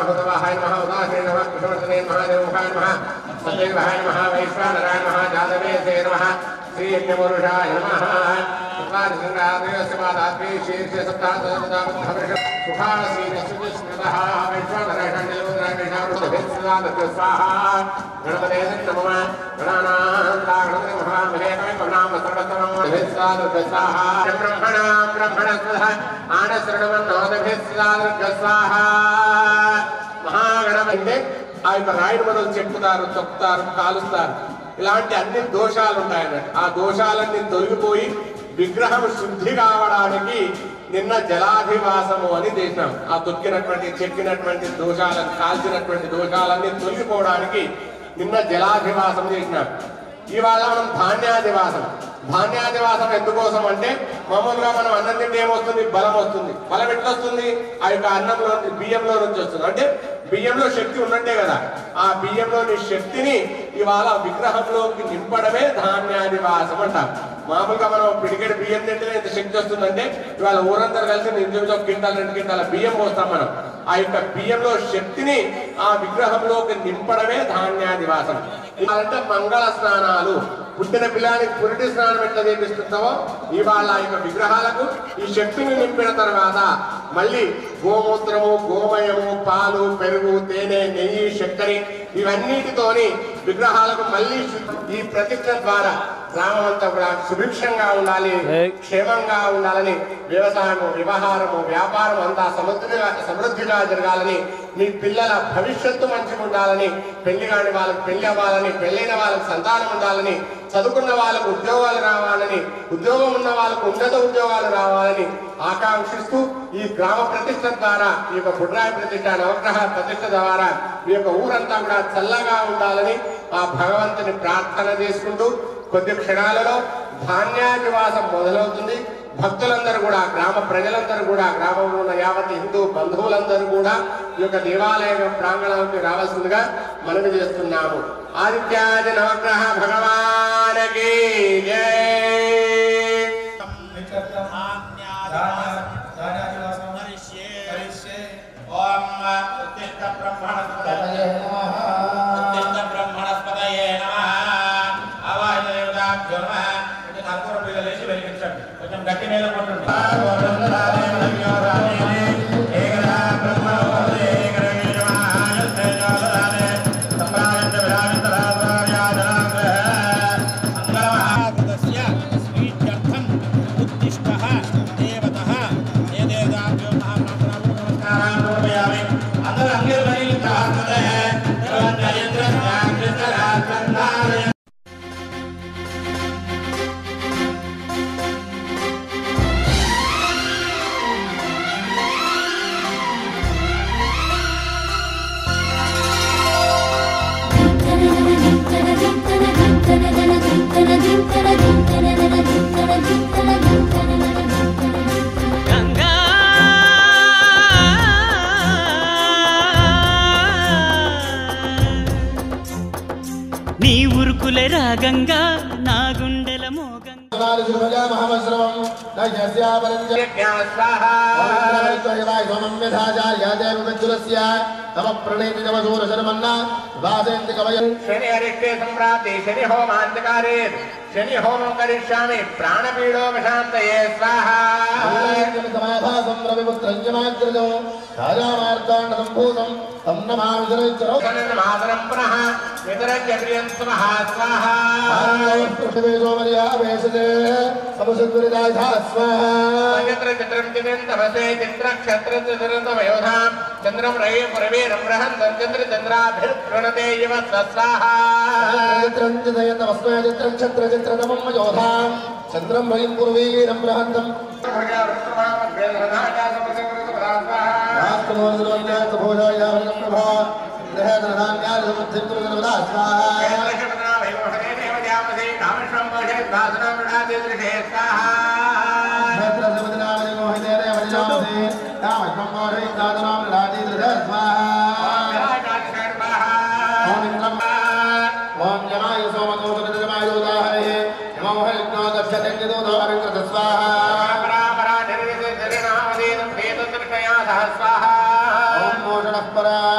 हुतवाहाय नमः उदासीन नमः कृष्णवर्धने महादेवमुखाय नमः सदैवाय नमः वैश्वानराय नमः जातवेदे नमः श्रीयज्ञपुरुषाय नमः सुखादिसंग्रादेवस्यमादात्मे शीर्षे सप्ताहतदामद्धवर्ष सुखासीनस्मृतः वैश्वानराय षण्डलोदराय वैशाखुतभिस्वाहा गणपते नमः गणानां महामहे कविनाम सर्वतमं भिस्वाहा ब्रह्मणस्वः आनश्रणवन्नोदभिस्वाहा మహాగణమంటే ఆ యొక్క రాయుడు మొదలు చెప్పుతారు, తొక్కుతారు, కాలుస్తారు. ఇలాంటి అన్ని దోషాలు ఉంటాయన్నట్టు. ఆ దోషాలన్నీ తొలగిపోయి విగ్రహం శుద్ధి కావడానికి నిన్న జలాధివాసము అని చేసినాం. ఆ తొక్కినటువంటి చెక్కినటువంటి దోషాలను కాల్చినటువంటి దోషాలన్నీ తొలగిపోవడానికి నిన్న జలాధివాసం చేసినాం. ఇవాళ మనం ధాన్యాధివాసం. ధాన్యాధివాసం ఎందుకోసం అంటే మామూలుగా మనం అన్నం తింటే ఏమొస్తుంది? బలం వస్తుంది. బలం ఎట్లా వస్తుంది? ఆ యొక్క అన్నంలో బియ్యంలో నుంచి వస్తుంది. అంటే బియ్యంలో శక్తి ఉన్నట్టే కదా. ఆ బియ్యంలోని శక్తిని ఇవాళ విగ్రహంలోకి నింపడమే ధాన్యాధివాసం అంటాం. మామూలుగా మనం పిడికెడు బియ్యం తింటేనే ఎంత శక్తి వస్తుందంటే ఇవాళ ఊరందరూ కలిసి నిజంగా 1 క్వింటాల్ 2 క్వింటాల బియ్యం పోస్తాం మనం. ఆ యొక్క బియ్యంలో శక్తిని ఆ విగ్రహంలోకి నింపడమే ధాన్యాధివాసం. ఇవాళంటే మంగళ స్నానాలు. పుట్టిన పిల్లానికి పురిటి స్నానం ఎట్లా చేపిస్తుంటావో ఇవాళ ఈ విగ్రహాలకు ఈ శక్తిని నింపిన తర్వాత మళ్ళీ గోమూత్రము, గోమయము, పాలు, పెరుగు, తేనె, నెయ్యి, చక్కెర ఇవన్నిటితోని విగ్రహాలకు మళ్ళీ ఈ ప్రతిజ్ఞ ద్వారా గ్రామం అంతా కూడా సుభిక్షంగా ఉండాలి, క్షేమంగా ఉండాలని, వ్యవసాయము, వ్యవహారము, వ్యాపారం అంతా సమృద్ధిగా జరగాలని, మీ పిల్లల భవిష్యత్తు మంచిగా ఉండాలని, పెళ్లి కాని వాళ్ళకి పెళ్లి అవ్వాలని, పెళ్లైన వాళ్ళకి సంతానం ఉండాలని, చదువుకున్న వాళ్ళకు ఉద్యోగాలు రావాలని, ఉద్యోగం ఉన్న వాళ్ళకు ఉన్నత ఉద్యోగాలు రావాలని ఆకాంక్షిస్తూ ఈ గ్రామ ప్రతిష్ఠ ద్వారా, ఈ యొక్క బుడ్రాయి ప్రతిష్ఠ, నవగ్రహ ప్రతిష్ఠ ద్వారా ఈ యొక్క ఊరంతా కూడా చల్లగా ఉండాలని ఆ భగవంతుని ప్రార్థన చేసుకుంటూ కొద్ది క్షణాలలో ధాన్యాధివాసం మొదలవుతుంది. భక్తులందరూ కూడా, గ్రామ ప్రజలందరూ కూడా, గ్రామంలో ఉన్న యావత్ హిందూ బంధువులందరూ కూడా ఈ యొక్క దేవాలయ ప్రాంగణానికి రావాల్సిందిగా మనవి చేస్తున్నాము. ఆదిత్యాది నవగ్రహ భగవానికి జై. కొంచెం గట్టి మీద నీ ఉరుకుల రాగంగా నా గుండెల మోగంగా శని హోమం కరిష్యామి ప్రాణపీడోపశాంతయే స్వాహా. చంద్రం రవే పురవీరం బృహంతం చంద్ర చంద్రాభిర్ప్రణతే ఇవ స్వాహా. చంద్రం రయం పూర్వీరం బృహంతం स्वाहा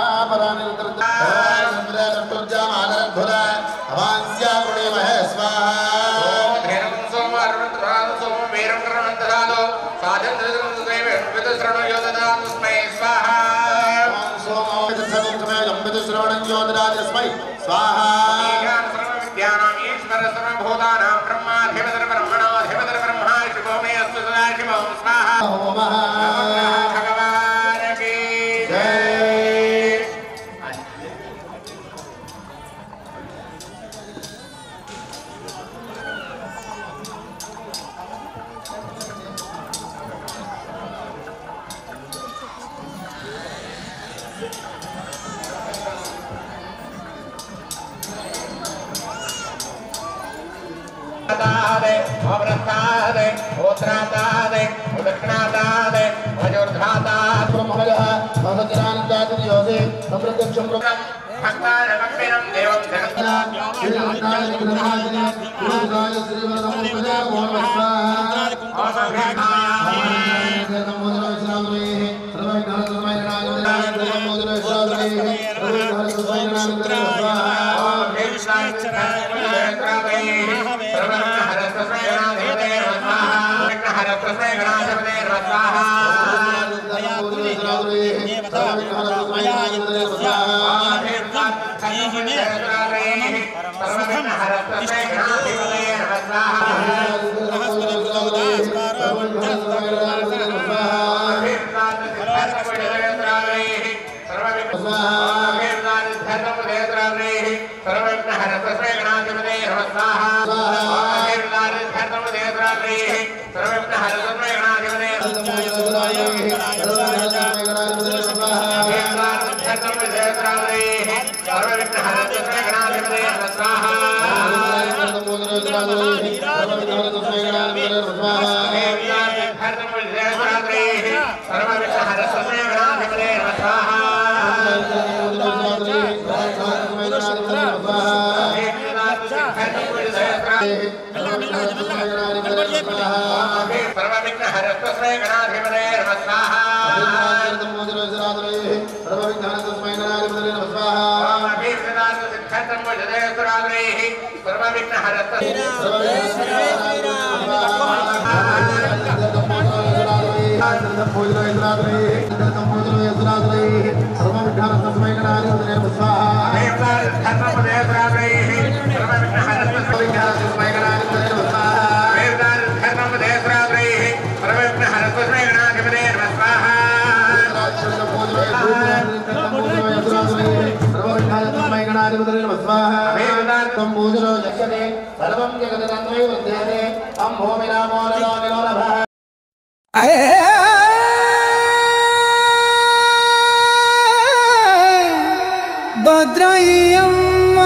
భద్రయ్యమ్మ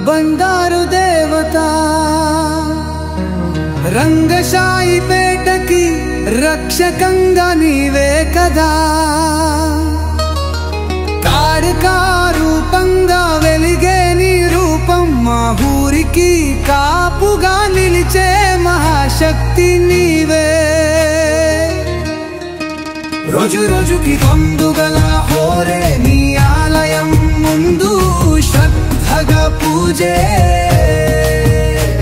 బండారు దేవత రంగశాయి పేటకి రక్షకంగా నీవే కదా రూపంగా వెలిగే నీ రూపం మా ఊరికి కాపుగా నిలిచే మహాశక్తి నీవే రోజు రోజుకి పండుగల హోరే నీ ఆలయం ముందు శ్రద్ధగా పూజే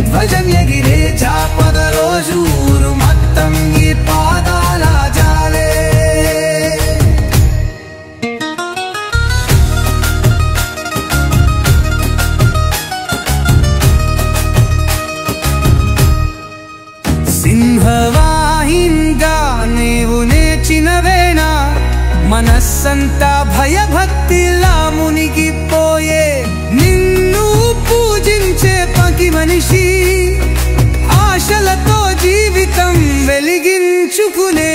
ధ్వజం ఎగిరే జాపద రోజు మొత్తం ఈ పాదాల జాలే సింహవాహినిగా నీవు నేర్చినవేనా మనస్సంతా భయభక్తిలా మునిగిపోయే నిన్ను పూజించే పకి మనిషి ఆశలతో జీవితం వెలిగించుకునే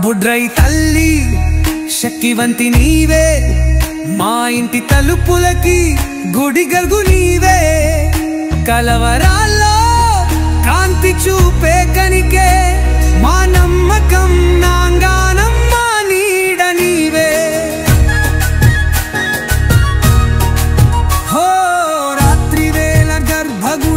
బుడ్రై తల్లి శక్తివంతి నీవే మా ఇంటి తలుపులకి గుడి గల్గు నీవే కలవరాల్లో కాంతి చూపే కనికే మా నమ్మకం నాంగానం మా నీడ నీవే హో రాత్రి వేళ గర్భగు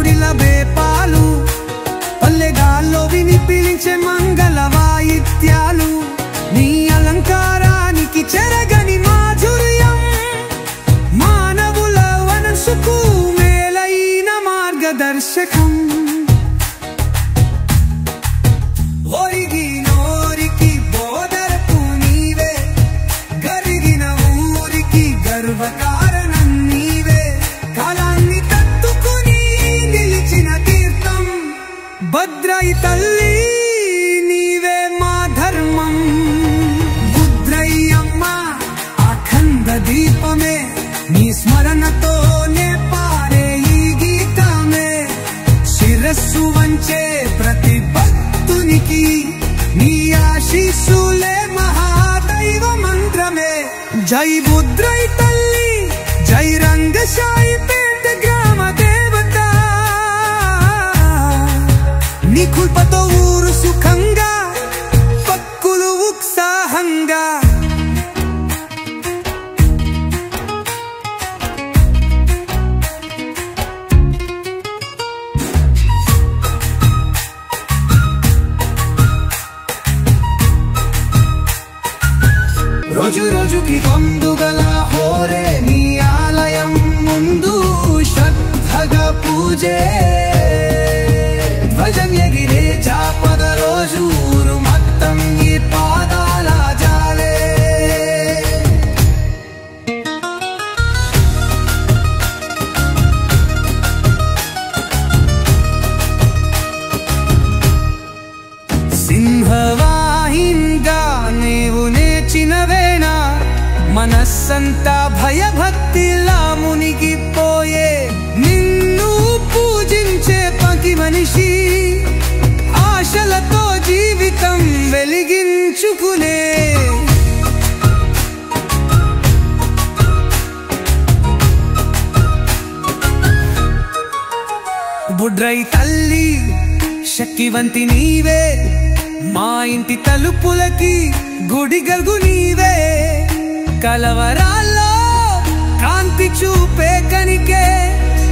మార్గదర్శకం ఒరిగినోరికి బోధరపు నీవే గరిగిన ఊరికి గర్వకారణం నీవే కాలాన్ని తట్టుకుని నిలిచిన తీర్థం భద్రై తల్లి నీవే మా ధర్మం బుద్రయ్యమ్మ అఖండ దీపమే నీ స్మరణతోనే పారే ఈ గీతమే శిరస్సు వంచే ప్రతి భక్తునికి నీ ఆశీస్సులే మహాదైవ మంత్రమే జై బుద్రై తల్లి జై రంగశాయి పేట గ్రామ దేవత నీ కృపతో ఊరు సుఖంగా పక్కులు ఉత్సాహంగా రోజు రోజుకి పొందుగల హోరే నీ ఆలయం ముందు శ్రద్ధగా పూజే ధ్వజం ఎగిరే జాపద రోజు ఊరు మొత్తం నీ పాదాల జాలే సింహవాహినిగా నీవు నేర్చినవేనా మనస్సంతా భయభక్తిలా మునిగిపోయే నిన్ను పూజించే పతి మనిషి ఆశలతో జీవితం వెలిగించుకునే బుడ్రై తల్లి శక్తివంతి నీవే మా ఇంటి తలుపులకి గుడి గల్గు నీవే కలవరాల్లో కాంతి చూపే కనికే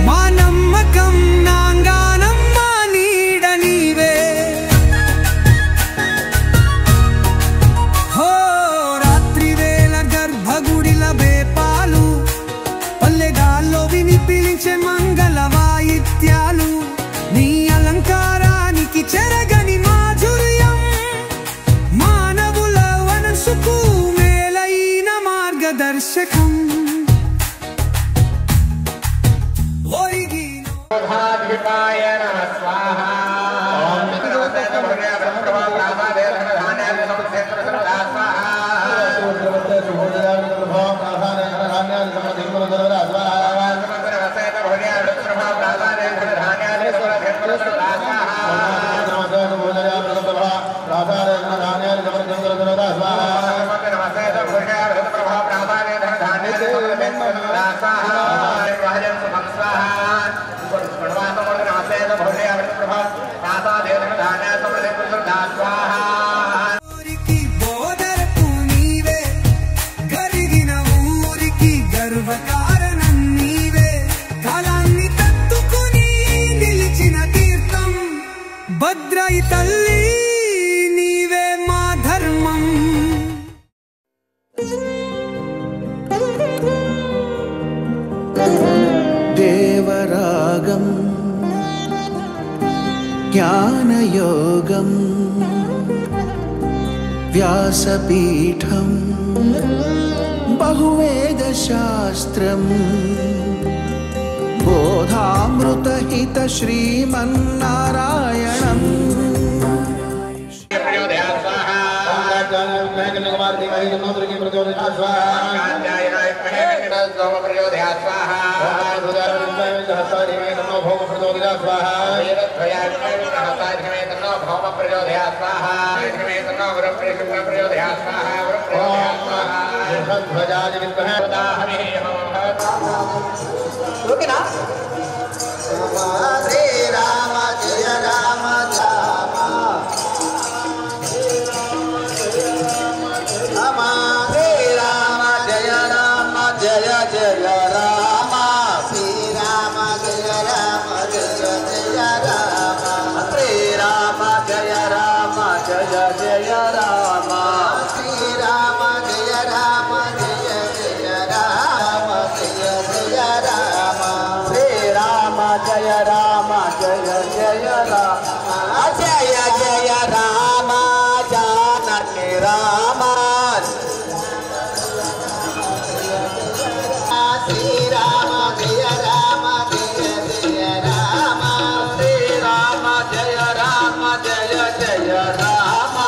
మా నమ్మకం నాంగానం మా నీడ నీవే హో రాత్రి వేళ గర్భగుడిల బేపాలు పల్లెగాల్లో విని పిలిచే మంగళ వాయిద్యాలు నీ అలంకారానికి చెరగని మాధుర్యం మానవుల మనసుకు మేలైన మార్గదర్శకం ధాధిపాయ నమః స్వాహా ఓం మిత్రవసేన భర్యాభ్రం ప్రభావ ప్రాసాదేన ధాన్యాన్ని సమక్షేత్ర సర్వదా స్వాహా మిత్రవసేన ప్రభావ ప్రాసాదేన ధాన్యాన్ని సమక్షేత్ర సర్వదా స్వాహా మిత్రవసేన భర్యాభ్రం ప్రభావ ప్రాసాదేన ధాన్యాన్ని సమక్షేత్ర సర్వదా స్వాహా మిత్రవసేన భర్యాభ్రం ప్రభావ ప్రాసాదేన ధాన్యాన్ని సమక్షేత్ర సర్వదా స్వాహా మిత్రవసేన భర్యాభ్రం ప్రభావ ప్రాసాదేన ధాన్యాన్ని సమక్షేత్ర సర్వదా స్వాహా రాజం సుఖం స్వాహా బోధరపు నీవే గరిగిన ఊరికి గర్వకారణం నీవే కాలాన్ని తట్టుకుని నిలిచిన తీర్థం భద్రై తల్లి నీవే మా ధర్మం దేవరాగం జ్ఞానయోగం వ్యాసపీఠం బహువేదశాస్త్రం బోధామృతహిత శ్రీమన్నారాయణం ఓకేనా శ్రీ రామ జయ రామ రామ రామ శ్రీ రామ జయ రామ జయ జయ రామ శ్రీ రామ జయ రామ జయ జయ రామ శ్రీ రామ జయ రామ జయ జయ రామ శ్రీ రామ జయ రామ జయ జయ రామ జయ జయ రామ శ్రీ రామ జయ రామ జయ జయ రామ జయ జయ రామ జానకి రామ శ్రీరామ జయ రామ జయ జయ రామ శ్రీరామ జయ రామ జయ జయ రామ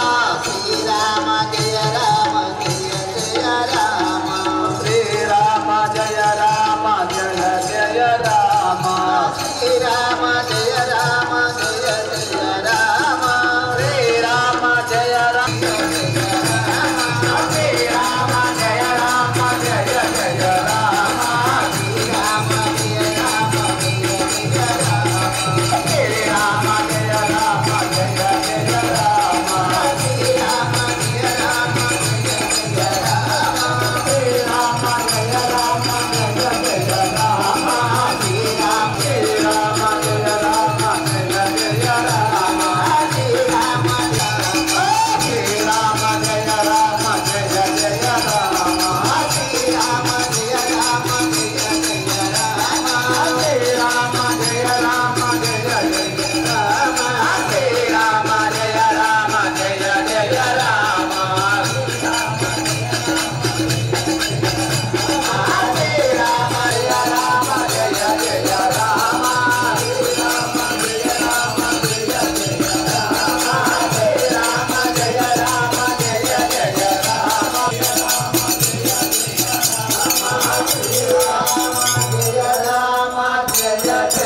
శ్రీరామ జయ రామ జయ జయ రామ శ్రీరామ జయ రామ జయ జయ రామ శ్రీరామ జయ రామ జయ జయ రామ శ్రీరామ జయ రామ శ్రీరామ జయ రామ జయ జయ రామ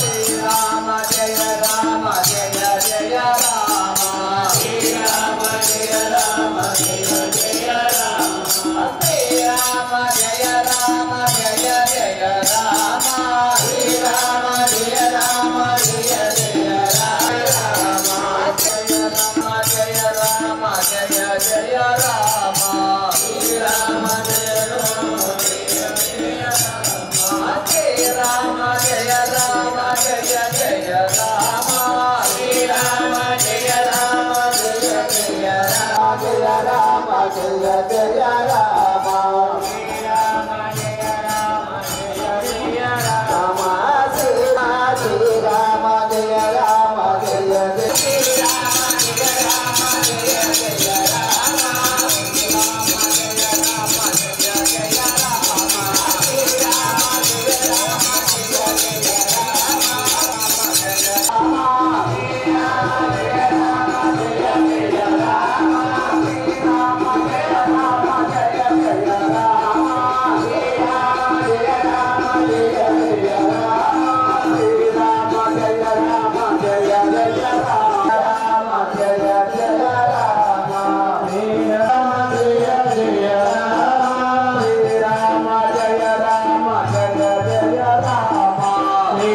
శ్రీరామ జయ రామ జయ జయ రామ శ్రీరామ జయ రామ జయ జయ రామ శ్రీరామ జయ రామ జయ జయ రామ శ్రీరామ జయ రామ జయ జయ రామ శ్రీరామ జయ రామ జయ రామ జయ జయ రామ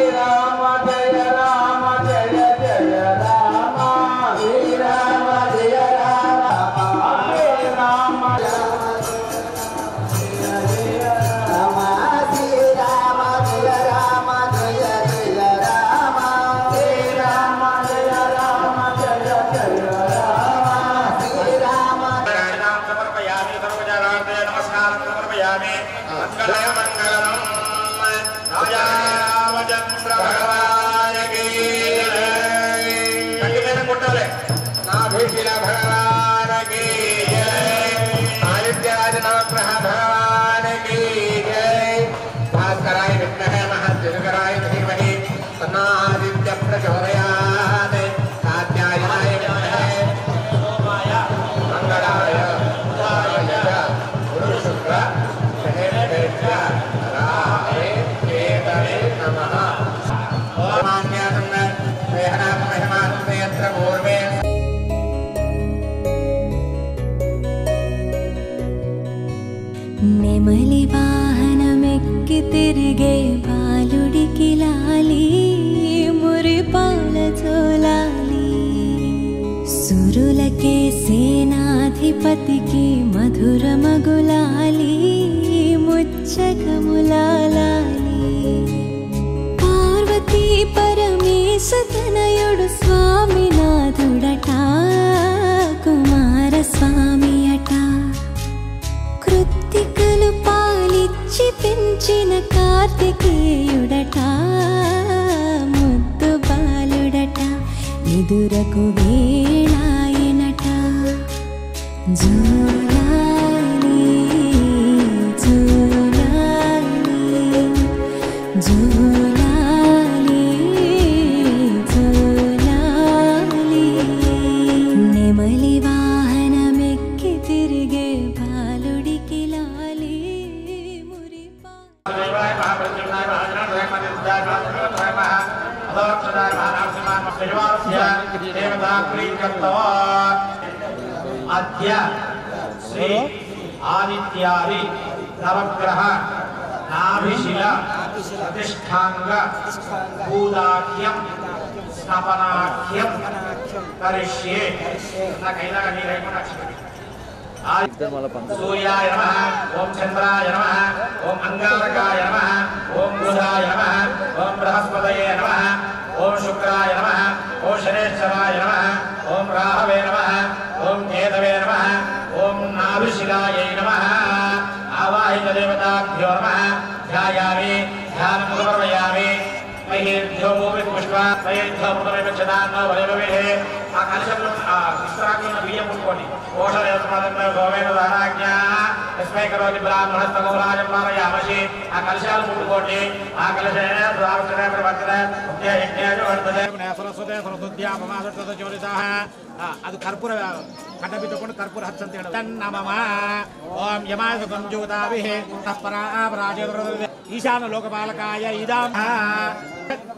శ్రీరామ శ్రీరామ జయ రామ జయ జయ రామ శ్రీరామ జయ రామ జయ జయ రామ శ్రీరామ జయ రామ జయ జయ రామ శ్రీరామ జయ రామ జయ జయ రామ నెమలి వాహనమెక్కి తిరిగే బాలుడికి లాలి మురిపాల జోలాలి సురులకే సేనాధిపతికి మధురమగులాలి ముచ్చకములాలి జన్మించిన కార్తికేయుడట ముద్దు బాలుడట ఎదురకు వేళాయనట జూలాలి జూలాలి జూలాలి జూలాలి నెమలి వాహనమెక్కి తిరిగే బాలుడికి లాలి మురిపా అద్య శ్రీ ఆదిత్యాది నవగ్రహ నాభిశిల ప్రతిష్టాంగ భూదాఖ్యం స్నపనాఖ్యం కరిష్యే నాకైనా నీరేమో సూర్యాయ నమః ఓం చంద్రాయ నమః ఓం అంగారకాయ నమః ఓం బుధాయ నమః ఓం బృహస్పతయే నమః ఓం శుక్రాయ నమః ఓం శనేశ్వరాయ నమః ఓం రాహవే నమః ఓం కేతవే నమః ఓం నాభిశిలాయై నమః ఆవాహిత దేవతాభ్యో నమః ధ్యాయామి ధ్యానం సమర్పయామి మహేభ్యో భూమి పుష్పా మహేభ్యో పునర్విచ్చదాన్నో వరేవే ఆ కలశంలో ఆ విశ్రాంతిలో బియ్యం ముట్టుకోండి ఓషధేవస్మాదంలో గోవేణ దారాజ్ఞ తస్మై కరోతి బ్రాహ్మణస్తగోరాజం పారయామసి ఆ కలశాలు ముట్టుకోండి ఆ కలశేన రామచంద్ర ప్రవర్తన సరస్వతే సరస్వత్యాపమాస చోరితాః ಅದು ಕರ್ಪೂರ ಕಡ್ಡಬಿ ತಗೊಂಡು ಕರ್ಪೂರ ಹಚ್ಚಂತ ಹೇಳೋದು ನಮಃ ಓಂ ಯಮಾಯ ಸಂಜೂತಾಭಿಃ ತತ್ಪರಾಪರಾಜೇಂದ್ರ ಈಶಾನ ಲೋಕಪಾಲಕಾಯ ಇದಾಂ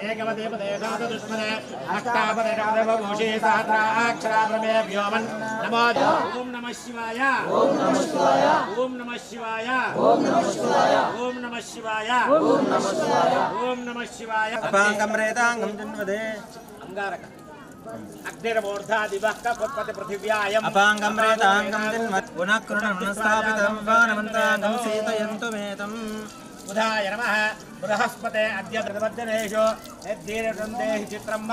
ಏಕವದೇವ ದೇಶಾದ ದುಷ್ಮನೆ ಅಷ್ಟಾಪದೇವಭೂಷಿ ಸಹಸ್ರಾಕ್ಷರಾಭ್ರಮೇ ವ್ಯೋಮನ್ ನಮೋ ಓಂ ನಮಃ ಶಿವಾಯ ಓಂ ನಮಃ ಶಿವಾಯ ಓಂ ನಮಃ ಶಿವಾಯ ಓಂ ನಮಃ ಶಿವಾಯ ಓಂ ನಮಃ ಶಿವಾಯ ಓಂ ನಮಃ ಶಿವಾಯ ಓಂ ನಮಃ ಶಿವಾಯ ಅಪಾಂಗಂ ರೇತಾಂಗಂ ಜನ್ಮದೆ ಅಂಗಾರಕ అగ్నిరమూర్ధాదివః కపత్పతి పృథివ్యాయం అపాంగం రేతాంగం జన్మత్ పునఃకృణం స్థాపితం వానమంతాంగం సీతయంతు మేతం బుధాయ నమః బృహస్పతే అద్య ప్రతిపద్దనేషు యద్దీర్ఘందేహి చిత్రం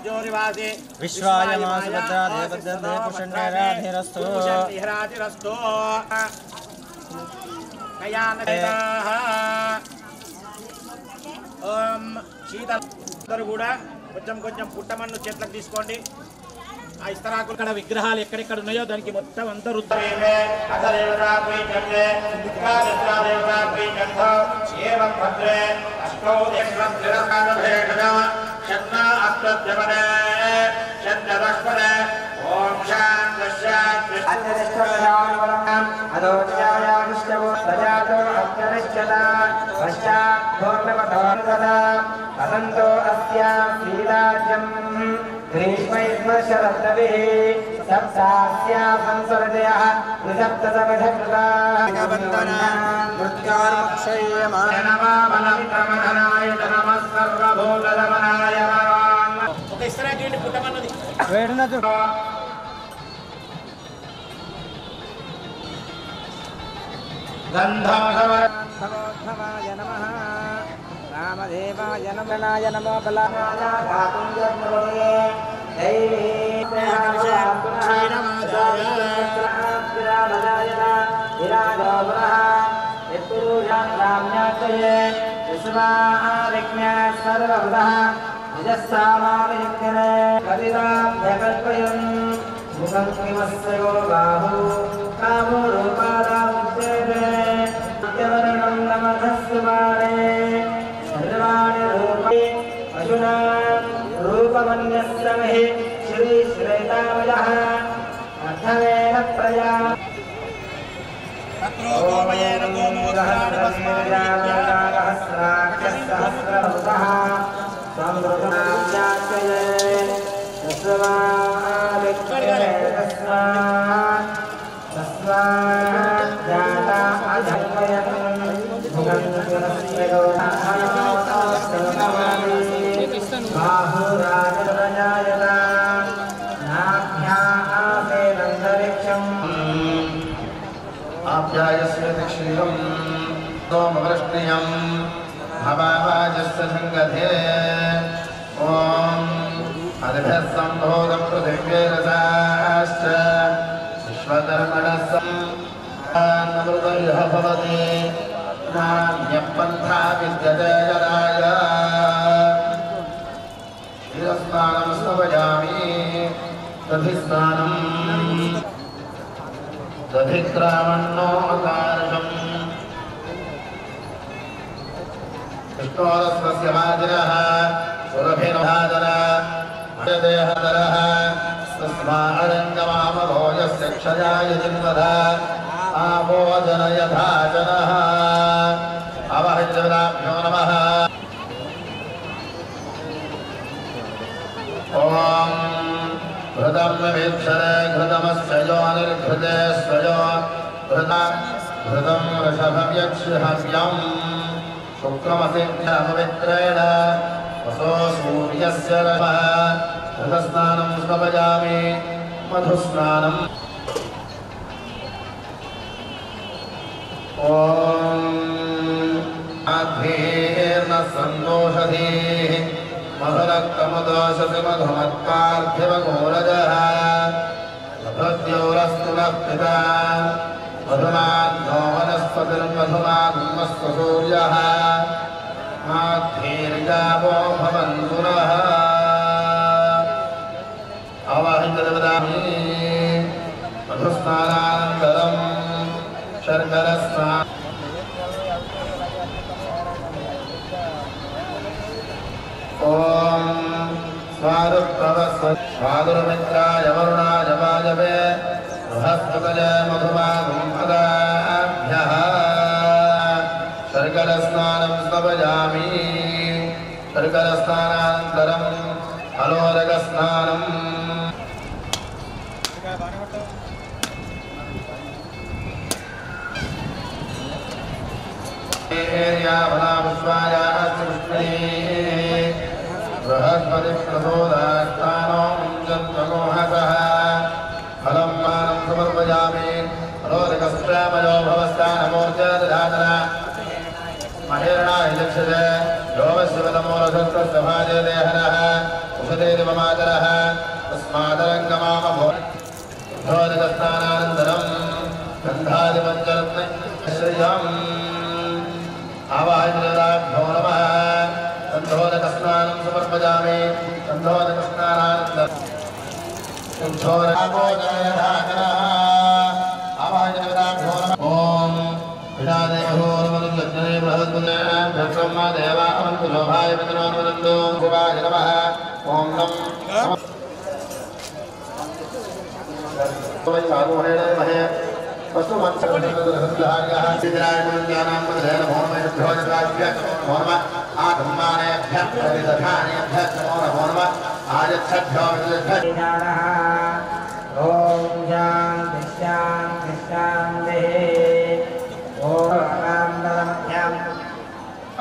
జ్యోతివాసి విశ్వాయ మాసుభద్రా దేవద్దే పుషణ్యరాధిరస్తు పుషణ్యరాధిరస్తు కయానదేతాః ఓం శీతలు కూడా కొంచెం కొంచెం పుట్టమన్ను చేతులకు తీసుకోండి ఆ ఇస్తరాకులు ఇక్కడ విగ్రహాలు ఎక్కడెక్కడ ఉన్నాయో దానికి మొత్తం అంతా అనంతో అస్యా శ్రీరాజ్యం గ్రీష్మైర్మశరద్రవిః సప్తాస్యా సంసర్దయః త్రిసప్తసమిధకృతాః ఒక ఇస్తరాకి పుట్టమన్నది గంధోధవాయ నమః రామదేవాయ నమః నమో బలాయ ధాతుంజన్మనే దైవీ ముఖంకిమస్యో బాహు కామో రూపారాముచ్యతే నిత్యవర్ణం నమధస్సుమానే సర్వాణి రూపే పశునా రూపమన్యస్సమహి శ్రీ శ్రేతామయః అర్థమేన ప్రజా తత్రోపమయేన గోమోదహాని సహస్రాక్షసహస్రభుతః సంవృతమాచార్యే తస్మాజ్జాతా అధర్మయం బాహురాజరాజాయత నాభ్యా ఆసేనంతరిక్షం ఆప్యాయస్య క్షీరం తోమవృష్ణియం భవావాజస్య సంగధే ఓం అదిభ్యः సంభోగం పృథివ్యేరసాశ్చ విశ్వధర్మణः నమృతయః భవతి नान्यपन्था विद्यते जनाय शिरस्नानं समयामि दधिस्नानं दधिक्रामण्णो अकारकम् विष्णोरस्वस्य मादिनः सुरभिर्भादन देहदरः तस्मारङ्गमामभो यस्य क्षयाय जिन्वध आपोजन यथा जनः अवहृजवदाभ्यो नमः ॐ घृतं वीक्षणे घृतमस्य यो निर्घृते स्वयो घृतं वृषभं यक्षहव्यम् शुक्रमसिद्धमवित्रेण वसो सूर्यस्य रमः घृतस्नानं समयामि मधुस्नानम् ॐ आध्वेर्न सन्तोषधीः मधुरक्तमुदोषसि मधुमत्पार्थिवघोरजः मधुद्योरस्तु नः पिता मधुमान्नो वनस्पतिर्मधुमान्मस्तु सूर्यः आध्वेर्गावो भवन्तु नः अवहितवदामि मधुस्नानानन्तरं शर्करस्नानं ॐ स्वादुर्मित्राय वरुणाय वायवे बृहस्पतये मधुमागुम्फदाभ्यः शर्करस्नानं समयामि शर्करस्नानानन्तरं अलोरकस्नानम् बृहस्पतिप्रबोधास्थानो मुञ्जन्तमोहसः फलं मानं समर्पयामि अलोरकस्त्रामयो भवस्तानमोर्जदधातन महेरणाय लक्ष्यते योगशिवतमोरधस्तस्य भाजे देहनः उषधेरिवमातरः तस्मादरङ्गमामभो धोरकस्नानानन्तरं गन्धादिपञ्चरत्नश्रियम् आवाहयदाभ्यो नमः गन्धोदकस्नानं समर्पयामि गन्धोदकस्नानानन्तरं आवाहयदाभ्यो नमः ॐ विडादेवोर्मनुलग्ने बृहस्पतिर्ब्रह्म देवा अवन्तु शोभाय पितॄन्वदन्तु शिवाय नमः ॐ नमः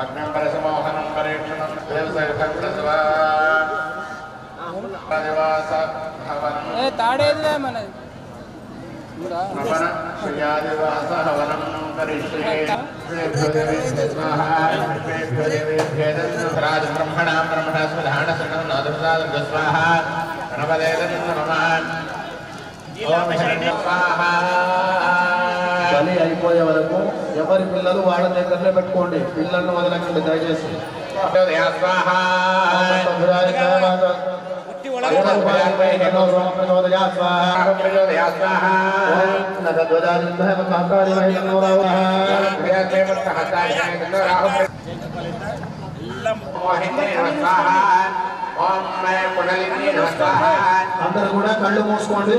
अग्निपरसमोहनं परीक्षणं देवसैभक्तस्वा प्रदिवास भवनं नमन श्रियादिवास हवनं करिष्ये स्वाहा राजब्रह्मणां ब्रह्मणस्मधानसनं नादुर्दादं स्वाहा गणपदेदं नमः ఓం శరణ్య స్వాహ. బలి అయిపోయే వరకు ఎవరి పిల్లలు వాళ్ళ దగ్గరనే పెట్టుకోండి, పిల్లలను వదలకండి దయచేసి. అందరూ కూడా కళ్ళు మూసుకోండి.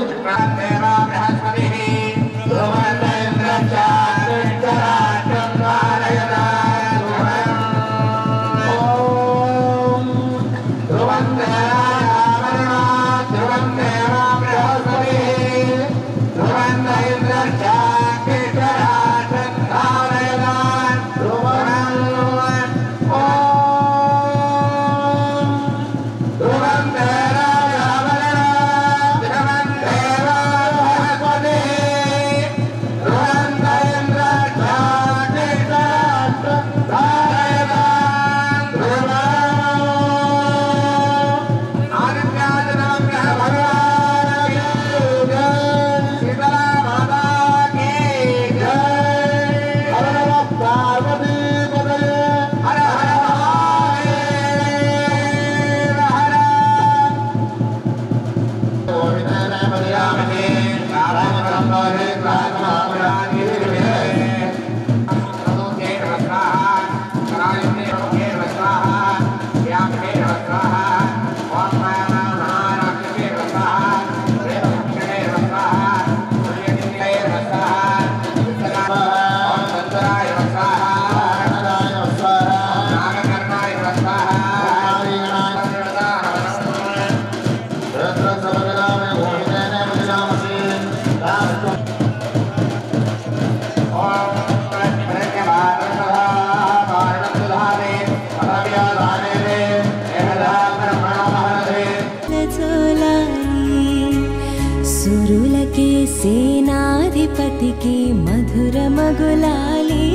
సురులకే సేనాధిపతికి మధుర మగులాలి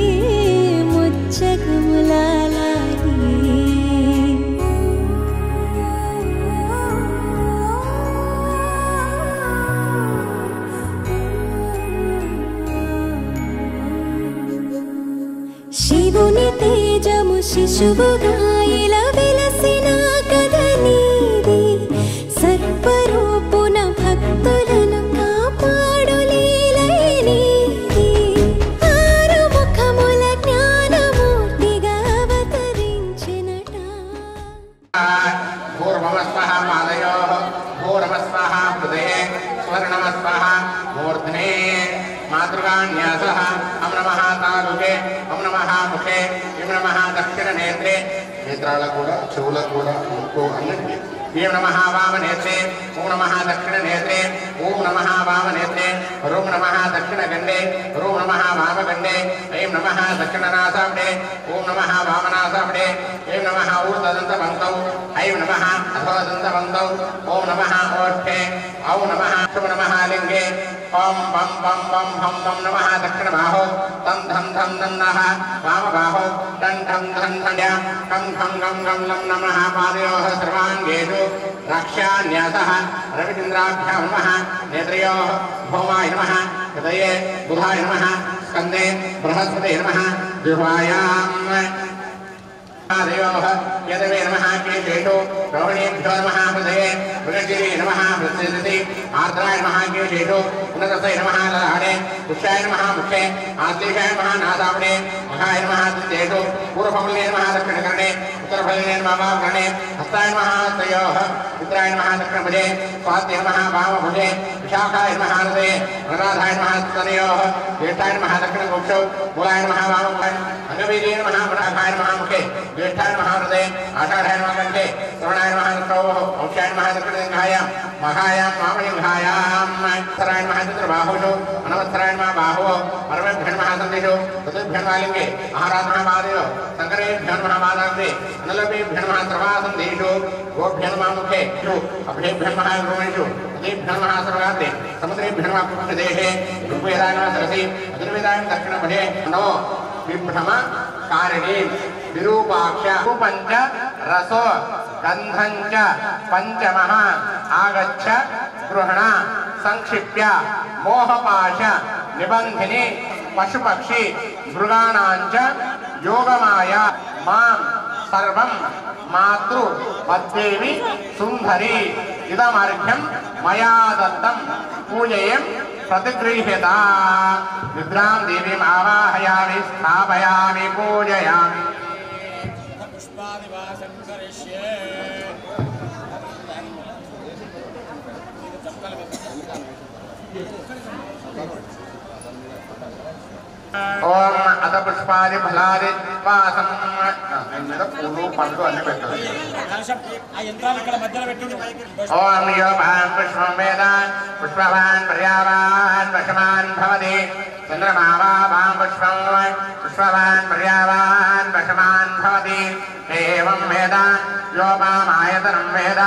ముచ్చగులాలి శివుని తేజము శిశువుగా ఇలా వెలసిన కథ నీది సర్వరూపున భక్తులను కాపాడు లీలై నీది ఆరు ముఖముల జ్ఞానమూర్తిగా అవతరించినట పూర్వమస్వః పాదయోః పూర్వమస్వః హృదయే స్వర్ణమస్వః మూర్ధనే మాతృకాన్యాసః ఓం నమః తాలుకే ఓం నమః ముఖే ఓం నమః దక్షిణ నేత్రే నేత్రాలకు కూడా చెవులకు కూడా ముక్కు అన్నిటికీ ఓం నమః వామనేత్రే ఓం నమః దక్షిణ నేత్రే ఓం నమః వామనేత్రే ఓం నమః దక్షిణ గండే ఓం నమః వామగండే ఓం నమః దక్షిణ నాసాండే ఓం నమః వామనాసాండే ఓం నమః ఊర్ధ్వదంతమంతౌ ఐం నమః అధోదంతమంతౌ ఓం నమః ఓష్ఠే ఓం నమః శుభ నమః లింగే ఓం పం పం పం హం పం నమః దక్షిణ బాహో తం ధం ధం దన్నః వామ బాహో టం ఠం ధం ధన్య కం ఖం గం గం లం నమః పాదయోః సర్వాంగేషు రాక్ష్యాన్యాసః రవిచంద్రాభ్యాం నమః నేత్రయోః భౌమాయ నమః హృదయే బుధాయ నమః స్కందే బృహస్పతయే నమః జిహ్వాయాం దేవోః యదవే నమః కేశేషు రోహిణీభ్యో నమః హృదయే మృగశిరే నమః వృత్సితి ఆర్ద్రాయ నమః కేశేషు ఉన్నతసయ నమః లలాడే పుష్యాయ నమః ముఖే ఆశ్లేషాయ నమః నాసావడే మహాయ నమః దంతేషు పూర్వఫలే నమః దక్షిణకర్ణే ఉత్తరఫలే నమః వామకర్ణే హస్తాయ నమః హస్తయోః మిత్రాయ నమః దక్షిణభుజే స్వాత్య నమః వామభుజే విశాఖాయ నమః హృదయే గణనాథాయ నమః స్తనయోః జ్యేష్ఠాయ నమః దక్షిణగుక్షౌ మూలాయ నమః వామముఖే అంగవీర్యాయ నమః వరాహాయ నమః ముఖే ज्येष्ठाय नमः हृदये आषाढाय नमः कंठे श्रवणाय नमः नखोः औष्याय नमः दक्षिणजङ्घायां महायां वामजङ्घायां उत्तराय नमः चतुर्बाहुषु अनवत्सराय नमः बाहुः परमेभ्यो नमः सन्धिषु चतुर्भ्यो नमः लिङ्गे आहाराय नमः पादयोः शङ्करेभ्यो नमः पादाग्रे अनलभेभ्यो नमः सर्वासन्धिषु गोभ्यो नमः मुखेषु अभ्येभ्यो नमः भ्रूमेषु नदीभ्यो नमः सर्वाग्रे समुद्रेभ्यो नमः कुम्भदेशे ऋग्वेदाय नमः सरसि अधुर्वेदाय दक्षिणपथे नो विभ्रम कारिणी विरूपाक्ष रूपञ्च रसो गन्धञ्च पञ्चमः आगच्छ गृहण संक्षिप्य मोहपाश निबन्धिनी पशुपक्षी मृगाणाञ्च योगमाया मां सर्वं मातृ मद्देवी सुन्दरी इदमर्घ्यं मया दत्तं पूजयं प्रतिगृह्यता निद्रां देवीम् आवाहयामि स्थापयामि पूजयामि ओम अथ पुष्पादि फलादि वासं पूर्व पंडु अन्य పెట్టాలి ఆ యంత్రాలు ఇక్కడ మధ్యలో పెట్టి ओम यो भां पुष्पं वेद पुष्पवान् पर्यावान् वशमान् भवति चन्द्रमा वा भां पुष्पं पुष्पवान् पर्यावान् वशमान् भवति एवं वेद यो भामायतनं वेद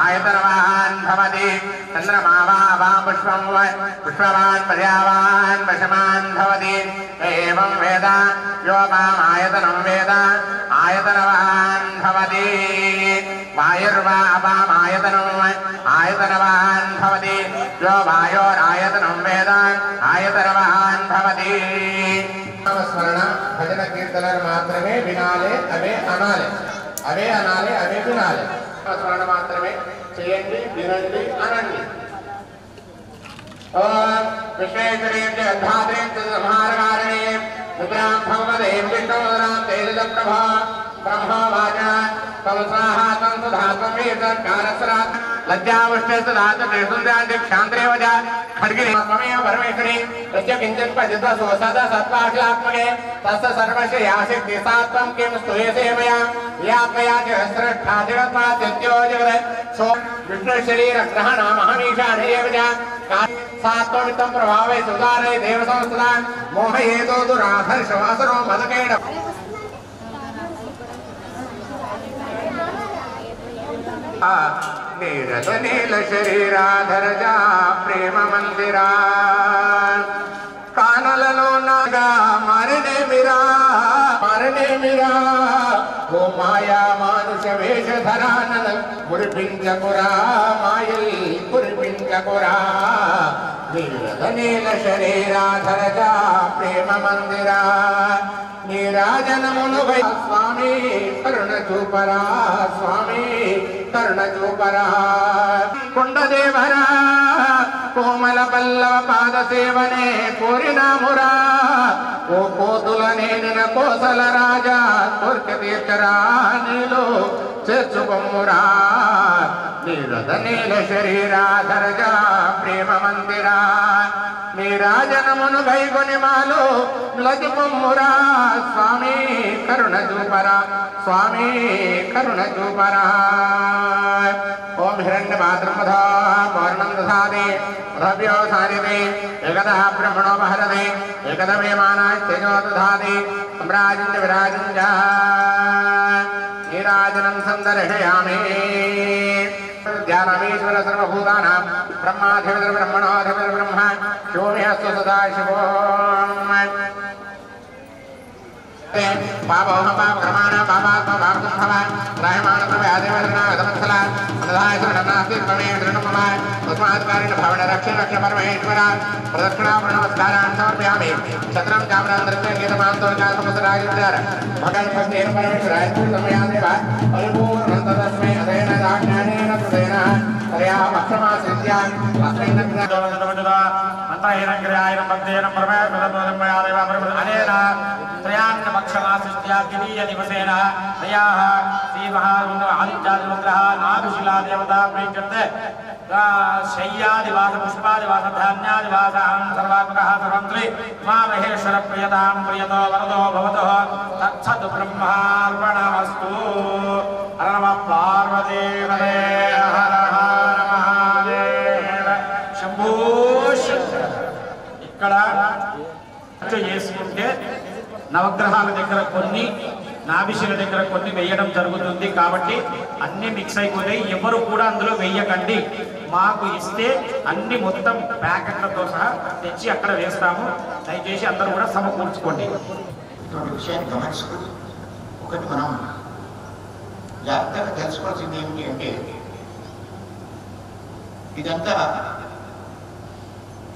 आयतनवान् भवति चन्द्रमा वा भां पुष्पं पुष्पवान् पर्यावान् वशमान् भवति एवं वेद यो भामायतनं वेद आयतनवान् भवति वायुर्वा अपामायतनम् आयतनवान् भवति यो वायोरायतनं वेद आयतनवान् भवति स्मरण भजन कीर्तन मात्रमे विनाले अवे अनाले अवे अनाले अवे विनाले स्मरण मात्रमे चेयंडी विनंडी अनंडी ओम विश्वेश्वरेभ्य अध्यात्रेभ्य संहारकारिणे रुद्रां भगवदेव विष्णुरां तेजप्रभा ब्रह्मवाचा कंसाः कंसधात्वं वेदकारस्रात् लज्जावष्टेस्तदातुर्सुन्द्रान्तिक्षान्त्रेवच खड्गिरे त्वमेव परमेश्वरी यस्य किञ्चित् पतितसो सदा सत्त्वाखिलात्मके तस्य सर्वस्य यासिक्ति सा त्वं किं स्तूयसे मया यात्मया च स्रष्टा जगत्मादित्यो जगत् सो विष्णुशरीरग्रहणामहमीशाने एव च सा त्वमित्तं प्रभावे सुदारे देवसंस्था मोहयेतो दुराधर्षवासरो मदकेण नीरज नील शरीराधर जा प्रेम मंदिरा कानलो नागा मरने मिरा वो माया मानुष वेश धरानन कुरिपिंजकुरा मायल कुरिपिंजकुरा नीरज नील शरीराधर जा प्रेम मंदिरा नीराजन मुनुभै स्वामी करुण चूपरा स्वामी करुण चूपरा कुंडदेवरा कोमल पल्लव पाद सेवने कोरिनामुरा ओ कोतुलने निन कोसल राजा तुर्क तीर्थरा नीलो चेचुबमुरा नीरद नील शरीराधर जा प्रेम मंदिरा नीराजन मुनु भई गुनिमालो लजमुरा स्वामी करुण चूपरा स्वामी करुण चूपरा ओम हिरण्य मातृमधा पौर्णं दधाति मधव्यो सारिते एकदा ब्रह्मणो महरते एकदा वेमानाय तेजो दधाति सम्राजं विराजं च नीराजनं संदर्शयामि ध्यानमीश्वर सर्वभूतानां ब्रह्माधिपति ब्रह्मणोऽधिपति ब्रह्म शिवोऽस्तु सदा शिवो पापोऽहं पापकर्माणां पापात्मा पापसम्भवान् त्रायमाणं प्रव्याधिवदनागतवत्सला अनधाय शरणनास्ति त्वमेव शरणं मम तस्मात् कारेण भवन रक्ष रक्ष परमेश्वर प्रदक्षिणाप्रणमस्कारान् समर्पयामि छत्रं चामरान्तरं गीतमान्तोर्गासमुद्रायुज्यार भगवान् भक्तेन परमेश्वराय समयादेव परिपूर्णं तदस्मै अधेन दाज्ञानेन कृतेन तया भक्षमासिद्ध्यान् अस्मिन् मंत्रहीनग्रहाय भक्तेन परमेश्वरमयादेव अनेन त्रयान्न भक्षमासिद्ध्या दिवीय दिवसेन तयाः श्रीमहारुद्र आदित्यादिरुद्रः नाभिशिला देवता प्रीत्यर्थे शय्यादिवास पुष्पादिवास धान्यादिवास सर्वात्मकः सर्वंत्री मा महेश्वर प्रियतां प्रियतो वरदो भवतः तत्सद् ब्रह्मार्पणमस्तु हर नमः पार्वती हरे हर हर महादेव शंभो शंकर ఇక్కడ చేసుకుంటే నవగ్రహాల దగ్గర కొన్ని నాభిశిల దగ్గర కొన్ని వేయడం జరుగుతుంది కాబట్టి అన్ని మిక్స్ అయిపోతాయి ఎవరు కూడా అందులో వేయకండి మాకు ఇస్తే అన్ని మొత్తం ప్యాకెట్లతో సహా తెచ్చి అక్కడ వేస్తాము దయచేసి అందరూ కూడా సమకూర్చుకోండి విషయాన్ని గమనించుకుని ఒకటి మనం జాగ్రత్తగా తెలుసుకోవాల్సింది ఏమిటి అంటే ఇదంతా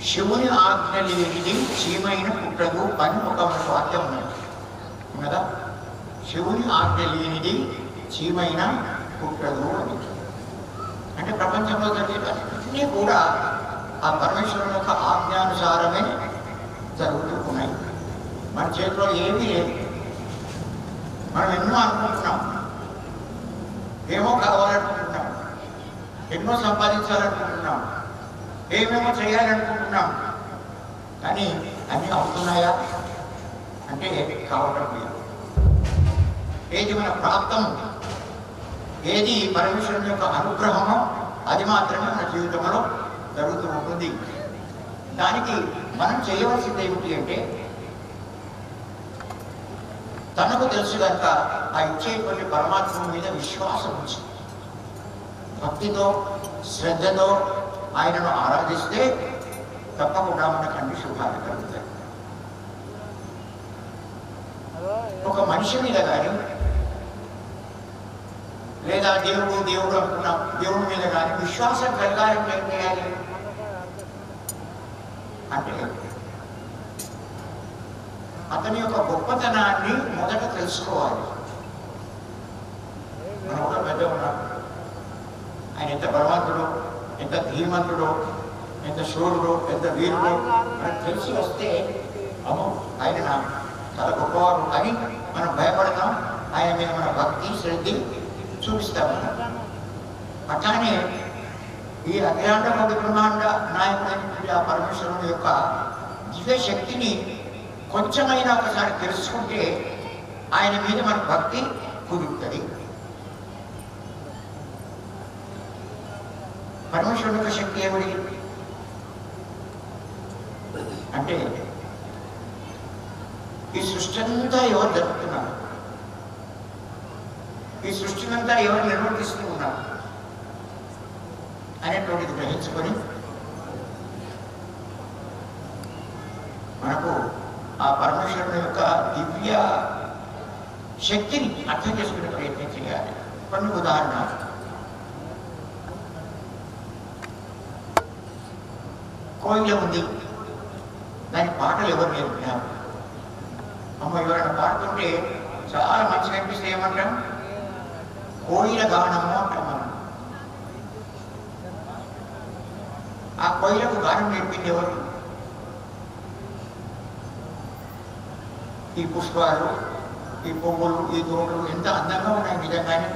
శివుని ఆజ్ఞ లేనిది చీమైన పుట్టదు అని ఒక వాక్యం ఉన్నది కదా శివుని ఆజ్ఞ లేనిది చీమైన పుట్టదు అని అంటే ప్రపంచంలో జరిగేటన్నీ కూడా ఆ పరమేశ్వరుని యొక్క ఆజ్ఞానుసారమే జరుగుతూ ఉన్నాయి మన చేతిలో ఏమీ లేదు మనం ఎన్నో అనుకుంటున్నాం ఏమో కావాలనుకుంటున్నాం ఎన్నో సంపాదించాలనుకుంటున్నాం ఏమేమో చేయాలనుకుంటున్నాం కానీ అన్నీ అవుతున్నాయా అంటే కావడం లేదు ఏది మన ప్రాప్తం ఏది పరమేశ్వరుని యొక్క అనుగ్రహమో అది మాత్రమే మన జీవితంలో జరుగుతూ ఉంటుంది దానికి మనం చేయవలసింది ఏమిటి అంటే తనకు తెలుసు కనుక ఆ ఇచ్చేటువంటి పరమాత్మ మీద విశ్వాసం ఉంచి భక్తితో శ్రద్ధతో ఆయనను ఆరాధిస్తే తప్పకుండా మనకు అన్ని శుభాలు కలుగుతాయి ఒక మనిషి మీద కానీ లేదా దేవుడు అనుకున్నాం దేవుడి మీద కానీ విశ్వాసం కలగాలని ఏం చేయాలి అంటే అతని యొక్క గొప్పతనాన్ని మొదట తెలుసుకోవాలి మనం ఒక పెద్ద ఉన్నాం ఆయన ఎంత బలవంతుడు ఎంత ధీమంతుడు ఎంత శూరుడు ఎంత వీరుడు మనకు తెలిసి వస్తే అమ్మో ఆయన చాలా గొప్పవారు అని మనం భయపడతాం, ఆయన మీద మన భక్తి శ్రద్ధ చూపిస్తాం. అట్లానే ఈ అఖిలాండ కోటి బ్రహ్మాండ నాయకుడైనటువంటి ఆ పరమేశ్వరుని యొక్క దివ్య శక్తిని కొంచెమైనా ఒకసారి తెలుసుకుంటే ఆయన మీద మన భక్తి కుదురుతుంది. పరమేశ్వరుని యొక్క శక్తి ఏమిటి అంటే ఈ సృష్టి అంతా ఎవరు జరుపుతున్నారు, ఈ సృష్టినంతా ఎవరు నిర్వర్తిస్తూ ఉన్నారు అనేటువంటిది గ్రహించుకొని మనకు ఆ పరమేశ్వరుని యొక్క దివ్య శక్తిని అర్థం చేసుకునే ప్రయత్నం చేయాలి. కొన్ని ఉదాహరణ, కోయిల ఉంది, దాని పాటలు ఎవరు నేర్పినారు? అమ్మ ఎవరైనా పాడుతుంటే చాలా మంచిగా అనిపిస్తే ఏమంటాం? కోయిల గానము అంటాం మనం. ఆ కోయిలకు గానం నేర్పింది ఎవరు? ఈ పుష్పాలు, ఈ పువ్వులు, ఈ తోటలు ఎంత అందంగా ఉన్నాయి నిజంగానే.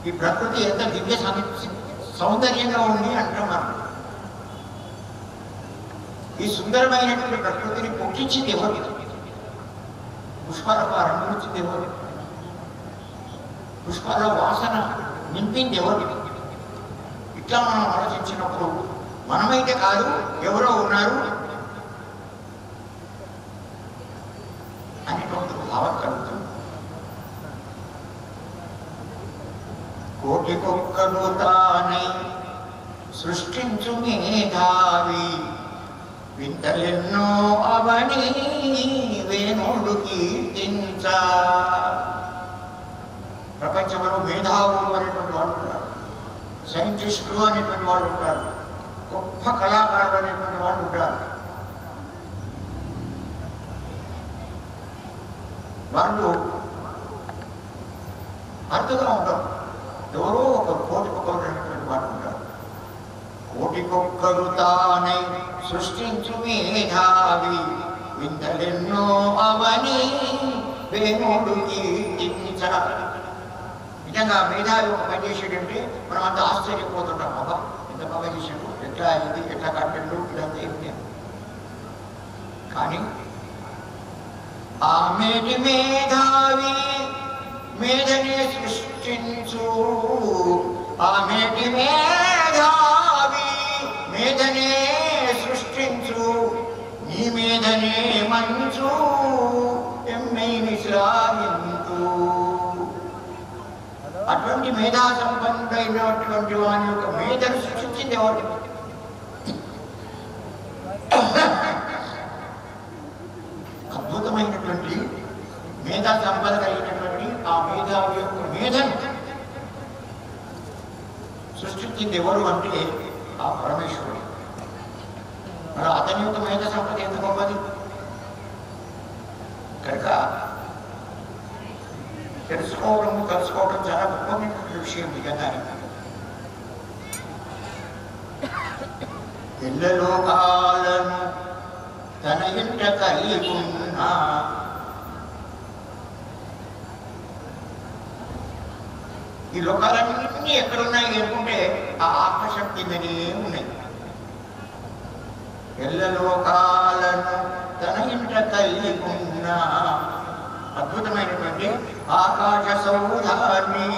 ఈ ప్రకృతి ఎంత దివ్య సౌందర్యంగా ఉంది అంటాం మనం. ఈ సుందరమైనటువంటి ప్రకృతిని పుట్టించింది ఎవరు? పుష్పాలకు ఆ రంగునిచ్చింది ఎవరు? పుష్పాల వాసన నింపింది ఎవరు? ఇట్లా మనం ఆలోచించినప్పుడు మనమైతే కాదు, ఎవరో ఉన్నారు అనేటువంటి భావం కలుగుతుంది. కోటికొక్కడు తానై సృష్టించు మేధావి, వింతలెన్నో అవని వేణుడు కీర్తించ. ప్రపంచంలో మేధావులు అనేటువంటి వాళ్ళు ఉంటారు, సైంటిస్టులు అనేటువంటి వాళ్ళు ఉంటారు, గొప్ప కళాకారులు అనేటువంటి వాళ్ళు ఉంటారు. వాళ్ళు అర్థంగా ఉంటారు. ఎవరో ఒకరు కోటికొక్కరు అనేటువంటి వాళ్ళు ఉంటారు. కోటికొక్కరు తానై సృష్టించు మేధావి, వింతలెన్నో అవని వేణుడు కీర్తించ. నిజంగా మేధావి ఒక పని చేసేటంటే మనం అంత ఆశ్చర్యపోతుంటాం. బాబా ఎంత బాగా చేసాడు, ఎట్లా అయింది, ఎట్లా కట్టండు, ఇదంతా ఏమిటి. కానీ ఆ మేటి మేధావి మేధనే సృష్టించు, ఆ మేటి మేధావి మేధనే సృష్టించు, నీ మీదనే మంచు ఎమ్మెని శ్రావింతు. అటువంటి మేధా సంపన్నుడైనటువంటి వాని యొక్క మేధను సృష్టించింది ఎవరు? అద్భుతమైనటువంటి మేధా సంపద కలిగినటువంటి ఆ మేధావి యొక్క మేధను సృష్టించింది ఎవరు అంటే ఆ పరమేశ్వరుడు. మరి అతని యొక్క మేధ సంపద ఎంత గొప్పది. కనుక తెలుసుకోవడం చాలా గొప్పమైనటువంటి విషయం నిజంగానే. ఎల్లలోకాలను తన ఇంట కలిగున్నా, ఈ లోకాలన్నీ ఎక్కడున్నాయి అనుకుంటే ఆ ఆత్మశక్తి మీదే ఉన్నాయి. ఎల్లలోకాలను తన ఇంట కలిగున్నా, అద్భుతమైనటువంటి ఆకాశ సౌధాన్ని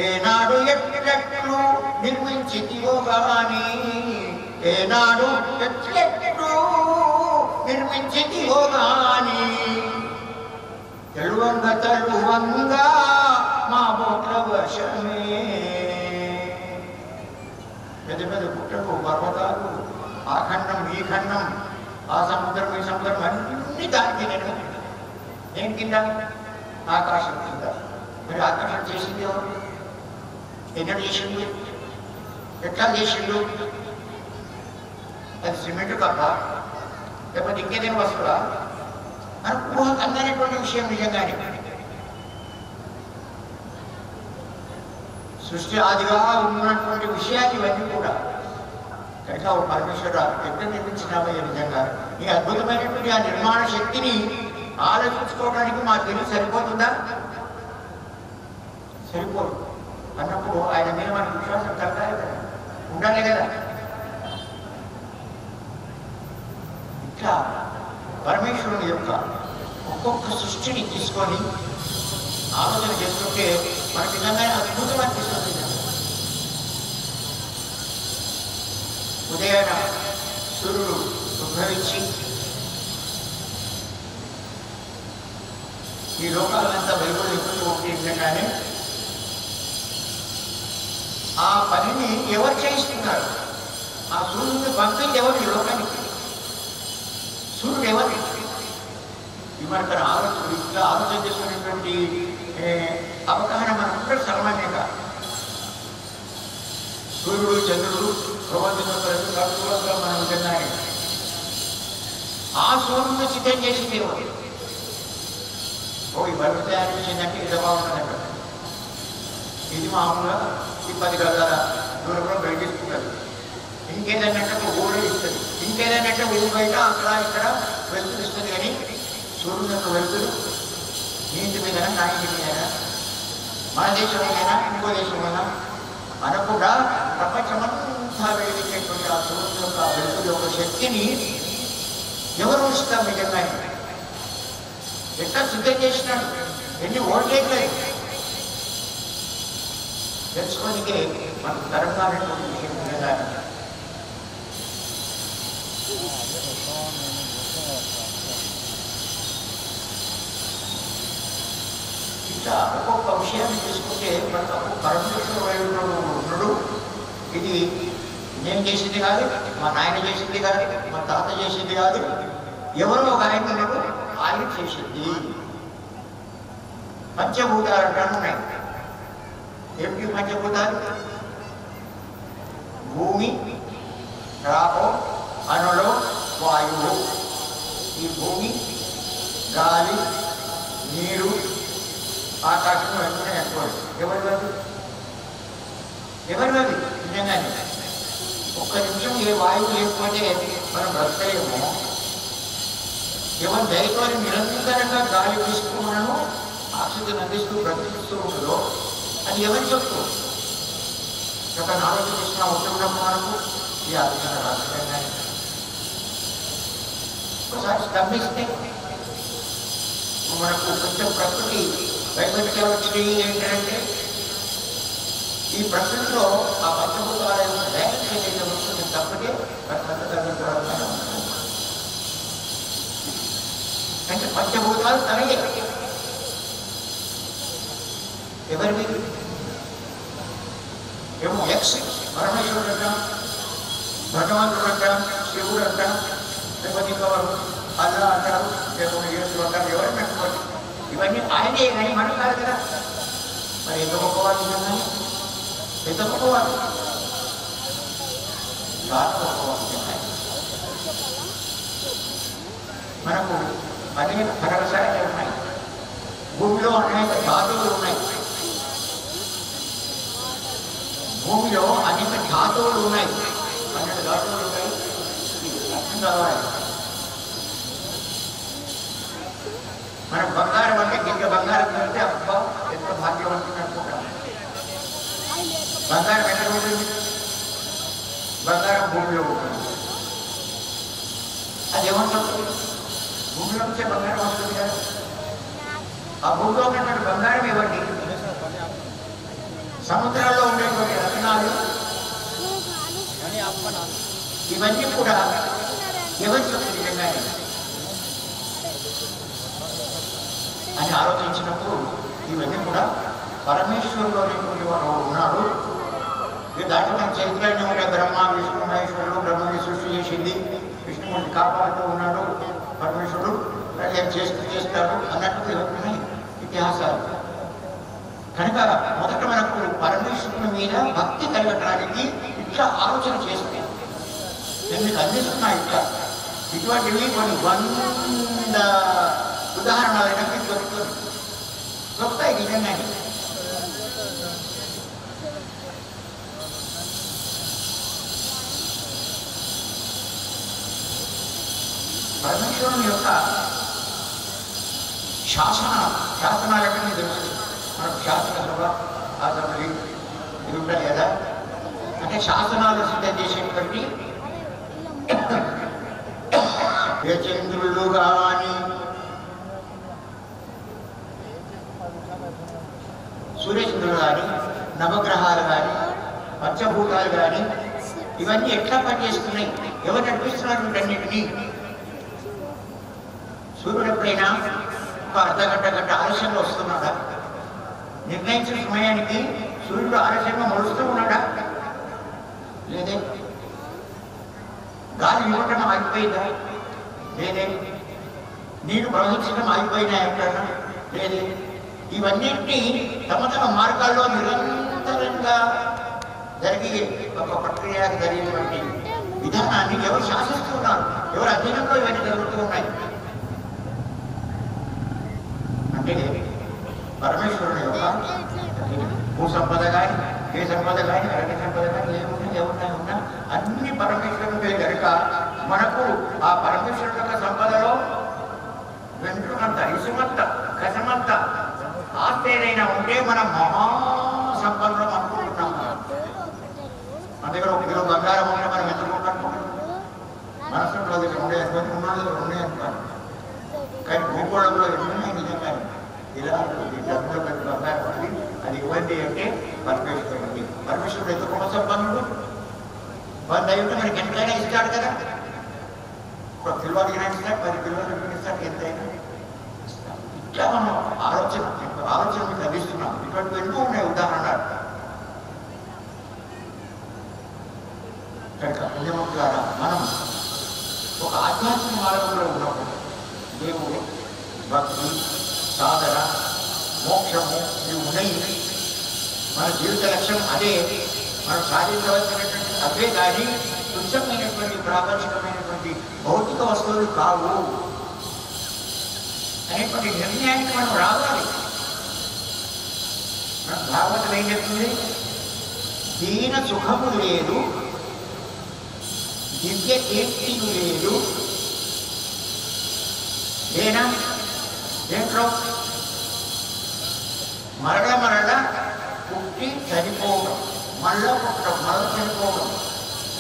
ఏనాడు ఎట్లు నిర్మించితివో గాని, ఏనాడు ఎట్లు నిర్మించితివో గాని, తెలువంగ తలువంగా మా పుత్ర వర్షమే. పెద్ద పెద్ద పుట్టలు, పర్వతాలు, ఆ ఖండం ఈ ఖండం, ఆ సముద్రం ఈ సముద్రం అన్ని దానికి నేను కింద ఆకాశం కింద. మరి ఆకాశం చేసింది ఎవరు? ఎన్నడు చేసిండు? ఎట్లా చేసిండు? అది సిమెంట్ కప్ప లేకపోతే ఇంకేదైనా వస్తువులా అని ఊహకు అందనేటువంటి విషయం నిజంగానే. సృష్టి ఆదిగా ఉన్నటువంటి విషయాలు ఇవన్నీ కూడా కనుక ఓ పరమేశ్వర ఎక్కడ నిర్మించినావో ఈ విధంగా ఈ అద్భుతమైనటువంటి ఆ నిర్మాణ శక్తిని ఆలోచించుకోవడానికి మా తెలివి సరిపోతుందా? సరిపోదు. అన్నప్పుడు ఆయన మీద మనకు విశ్వాసం కలగాలి కదా, ఉండాలి కదా. ఇట్లా పరమేశ్వరుని యొక్క ఒక్కొక్క సృష్టిని తీసుకొని ఆలోచన చేస్తుంటే మనకి నిజంగా అద్భుతం అనిపిస్తుంది. ఉదయాన సూర్యుడు ఉద్భవించి ఈ లోకాలంతా వెలుగులు ఎక్కుతూ ఉంటుండగానే ఆ పనిని ఎవరు చేయిస్తున్నారు? ఆ సూర్యుడిని పంపింది ఎవరు ఈ లోకానికి? సూర్యుడు ఎవరు? మనకు ఆలోచన చేసుకునేటువంటి అవగాహన మనకు సామాన్యంగా సూర్యుడు చంద్రుడు ప్రపంచంలో మనం విధంగానే ఆ సూర్యుడిని సిద్ధం చేసింది ఎవరు? ఈ బరువు తయారు చేసిందంటే ఇది బాగుంటుందంట. ఇది మామూలుగా ఈ 10 గజాల దూరంలో బయటిస్తుంటుంది. ఇంకేదన్నట్టు ఊళ్ళో ఇస్తుంది, ఇంకేదన్నట్టు ఊరు బయట అక్కడ ఇక్కడ వెళ్తూ ఇస్తుంది. కానీ సూర్యుడు యొక్క వెళ్తురు నీ ఇంటి మీద నా ఇంటి మీద మన దేశంలోనైనా ఇంకో దేశంలోనా అనకుండా ప్రపంచమంతా వెలిగించేటువంటి ఆ సూర్యుడు యొక్క వెలుతురు యొక్క శక్తిని ఎవరు ఉంచుతాం? నిజంగా ఎట్లా సిద్ధం చేసినాడు? ఎన్ని ఓట్లేట్లే తెలుసుకోనికే మనకు తరంగానేటువంటి విషయం నిజంగా. ఇట్లా ఒక్కొక్క విషయాన్ని తీసుకుంటే మనకు పరమేశ్వరుడు ఇది నేను చేసింది కాదు, మా నాయన చేసింది కాదు, మా తాత చేసింది కాదు, ఎవరో ఒక ఆయన చేసింది. పంచభూతాలు అంటాను ఉన్నాయి. ఏమిటి పంచభూతాలు? భూమి, రాపో, అనులో, వాయువు. ఈ భూమి, గాలి, నీరు, ఆకాశం వెంటనే అనుకోవాలి. ఎవరివది? ఎవరివది? నిజంగానే ఒక్క నిమిషం ఏ వాయువు లేకపోతే మనం బ్రతకలేమో. ఎవరి దయతో నిరంతరంగా గాలి తీసుకున్నాను ఆక్సిజన్ అందిస్తూ బ్రతికిస్తూ ఉండదో అది ఎవరి చెప్తూ ఒక ఆలోచన చేసిన ఉద్యోగం మనకు ఈ ఆలోచన రాష్ట్రంగా ఒకసారి స్తంభిస్తే మనకు కొంచెం ప్రకృతి వైవిధ్యం వచ్చినవి ఏంటంటే ఈ ప్రకృతిలో ఆ పంచభూతాల యొక్క బ్యాలెన్స్ ఏదైతే వస్తుంది తప్పకే ప్రకృతి అంటే పంచభూతాలు తనయే. ఎవరివి? ఏమో ఎక్స్ పరమేశ్వరుడు అంటాం, భగవంతుడు అంటాం, శివుడు అంటాం, లేకపోతే ఇంకెవరు అల్లా అంటారు, లేకపోతే యేసు అంటారు. ఎవరిని పెట్టుకోండి, ఇవన్నీ ఆయనే కానీ మనం కాదు కదా. మరి ఎంత గొప్పవాళ్ళు కానీ ఎంత గొప్పవాళ్ళు చాలా గొప్పవాళ్ళు. మనకు అనేక ఫలరసాయనాలు ఉన్నాయి, భూమిలో అనేక ధాతువులు ఉన్నాయి, భూమిలో అనేక ధాతువులు ఉన్నాయి. 12 ధాతువులు ఉన్నాయి. మనం బంగారం అంటే గింజ బంగారం కంటే అబ్బా ఎంత భాగ్యవంతులు అనుకుంటాం. బంగారం ఎక్కడ ఉంటుంది? బంగారం భూమిలో ఉంటుంది. అది ఏమంటుంది? భూమిలో నుంచే బంగారం వస్తుంది కదా. ఆ భూమిలో ఉన్నటువంటి బంగారం ఎవరికి? సముద్రాల్లో ఉండేటువంటి రత్నాలు ఇవన్నీ కూడా ఎవరి యొక్క నిజంగానే అని ఆలోచించినప్పుడు ఇవన్నీ కూడా పరమేశ్వరుడు అనేటువంటి వాడు ఉన్నాడు. దాంట్లో మన చరిత్రలో ఉండే బ్రహ్మ విష్ణు మహేశ్వరుడు బ్రహ్మని సృష్టి చేసింది, విష్ణుమూర్తి కాపాడుతూ ఉన్నాడు, పరమేశ్వరుడు చేస్తాడు అన్నట్టు ఉన్నాయి ఇతిహాసాలు. కనుక మొదట మనకు పరమేశ్వరుని మీద భక్తి కలగటానికి ఇట్లా ఆలోచన చేస్తే నేను మీకు అందిస్తున్నా. ఇట్లా ఇటువంటివి కొన్ని 100 ఉదాహరణలైనా మీకు దొరుకుతాయి నిజంగానే. పరమేశ్వరుని యొక్క శాసనాలంటే మీకు తెలుసు. మనకు శాసనసభ అసెంబ్లీ ఇది ఉంటుంది కదా. అంటే శాసనాలు సిద్ధం చేసేటువంటి చంద్రులు కానీ సూర్యచంద్రులు కానీ నవగ్రహాలు కానీ పంచభూతాలు కానీ ఇవన్నీ ఎట్లా పనిచేస్తున్నాయి, ఎవరు నడిపిస్తున్నారు వీటన్నిటినీ? సూర్యుడు ఎప్పుడైనా ఒక గంట ఆలస్యంలో వస్తున్నాడా? నిర్ణయించిన సమయానికి సూర్యుడు ఆలస్యంగా మొలుస్తూ ఉన్నాడా? లేదే. గాలి ఇవ్వటం ఆగిపోయిందా? లేదే. నీరు ప్రవహించడం ఆగిపోయినా ఎక్కడన్నా? లేదే. ఇవన్నింటినీ తమ తమ మార్గాల్లో నిరంతరంగా జరిగే ఒక ప్రక్రియకు జరిగినటువంటి విధానాన్ని ఎవరు శాసిస్తున్నారు? ఎవరు అధీనంలో ఇవన్నీ జరుగుతూ ఉన్నాయి? అంటే పరమేశ్వరుని యొక్క భూ సంపద కానీ, ఏ సంపద కానీ, అరణ్య సంపద కానీ, ఏమున్నా అన్ని పరమేశ్వరునిపై కనుక మనకు ఆ పరమేశ్వరుని యొక్క సంపదలో వెంట్రుకంత, ఇసుమంత, కసమంత ఆస్తి ఏదైనా ఉంటే మనం మహా సంపదలో అనుకుంటున్నాం. మన దగ్గర 1 కిలో బంగారం ఉంటే మనం ఎంత అనుకుంటున్నాం? మనసులో దగ్గర ఉండే అనుకోని ఉన్నాడు ఉన్నాయి అనుకోండి. కానీ భూగోళంలో ఎన్నున్నాయి నిజంగా. ఇలా డబ్బులో పెద్ద బంగారం ఉంది, అది ఇవ్వండి అంటే పరమేశ్వరుడి. పరమేశ్వరుడు ఎంత గొప్ప సంపన్నుడు. 100 అయ్యుంటే మనకి ఎంతైనా ఇస్తాడు కదా. ఒక కిలో అడిగినా ఇస్తాడు, 10 కిలోలు ఇస్తాడు, ఎంతైనా. ఇట్లా మనం ఆలోచన మీకు అందిస్తున్నాం. ఇటువంటి ఎన్నో ఉన్నాయి ఉదాహరణలు. కనుక పుణ్యముఖులారా, మనం ఒక ఆధ్యాత్మిక మార్గంలో ఉన్నప్పుడు దేవుడు, భక్తి, సాధన, మోక్షము ఇవి ఉన్నాయి. మన జీవిత లక్ష్యం అదే. మనం సాధించవలసినటువంటి అవే కానీ తుచ్చమైనటువంటి ప్రాపంచికమైనటువంటి భౌతిక వస్తువులు కావు అనేటువంటి నిర్ణయానికి మనం రావాలి. మన భాగవతం ఏం చెప్తుంది? దీన సుఖము లేదు, దివ్య కీర్తి లేదు. ఏనా దేంట్లో మరల పుట్టి చనిపోవడం, మళ్ళా పుట్టడం, మళ్ళా చనిపోవడం.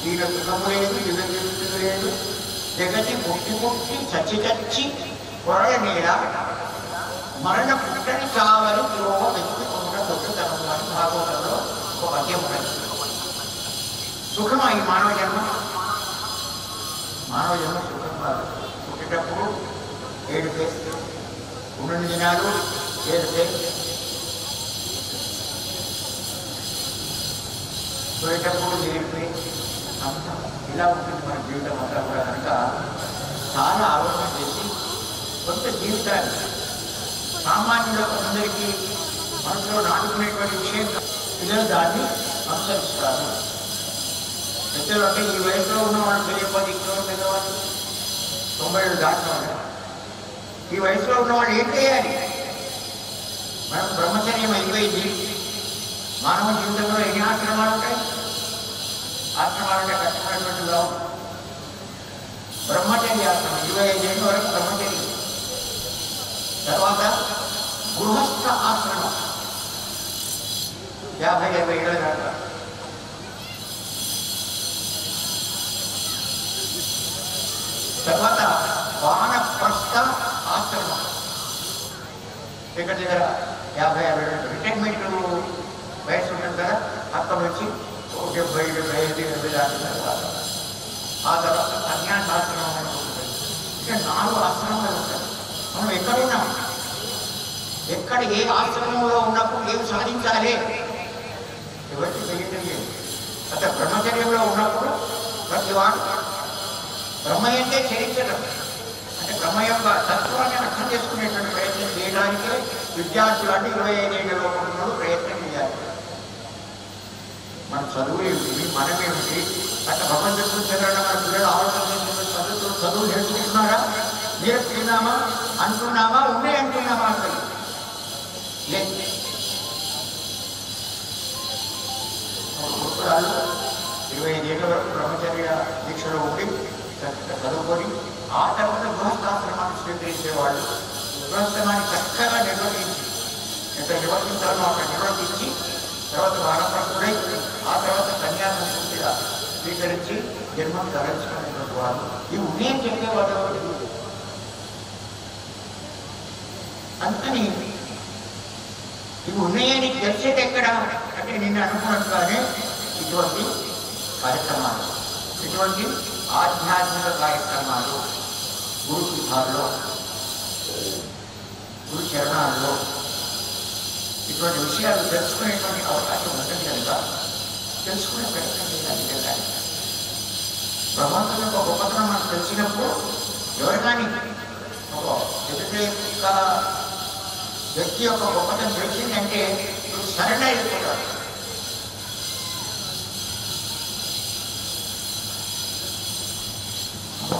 దీన సుఖము లేదు, దివ్య కీర్తి లేదు. జగతి పుట్టి చచ్చి పొరల నీడ మరణ పుట్టని చావని యోగ వ్యక్తి కొండ దొంగతనము అని భాగవతంలో ఒక పద్యం ఉన్నది. సుఖమా ఈ మానవ జన్మ? మానవ జన్మ సుఖం కాదు. పుట్టేటప్పుడు ఏడుపే, ఉన్నన్ని దినాలు ఏడుపే, పోయేటప్పుడు ఏడుపే, అంత ఇలా ఉంటుంది మన జీవితం అంతా కూడా. కనుక చాలా ఆలోచన చేసి కొంత జీవితాన్ని సామాన్యులకు అందరికీ మనసులో నాటుకునేటువంటి విషయం పిల్లలు దాన్ని అనుసరిస్తారు. పెద్దలు అంటే ఈ వయసులో ఉన్న వాళ్ళు తెలియకపోతే ఇక్కడ పెద్దవాళ్ళు 90 ఏళ్ళు దాటిన ఈ వయసులో ఉన్నవాళ్ళు ఏం చేయాలి? మనం బ్రహ్మచర్యం అయిపోయింది. మానవ జీవితంలో ఎన్ని ఆశ్రమాలు ఉంటాయి? ఆశ్రమాలు అంటే కష్టమైనటువంటి రావు. బ్రహ్మచర్య ఆశ్రమం 25 ఏళ్ళ వరకు బ్రహ్మచర్యం. తర్వాత గృహస్థ ఆశ్రమం 50-60 ఏళ్ళ దాకా. తర్వాత వానప్రస్థ ఆశ్రమం దగ్గర 50-60 ఏళ్ళు. రిటైర్మెంట్ వయసు ఉంటుంది కదా, అక్కడ నుంచి 70-75 దాటిన తర్వాత ఆ తర్వాత సన్యాసాశ్రమం అని ఉంటుంది. ఇక 4 ఆశ్రమాలు ఉంటాయి. మనం ఎక్కడున్నాం, ఎక్కడ ఏ ఆశ్రమంలో ఉన్నప్పుడు ఏం సాధించాలి ఎవరికి తెలియలేదు. అసలు బ్రహ్మచర్యంలో ఉన్నప్పుడు ప్రతి వాడు బ్రహ్మ అంటే చరించడం అంటే బ్రహ్మ యొక్క తత్వాన్ని అర్థం చేసుకునేటువంటి ప్రయత్నం చేయడానికి విద్యార్థులు అంటే 25 ఏళ్ళలో ఉన్నప్పుడు ప్రయత్నం చేయాలి. మన చదువు ఏమిటి, మనమేమిటి, అట్లా భగవంతుడు చదవడం మన పిల్లలు ఆలోచన చదువు నేర్చుకుంటున్నారా, నేర్చుకున్నామా అంటున్నామా, ఉన్నాయి అంటున్నామా? అసలు లేదు. గురుకులాలు 25 ఏళ్ళ వరకు బ్రహ్మచర్య దీక్షలో ఉండి చదువుకొని ఆ తర్వాత గృహస్థాశ్రమాన్ని స్వీకరించేవాళ్ళు. గృహస్థాన్ని చక్కగా నిర్వహించి ఎక్కడ నిర్వర్తించాలో అక్కడ నిర్వర్తించి తర్వాత వానప్రస్తుడై ఆ తర్వాత కన్యాన్ని పూర్తిగా స్వీకరించి జన్మం ధరించుకునేటువంటి వారు. ఈ ఉన్నయం చెప్పేవాళ్ళు అందుకని ఇవి ఉన్నాయని తెలిసేది ఎక్కడ అంటే నిన్ను అనుకున్నట్టుగానే ఇటువంటి కార్యక్రమాలు, ఇటువంటి ఆధ్యాత్మిక కార్యక్రమాలు గురు పీఠాల్లో, గురు చరణాల్లో ఇటువంటి విషయాలు తెలుసుకునేటువంటి అవకాశం ఉంటుంది కనుక తెలుసుకునే ప్రయత్నం చేయాలి కదా. భగవంతుని యొక్క గొప్పతనం మనకు తెలిసినప్పుడు ఎవరు కానీ ఒక ఎదుటి యొక్క వ్యక్తి యొక్క గొప్పతనం తెలిసిందంటే ఇప్పుడు సరెండర్ అయిపోతారు.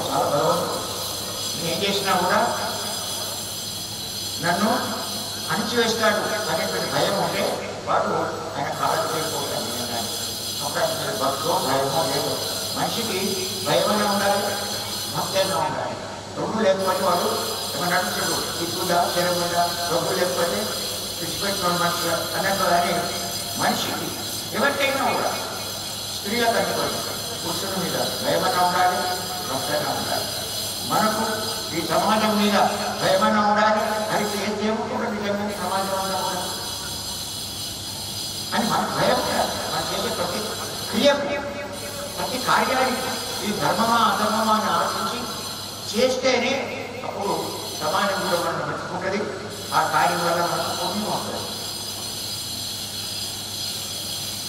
చాలా భగవంతుడు నేను ఏం చేసినా కూడా నన్ను అణిచివేస్తాడు అనేటువంటి భయం ఉంటే వాడు ఆయన కాళ్ళకు చేయకపోతాడు. అప్పుడు భక్తో భయమో లేదు. మనిషికి భయమైనా ఉండాలి, భక్తి అయినా ఉండాలి. రెండు లేకపోతే వాడు ఏమన్నా నడుచుడు ఇట్టుగా చెరకుండా రెండు లేకపోతే విడిచిపెట్టుకోండి మనిషి అన్నట్టు. కానీ మనిషికి ఎవరికైనా కూడా స్త్రీగా కట్టుకోండి పురుషుల మీద భయమైనా ఉండాలి, భక్తి అయినా ఉండాలి. మనకు ఈ సమాజం మీద భయమైనా ఉండాలి. అయితే ఏం చేయకుండా నిజంగా సమాజం అంతా కూడా అని మనకు భయం ఉండాలి. మనం చేసే ప్రతి క్రియకు ప్రతి కార్యానికి ఈ ధర్మమా అధర్మమా అని ఆలోచించి చేస్తేనే అప్పుడు సమాజం కూడా మనం మెచ్చుకుంటుంది. ఆ కార్యం వల్ల మనకు పుణ్యం ఉంటుంది.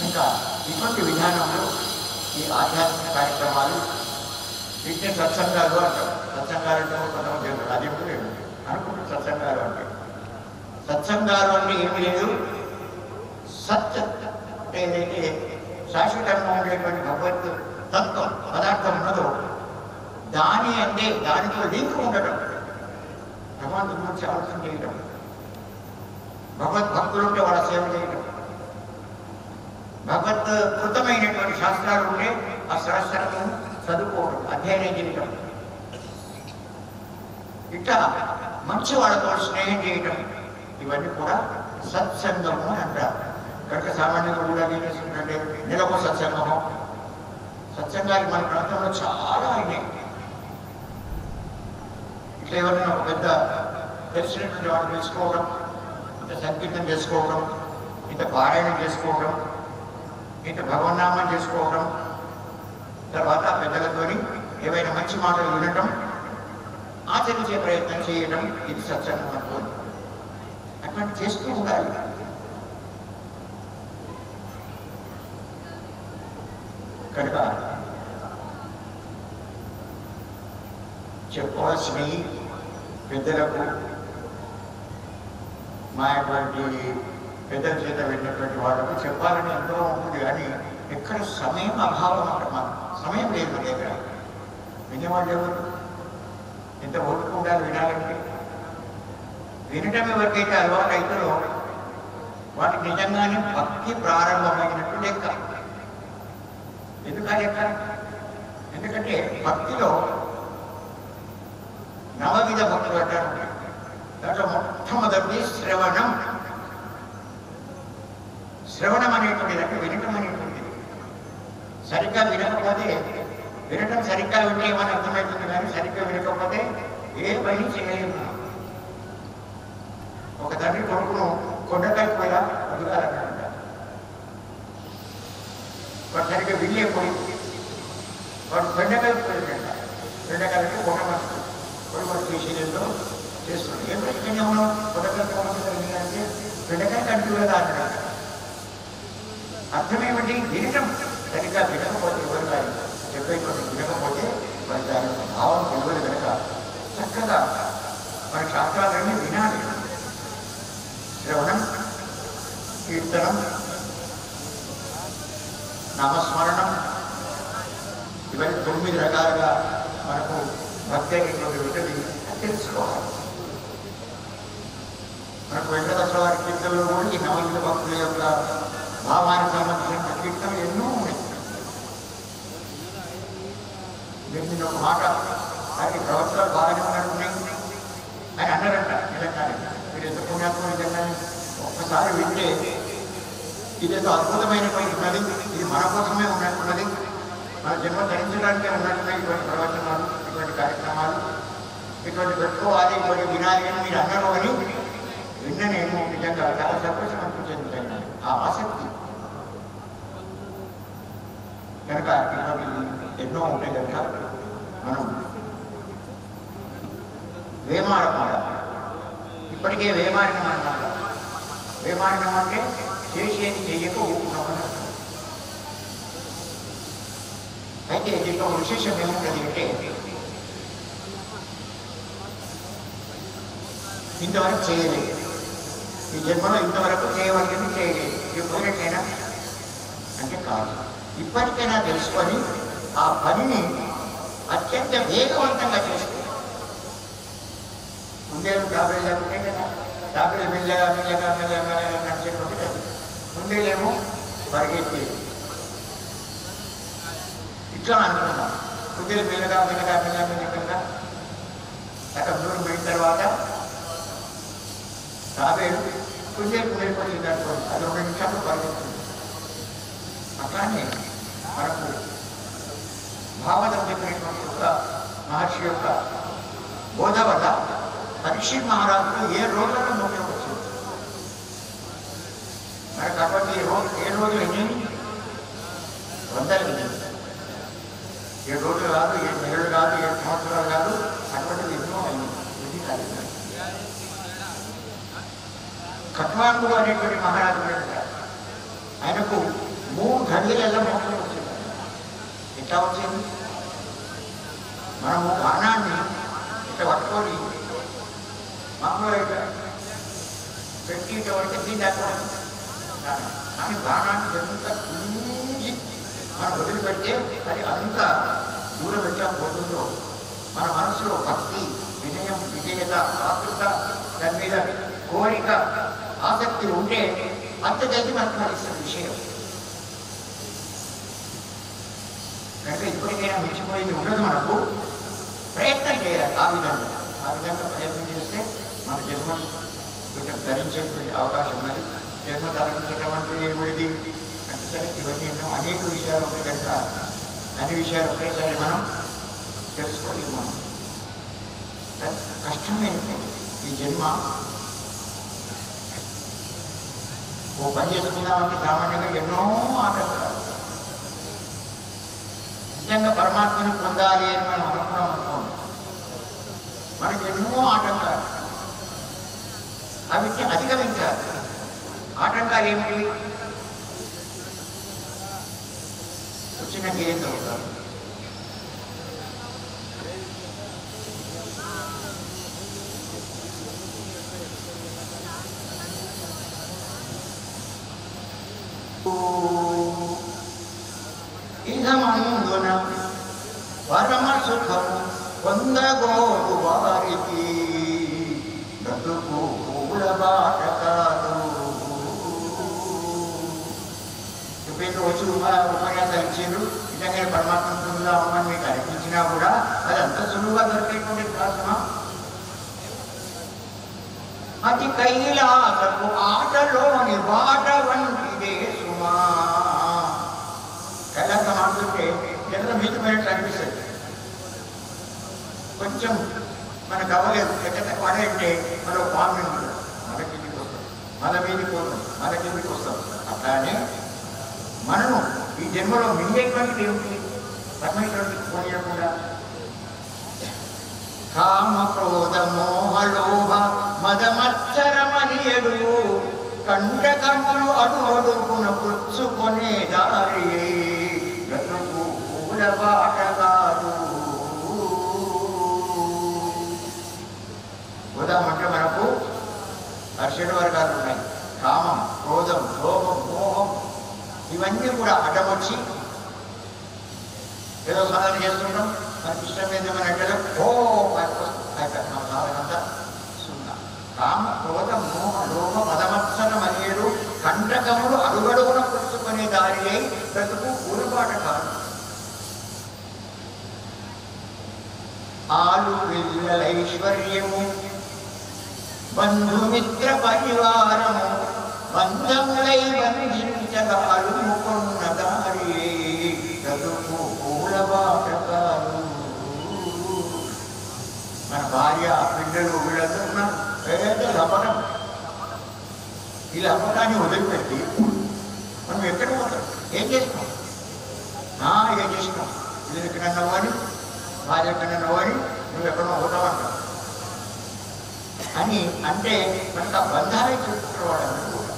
ఇంకా ఇటువంటి విధానంలో ఈ ఆధ్యాత్మిక కార్యక్రమాలు వీటిని సత్సంగాలు అంటారు. సత్సంగాలు అంటే కొంతమంది అది లేదు అనుకుంటే సత్సంగాలు అంటే సత్సంగాలు అంటే ఏమి లేదు. సత్ అంటే ఏదైతే శాశ్వతంగా ఉండేటువంటి భగవత్ తత్వం పదార్థం ఉన్నదో దాని అంటే దానితో లింక్ ఉండటం, భగవంతుడి గురించి ఆలోచన చేయటం, భగవద్భక్తులు ఉంటే వాళ్ళ సేవ చేయటం, భగవత్ కృతమైనటువంటి శాస్త్రాలు ఉంటే ఆ శాస్త్రాలను చదువుకోవడం, అధ్యయనం చేయటం, ఇట్లా మంచి వాళ్ళతో స్నేహం చేయటం, ఇవన్నీ కూడా సత్సంగము అని అంటారు. కనుక సామాన్యంగా కూడా ఏం చేస్తుంటే నెలకు సత్సంగము. సత్సంగాలు మన ప్రాంతంలో చాలా అయినాయి. ఇట్లా ఎవరైనా ఒక పెద్ద తెలిసినటువంటి వాడు తెలుసుకోవడం, ఇంత సంకీర్తనం చేసుకోవడం, ఇంత పారాయణం చేసుకోవడం, ఇంత భగవన్నామం చేసుకోవడం, తర్వాత పెద్దలతో ఏవైనా మంచి మాటలు వినటం, ఆచరించే ప్రయత్నం చేయడం, ఇది సత్సంగం అనుకోండి. అటువంటి చేస్తూ ఉండాలి. కనుక చెప్పవలసినవి పెద్దలకు మా యొక్క పెద్దల చేత వెళ్ళినటువంటి వాళ్ళకు చెప్పాలని ఎంతో ఉంటుంది. కానీ ఎక్కడ సమయం అభావం అంట. మనం సమయం లేదు మన దగ్గర. వినేవాళ్ళు ఎవరు? ఎంత ఓపిక ఉండాలి వినాలంటే. వినటం ఎవరికైతే అలవాటు అవుతుందో వాటికి నిజంగానే భక్తి ప్రారంభమైనట్టు లెక్క. ఎందుకు లెక్క? ఎందుకంటే భక్తిలో నవవిధ భక్తులు అంటారు. దాంట్లో మొట్టమొదటి శ్రవణం. శ్రవణం అనేటువంటిది అంటే వినటం అనేటువంటిది. సరిగ్గా వినకపోతే, వినటం సరిగ్గా వింటే ఏమని అర్థమవుతుంది, కానీ సరిగ్గా వినకపోతే ఏ పని చేయలేము. ఒక తండ్రి కొడుకును కొండకాయకు పోయినా అధికారంట. వాడు సరిగ్గా వినలేకపోయి వాడు బెండకాయకు పోయిందంట. బెండకాయలకి కొండ మనసు కొడుకు చేసేదో చేస్తుంది. ఎప్పుడైనా ఉన్నాం కొండకాయ అంటే బెండకాయ కనిపించదా అంటారు. అర్థమేమిటి? వినటం సరిగ్గా వినకపోతే ఎవరు కానీ చెప్పేటువంటి వినకపోతే మరి దాని భావం తెలియదు కనుక చక్కగా మన శాస్త్రాలన్నీ వినాలి. శ్రవణం, కీర్తనం, నామస్మరణం, ఇవన్నీ 9 రకాలుగా మనకు భక్తి అనేటువంటి ఉంటుంది. తెలుసుకోవాలి. మనకు వెంకటేశ్వర వారి కీర్తనలో కూడా ఈ నవవిధ భక్తుల యొక్క భావానికి సంబంధించిన కీర్తనలు ఎన్నో ఉన్నాయి. నేను ఒక మాట దానికి ప్రవచనాలు బాగానే ఉన్నట్టున్నాయి అని అన్నారంట. నిజంగానే మీరు ఎంత పుణ్యాత్మ నిజంగానే ఒక్కసారి వింటే ఇదేదో అద్భుతమైనటువంటి ఉన్నది, ఇది మన కోసమే ఉన్నట్టున్నది, మన జన్మ ధరించడానికే ఉన్నట్టున్నాయి ఇటువంటి ప్రవచనాలు, ఇటువంటి కార్యక్రమాలు, ఇటువంటి పెట్టుకోవాలి, ఇటువంటి వినాలి అని మీరు అన్నారు అని విన్న నేను నిజంగా చాలా సంతోషం అనిపించింది. ఆ ఆసక్తి కనుక ఇటువంటి ఎన్నో ఉంటాయి కనుక మనం వేమాడమాట ఇప్పటికే వేమారినం అన్నమాట. వేమారినం అంటే చేసేది చెయ్యక ఊపుకున్నామని అర్థం. అయితే దీంట్లో విశేషం ఏముంటుంది అంటే ఇంతవరకు చేయలేదు, ఈ జన్మలో ఇంతవరకు చేయవలసింది చేయలేదు, ఇది పోయినట్లయినా అంటే కాదు. ఇప్పటికైనా తెలుసుకొని ఆ పనిని అత్యంత వేగవంతంగా చేసుకోవాలి. ముందేమో 50 లేకుంటే కదా 50 మెల్లగా మెల్లగా మెల్లగా నడిచేటువంటి అది. ముందేమో పరిగెత్తేది ఇట్లా అనుకున్నాం. ముందే మెల్లగా మెల్లగా మెల్లగా మెల్లగా సగం దూరం పోయిన తర్వాత 50 కుందేలు నేర్పడింది అనుకోండి, అది 2 నిమిషాలు పరిగెత్తుంది. అట్లానే మనకు భావతం చెప్పినటువంటి యొక్క మహర్షి యొక్క బోధ వల్ల పరీక్షిత్ మహారాజుకు ఏ రోజుల్లో మోక్షం వచ్చింది. మనకు అటువంటి ఏ రోజులు ఎన్ని వందలు, 7 రోజులు కాదు, 7 నెలలు కాదు, 7 సంవత్సరాలు కాదు, అటువంటిది ఎన్నో అయింది. ఇది కాదు ఖట్వాంగు అనేటువంటి మహారాజు ఆయనకు 3 గంటలలో మోక్షం వచ్చింది. ఎట్లా వచ్చింది? మనము బాణాన్ని ఇట్లా పట్టుకొని మామూలుగా ఇట్లా పెట్టి ఇట్లా పడితే దీంట్లో కానీ బాణాన్ని ఎంత గుంజి మనం వదిలిపెడితే అది అంత దూరం పెట్టా పోతుందో మన మనసులో భక్తి, వినయం, విజేత, ఆతృత, దాని మీద కోరిక, ఆసక్తి ఉంటే అంత జల్ది మనకు నడుస్తున్న విషయం. కనుక ఇప్పటికైనా మించిపోయింది ఉండదు. మనకు ప్రయత్నం చేయాలి. ఆ విధంగా ప్రయత్నం చేస్తే మన జన్మ ధరించేటువంటి అవకాశం ఉన్నది. జన్మ ధరించడం అంటే ఏమిటి అంటే సరే ఇవన్నీ ఎన్నో అనేక విషయాలు ఉంటాయి కనుక అన్ని విషయాలు ఒకేసారి మనం తెలుసుకోలేము. మనం కష్టమైంది ఈ జన్మ. ఓ పని చేసుకుందామంటే సామాన్యంగా ఎన్నో ఆటంకాలు. నిజంగా పరమాత్మని పొందాలి అని మనం అనుకున్నాం అనుకోండి, మనకి ఎన్నో ఆటంకాలు, అవి అధిగమించాలి. ఆటంకాలు ఏమిటి? వచ్చిన ఏం చదువుతారు, ఇహమందున పరమ సుఖము పొందగోరు వారికి బ్రతుకు పూలబాట కాదు. ఎప్పుడైతే వచ్చి ఉపన్యాసాలు ఇచ్చిండ్రు, నిజంగా పరమాత్మ పొందుదామని మీకు అనిపించినా కూడా అది అంత సులువుగా దొరికేటువంటి ప్రాసమా? అతి కైలాసపు ఆటలోని బాట వంటిదే సుమా. కైలాసం ఆడుతుంటే ఎంత మితమైనట్లు అనిపిస్తుంది. కొంచెం మనకు అవ్వలేదు, ఎక్కడ పడంటే మనం పాము మన కిందికి వస్తాం, మన మీదకి పోతాం, మన కిందికి వస్తాం. అట్లానే మనము ఈ జన్మలో మింగేటువంటిది ఏమిటి? పరమేశ్వరుడికి పోయకుండా కామ క్రోధ మోహ లోభ మదమచ్చరమనియడు కంటకములు అడు అడుగున పుచ్చుకొనే దారి బ్రతుకు పూలబాట కాదు. ఉదాహరణంటే మనకు 7 వర్గాలు ఉన్నాయి. కామం, క్రోధం, లోభం, మోహం, ఇవన్నీ కూడా అడ్డమొచ్చి ఏదో సాధన చేస్తుంటాం, మనకి ఇష్టం ఏదేమని అంటే అయిపోయి సాధనంతా సున్నా. కామ క్రోధ మోహ లోభ మదమత్సర మనియేడు కంటకములు అడుగడుగున పుచ్చుకునే దారి అయి బ్రతుకు పూలబాట కాదు. ఆలు పిల్లలైశ్వర్యము బంధుమిత్ర పరివారము బంధములై బంధించగాలు ముకున్న దారి చదువు పూలబాటకాలు. మన భార్య పిల్లలు వీళ్ళందరూ పేద లపడం. ఈ లపడాన్ని వదిలిపెట్టి మనం ఎక్కడ పోతాం? ఏం చేస్తాం? ఏం చేసినాం? ఇది ఎక్కడన్నా నవ్వని భార్య ఎక్కడన్నా నవ్వని నువ్వు ఎక్కడో పోతావంటావు అని అంటే మనకు ఆ బంధాలే చూసుకునేవాడు కూడా.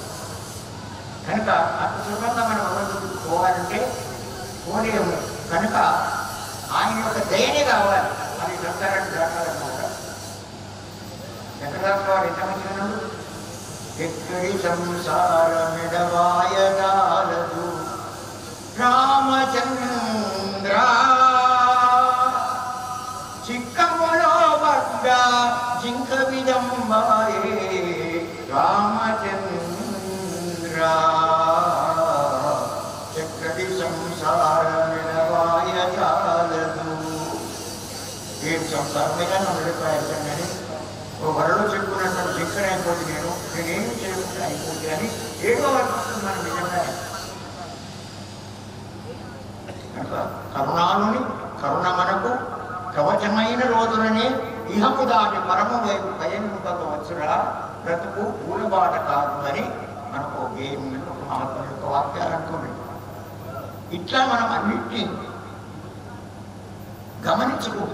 కనుక అంత సులభంగా మనం భగవంతుడికి పోవాలంటే పోలేము. కనుక ఆయన యొక్క దయనే కావాలి. అది సంతారాన్ని దాటాలన్నమాట. శంకరదాస్ వారు ఎంత మంచిగా ఉన్నాడు. ఎక్కడి సంసారమిడవాయదాలదు రామచంద్ర చిక్కములో పడ్డ జింక విదంబాయే రామచంద్ర ఎక్కడి సంసారమిడవాయదాలదు. ఏం సంసారం మీద నమ్మడిపోయాను కానీ ఓ వరలో చెప్పుకున్నటువంటి జింకన అయిపోతే నేనేమి చేయకుండా అయిపోతే అని ఏదో అనిపిస్తుంది మనం నిజంగా. కరుణాలుని కరుణ మనకు కవచమైన రోజులనే ఇహము దాటి పరము వైపు పయనింపవచ్చురా బ్రతుకు పూలబాట కాదు అని మనకు ఒక మహాత్మ యొక్క వాక్యాలు అనుకోండి. ఇట్లా మనం అన్నిటినీ గమనించుకో.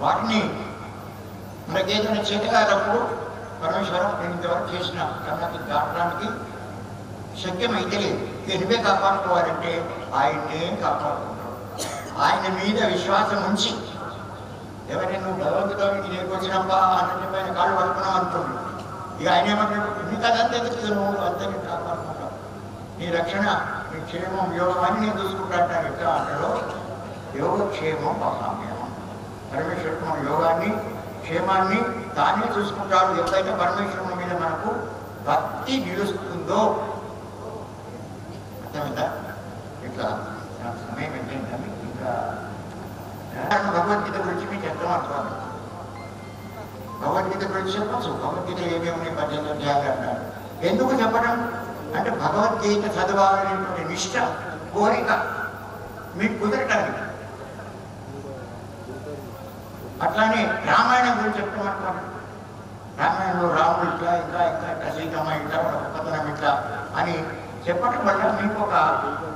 వాటిని మనకి ఏదైనా చేతగారప్పుడు పరమేశ్వరం నేను ఇంతవరకు చేసిన కన్నకి దాటడానికి శక్యమైతే లేదు. ఎనివే కాపాడుకోవాలంటే ఆయన్నే కాపాడుకుంటాడు. ఆయన మీద విశ్వాసం ఉంచి ఎవరైనా నువ్వు భగవంతుడు నీకు వచ్చినప్పా అన్నట్టు ఆయన కాళ్ళు పడుకున్నావు అనుకోండి. ఇక ఆయన ఏమంటాడు? నీకు అదంతా ఎదుగుతుంది, నువ్వు అంతా నేను కాపాడుకుంటావు, నీ రక్షణ నీ క్షేమం యోగం అని నేను చూసుకుంటాను. ఎట్లా అంటాడో యోగక్షేమం మహామ్యమం. పరమేశ్వరుడు మన యోగాన్ని క్షేమాన్ని తానే చూసుకుంటాడు. ఎప్పుడైతే పరమేశ్వరుని మీద మనకు భక్తి నిలుస్తుందో. అర్థమైందా? ఇట్లా నాకు సమయం ఏంటంటే ఇంకా భగవద్గీత గురించి మీకు ఎంత మాట్లాడాలి. భగవద్గీత గురించి చెప్పచ్చు. భగవద్గీత ఏమేమి 18 అధ్యాయాలు అంటారు. ఎందుకు చెప్పడం అంటే భగవద్గీత చదవాలనేటువంటి నిష్ట కోరిక మీకు కుదరటానికి. అట్లానే రామాయణం గురించి చెప్తామనుకోండి. రామాయణంలో రాముడు ఇట్లా ఇంకా ఇంకా ఇట్లా సీతమ్మ ఇట్లా కథనం ఇట్లా అని చెప్పటం వల్ల మీకు ఒక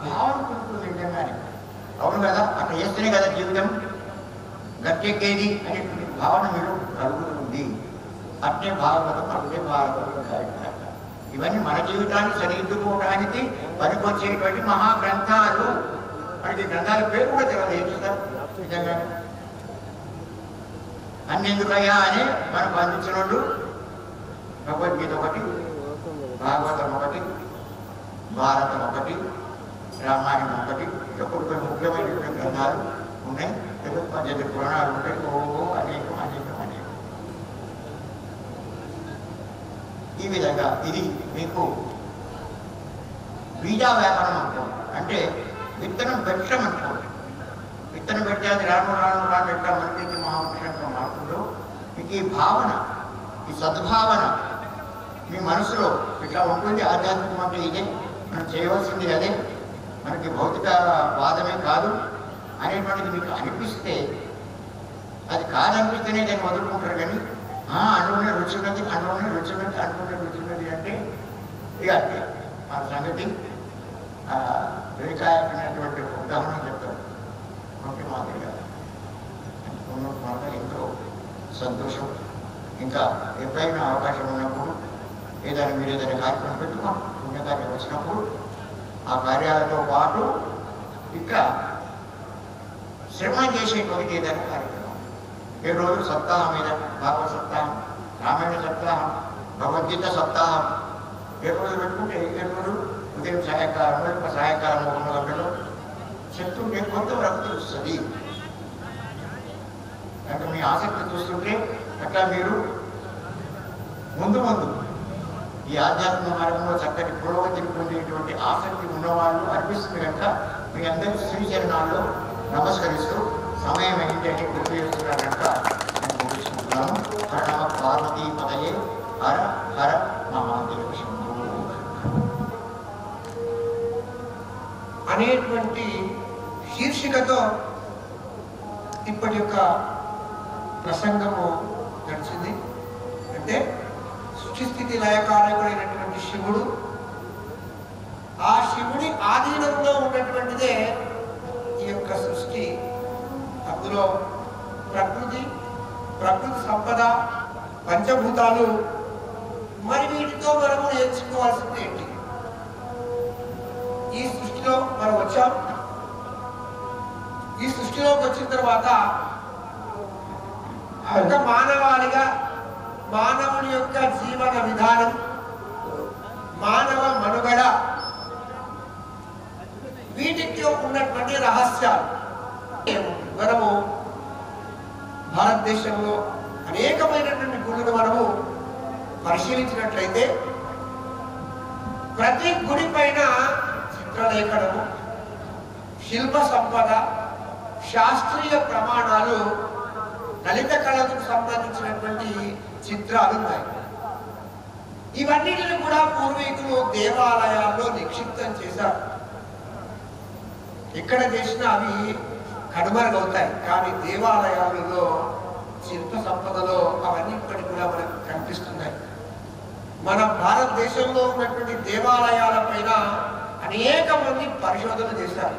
భావన ఉంటుంది నిజంగానే. అవును కదా, అట్లా చేస్తేనే కదా జీవితం గట్టెక్కేది అనేటువంటి భావన మీరు కలుగుతుంది. అట్టే భాగవతం అట్టే భాగవతం. ఇవన్నీ మన జీవితాన్ని సరిదిద్దుకోవడానికి పనికొచ్చేటువంటి మహాగ్రంథాలు. మనకి గ్రంథాల పేరు కూడా తెలియదు. ఏం చూస్తారు నిజంగానే. అన్నెందుకయ్యా అని మనకు అందించినోళ్ళు భగవద్గీత ఒకటి, భాగవతం ఒకటి, భారతం ఒకటి, రామాయణం ఒకటి. ఇక కొన్ని ముఖ్యమైనటువంటి గ్రంథాలు ఉన్నాయి. 18 పురాణాలు ఉంటాయి. అనేకం అనేకం అనేకం. ఈ విధంగా ఇది మీకు బీజా వ్యాపారం అనుకోండి. అంటే విత్తనం పెట్టడం అనుకోండి. విత్తనం పెట్టి అది రాను రాను రాను ఎట్లా మనకి మహాపురుషంగా మారుతుందో మీకు ఈ భావన, ఈ సద్భావన మీ మనసులో ఇట్లా ఉంటుంది. ఆధ్యాత్మికం అంటే ఇదే, మనం చేయవలసింది అదే, మనకి భౌతిక వాదమే కాదు అనేటువంటిది మీకు అనిపిస్తే, అది కాదనిపిస్తేనే దాన్ని వదులుకుంటారు. కానీ అనుకునే రుచి ఉన్నది, అనుకునే రుచి ఉన్నది, అనుకునే రుచి ఉన్నది అంటే ఇక అంటే మన సంగతి వివేకాయకున్నటువంటి ఉదాహరణ చెప్తారు. ఒకటి మాదిరిగా మాట ఎంతో సంతోషం. ఇంకా ఎప్పుడైనా అవకాశం ఉన్నప్పుడు ఏదైనా మీరు ఏదైనా కార్యక్రమం పెట్టుకోండి. పుణ్యకార్యం వచ్చినప్పుడు ఆ కార్యాలతో పాటు ఇక్కడ శ్రవణం చేసేటువంటి ఏదైనా కార్యక్రమం. 7 రోజులు సప్తాహం మీద భాగవత సప్తాహం, రామాయణ సప్తాహం, భగవద్గీత సప్తాహం 7 రోజులు పెట్టుకుంటే 7 రోజులు ఉదయం సాయంకాలం సాయంకాలం 3 గంటలు చెప్తుంటే కొంతవరకు తెలుస్తుంది. అంటే మీ ఆసక్తి చూస్తుంటే అట్లా మీరు ముందు ముందు ఈ ఆధ్యాత్మిక మార్గంలో చక్కటి పురోగతిని పొందేటువంటి ఆసక్తి ఉన్నవాళ్ళు అనిపిస్తుంది కనుక మీ అందరి శ్రీచరణాల్లో నమస్కరిస్తూ సమయం ఏంటంటే గుర్తు చేస్తున్నారు కనుక నేను ముగిస్తున్నాను. హర నమ పార్వతీ పదయే హర హర మహాదేవ శంభో అనేటువంటి శీర్షికతో ఇప్పటి యొక్క ప్రసంగము నడిచింది. అంటే సృష్టిస్థితి లయకారకుడైనటువంటి శివుడు, ఆ శివుడి ఆధీనంలో ఉన్నటువంటిదే ఈ యొక్క సృష్టి. అందులో ప్రకృతి సంపద, పంచభూతాలు, మరి వీటితో మనము నేర్చుకోవాల్సింది ఏంటి? ఈ సృష్టిలో మనం వచ్చాం. ఈ సృష్టిలోకి వచ్చిన తర్వాత ఒక మానవాళిగా మానవుని యొక్క జీవన విధానం, మానవ మనుగడ, వీటికి ఉన్నటువంటి రహస్యాలు మనము భారతదేశంలో అనేకమైనటువంటి గుడులను మనము పరిశీలించినట్లయితే ప్రతి గుడి పైన చిత్రలేఖనము, శిల్ప సంపద, శాస్త్రీయ ప్రమాణాలు, లలిత కళకు సంబంధించినటువంటి చిత్రాలు ఉన్నాయి. ఇవన్నిటిని కూడా పూర్వీకులు దేవాలయాల్లో నిక్షిప్తం చేశారు. ఎక్కడ చేసినా అవి కనుమరుగవుతాయి. కానీ దేవాలయాలలో శిల్ప సంపదలో అవన్నీ ఇప్పటికి కూడా మనకు కనిపిస్తున్నాయి. మన భారతదేశంలో ఉన్నటువంటి దేవాలయాల పైన అనేక మంది పరిశోధన చేశారు.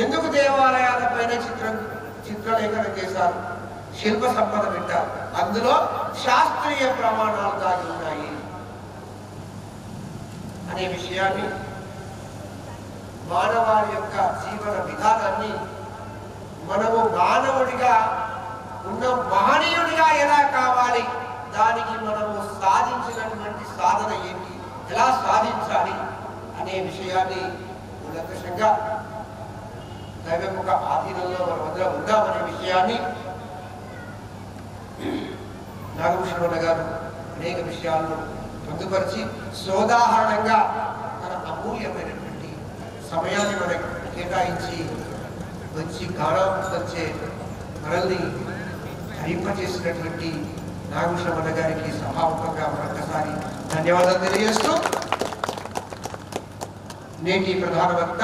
ఎందుకు దేవాలయాల పైన చిత్రలేఖనం చేశారు, శిల్ప సంపద పెట్టారు? అందులో శాస్త్రీయ ప్రమాణాలు దాగి ఉన్నాయి అనే విషయాన్ని, మానవాళి యొక్క జీవన విధానాన్ని, మనము మానవుడిగా ఉన్న మహనీయుడిగా ఎలా కావాలి, దానికి మనము సాధించినటువంటి సాధన ఏంటి, ఎలా సాధించాలి అనే విషయాన్ని ఉల్లంఘంగా దైవముఖ ఆధీనంలో మనమందరం ఉన్నామనే విషయాన్ని నాగభూషణ గారు అనేక విషయాలను పొందుపరిచి సోదాహరణంగా తన అమూల్యమైనటువంటి సమయాన్ని మనకు కేటాయించి మంచి గానం వచ్చే మనల్ని ధరింపజేసినటువంటి నాగభూషణ గారికి సభాముఖంగా మరొకసారి ధన్యవాదాలు తెలియజేస్తూ, నేటి ప్రధాన వక్త